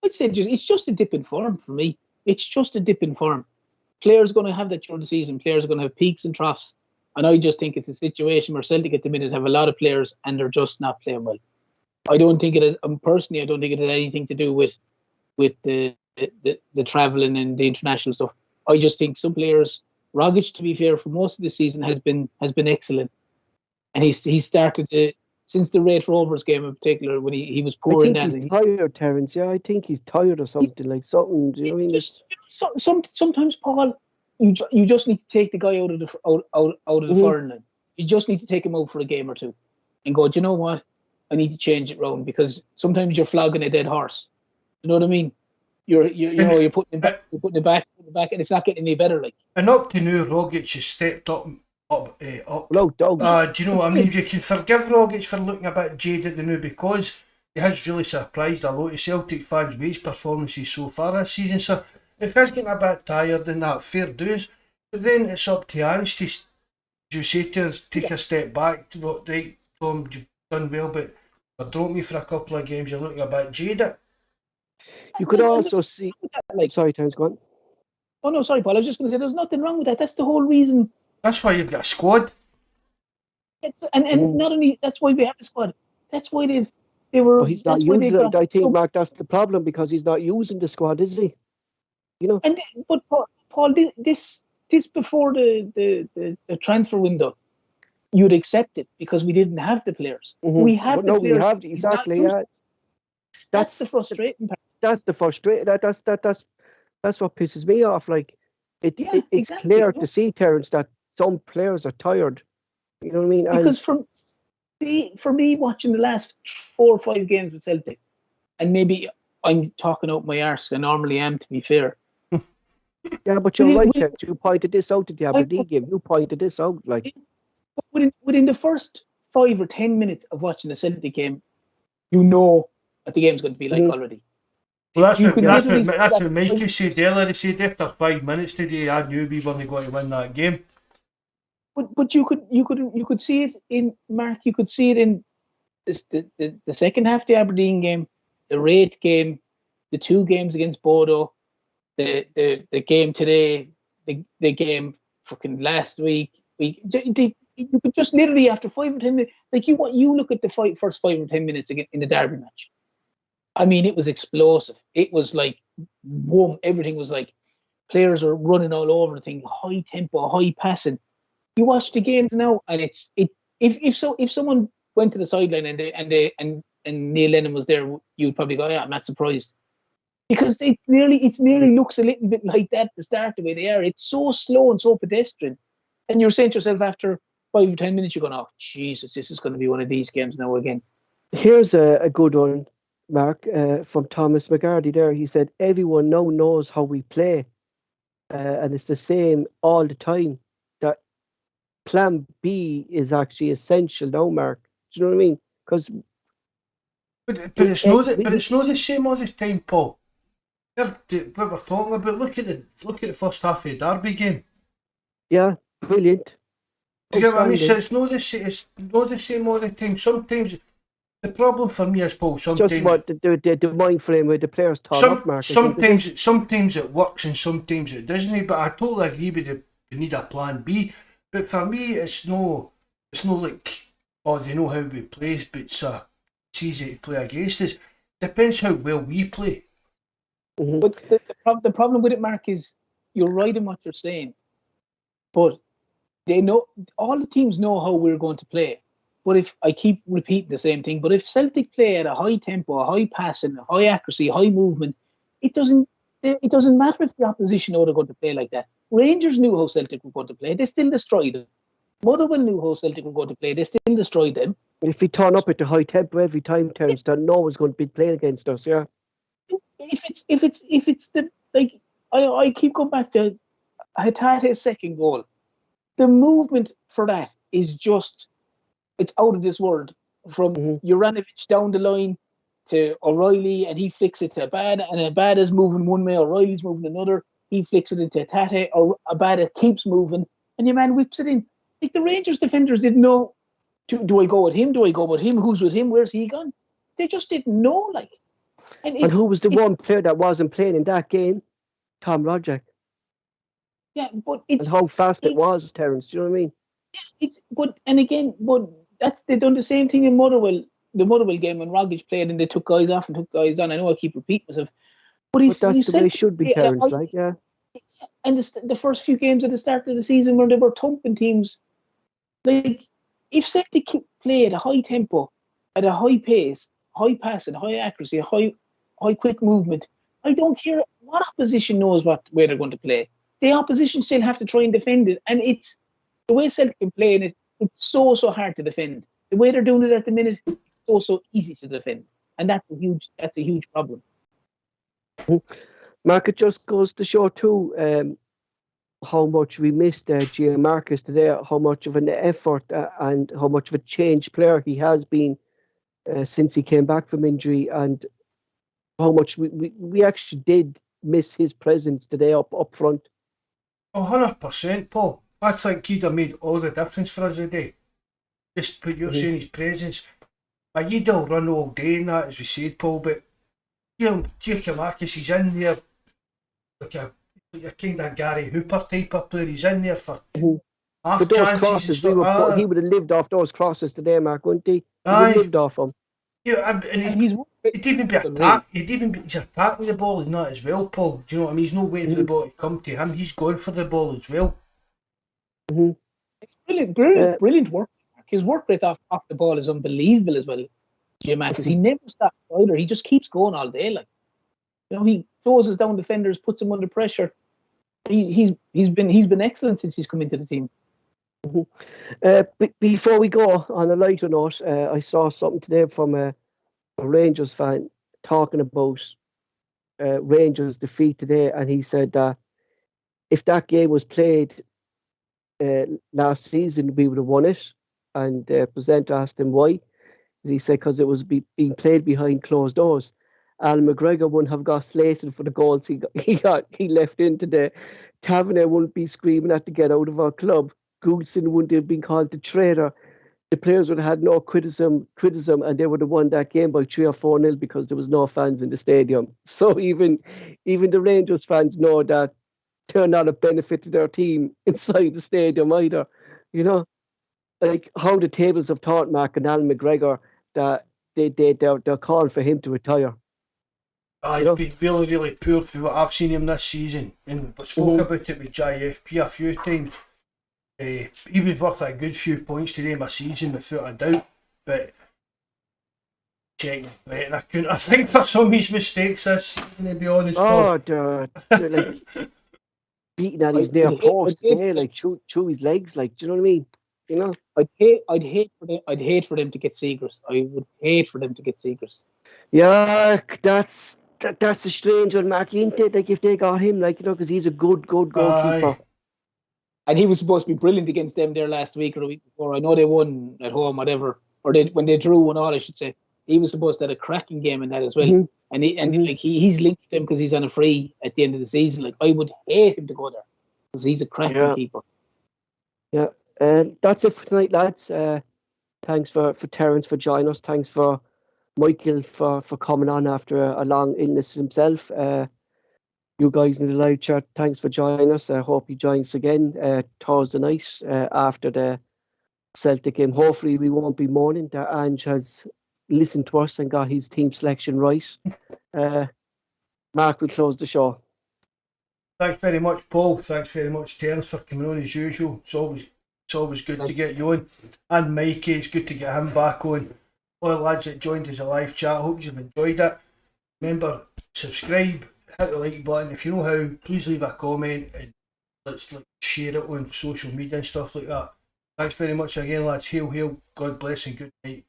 I'd say it's just a dip in form for me. It's just a dip in form. Players are going to have that during the season. Players are going to have peaks and troughs. And I just think it's a situation where Celtic at the minute have a lot of players and they're just not playing well. I don't think it is. Personally, I don't think it has anything to do with the travelling and the international stuff. I just think some players, Rogic, to be fair, for most of the season has been excellent, and he started to, since the Raith Rovers game in particular, when he was poor in that. I think he's tired, Terence. Yeah, I think he's tired or something like something. Do you know what I mean? Sometimes, Paul, you just need to take the guy out of the foreign line. You just need to take him out for a game or two, and go. Do you know what? I need to change it round, because sometimes you're flogging a dead horse. You know what I mean? You're putting it back, and it's not getting any better. Like, and up to now, Rogic has stepped up. No doubt. Do you know what I mean? You can forgive Rogic for looking a bit jaded now, because he has really surprised a lot of Celtic fans with his performances so far this season. So if he's getting a bit tired, then that fair dues. But then it's up to Ange to, as you say, to take a step back. Right, Tom, you've done well, but drop me for a couple of games. You're looking a bit jaded. You could also see. Sorry, Terence, go on. Oh no, sorry, Paul. I was just going to say there's nothing wrong with that. That's the whole reason. That's why you've got a squad. And not only that's why we have a squad. That's why they were. But he's not using it. I think, Mark, that's the problem, because he's not using the squad, is he? You know. But Paul, this before the transfer window, you'd accept it because we didn't have the players. Mm-hmm. We have the players. We have exactly. Yeah. That's the frustrating part. That's the frustrating. That's what pisses me off. Like it's exactly. clear to see, Terence, that some players are tired. You know what I mean? Because for me, watching the last 4 or 5 games with Celtic, and maybe I'm talking out my arse. I normally am, to be fair. Yeah, but you're right, Terence. You pointed this out at the Aberdeen game. You pointed this out, like within the first 5 or 10 minutes of watching the Celtic game, you know what the game's going to be like already. Well, that's what Mikey said earlier. He said after 5 minutes today, I knew we weren't going to win that game. But you could see it in Mark. You could see it in the second half of the Aberdeen game, the Raith game, the 2 games against Bodo, the game today, the game fucking last week. You could just literally after 5 or 10 minutes, like you look at the first 5 or 10 minutes again in the Derby match. I mean, it was explosive. It was like, boom, everything was like, players are running all over the thing, high tempo, high passing. You watch the game now, and if someone went to the sideline and Neil Lennon was there, you'd probably go, yeah, I'm not surprised. Because it nearly looks a little bit like that to start the way they are. It's so slow and so pedestrian. And you're saying to yourself after 5 or 10 minutes, you're going, oh, Jesus, this is going to be one of these games now again. Here's a good one, Mark, from Thomas McGardy there. He said, everyone now knows how we play. And it's the same all the time. That plan B is actually essential now, Mark. Do you know what I mean? Because But it's not the same all the time, Paul. What we're talking about, look at the first half of the Derby game. yeah, brilliant. Do you get what I mean? So Outstanding. it's not the same all the time. Sometimes the problem for me is, Paul, sometimes Just what the mind frame where the players turn up, Mark. sometimes it works and sometimes it doesn't. But I totally agree with you. We need a plan B. But for me, it's no like, oh, they know how we play, but it's easy to play against us. Depends how well we play. Mhm. But the problem with it, Mark, is you're right in what you're saying. But they know, all the teams know how we're going to play. But if I keep repeating the same thing, but if Celtic play at a high tempo, a high passing, a high accuracy, high movement, it doesn't matter if the opposition know they're going to play like that. Rangers knew how Celtic were going to play. They still destroyed them. Motherwell knew how Celtic were going to play. They still destroyed them. If we turn up at the high tempo every time, Terence, they're always going to be playing against us. Yeah. If it's the, like, I keep going back to Hatate's second goal. The movement for that is just, it's out of this world. From Juranovic down the line to O'Reilly, and he flicks it to Abada, and Abada's moving one way, O'Reilly's moving another. He flicks it into Hatate, or Abada keeps moving, and your man whips it in. Like, the Rangers defenders didn't know, do I go with him? Do I go with him? Who's with him? Where's he gone? They just didn't know, like. And who was the one player that wasn't playing in that game? Tom Roderick. Yeah, but it's, and how fast it was, Terence. Do you know what I mean? But they done the same thing in Motherwell, the Motherwell game when Rogic played and they took guys off and took guys on. I know I keep repeating myself, but that's the way it should be, Terence. Like, yeah. And the first few games at the start of the season where they were thumping teams, like, if Celtic play at a high tempo, at a high pace, high passing, high accuracy, high quick movement, I don't care what opposition knows what way they're going to play. The opposition still have to try and defend it, and it's the way Celtic can play it. It's so hard to defend. The way they're doing it at the minute, it's so easy to defend, and that's a huge problem. Mark, it just goes to show too how much we missed Gianmarcus today, how much of an effort and how much of a changed player he has been since he came back from injury, and how much we actually did miss his presence today up front. 100%, Paul. I think he'd have made all the difference for us today. Just put you're saying his presence. You'd all run all day and that, as we said, Paul, but Gianmarcus, he's in there like a kind of Gary Hooper type of player. He's in there for half but those chances crosses, and stuff. he would have lived off those crosses today, Mark, wouldn't he? He would have lived off them. Yeah, and he'd even be he's attacking the ball and that as well, Paul. Do you know what I mean? He's not waiting for the ball to come to him. He's going for the ball as well. Brilliant work. His work rate off the ball is unbelievable as well, Gianmarcus. He never stops either. He just keeps going all day. Like, you know, he closes down defenders, puts them under pressure. He's been excellent since he's come into the team. Before we go on a lighter note, I saw something today from a Rangers fan talking about Rangers' defeat today, and he said that if that game was played last season, we would have won it. And the presenter asked him why. He said because it was being played behind closed doors. Alan McGregor wouldn't have got slated for the goals he left in today. Tavernier wouldn't be screaming at to get out of our club. Goodson wouldn't have been called the traitor. The players would have had no criticism, and they would have won that game by 3 or 4-0 because there was no fans in the stadium. So even the Rangers fans know that they're not a benefit to their team inside the stadium either. You know, like how the tables have taught Mark and Alan McGregor that they're calling for him to retire. He's been really, really poor for what I've seen him this season, and we spoke about it with JFP a few times. He was worth a good few points today in my season without a doubt, but check my bet, and I think for some of his mistakes this season, to be honest, Paul. Oh, they're like beating at his near I'd hate- post I'd hate there, like through his legs, like, do you know what I mean? You know? I'd hate for them to get Seagrass. I would hate for them to get Seagrass. Yeah, that's the strange one, Mark, ain't it? Like if they got him, like, you know, because he's a good goalkeeper. Aye. And he was supposed to be brilliant against them there last week or the week before. I know they won at home, whatever, or when they drew and all, I should say. He was supposed to have a cracking game in that as well. Mhm. And he's linked to them because he's on a free at the end of the season. Like, I would hate him to go there because he's a cracking keeper. Yeah, and that's it for tonight, lads. Thanks for Terence for joining us. Thanks for Michael for coming on after a long illness himself. You guys in the live chat, thanks for joining us. I hope you join us again Thursday night after the Celtic game. Hopefully we won't be mourning that Ange has listened to us and got his team selection right. Mark will close the show. Thanks very much, Paul. Thanks very much, Terence, for coming on as usual. It's always good to get you on. And Mikey, it's good to get him back on. All the lads that joined us a live chat, I hope you've enjoyed it. Remember, subscribe, hit the like button. If you know how, please leave a comment and let's share it on social media and stuff like that. Thanks very much again, lads. Hail, hail, God bless and good night.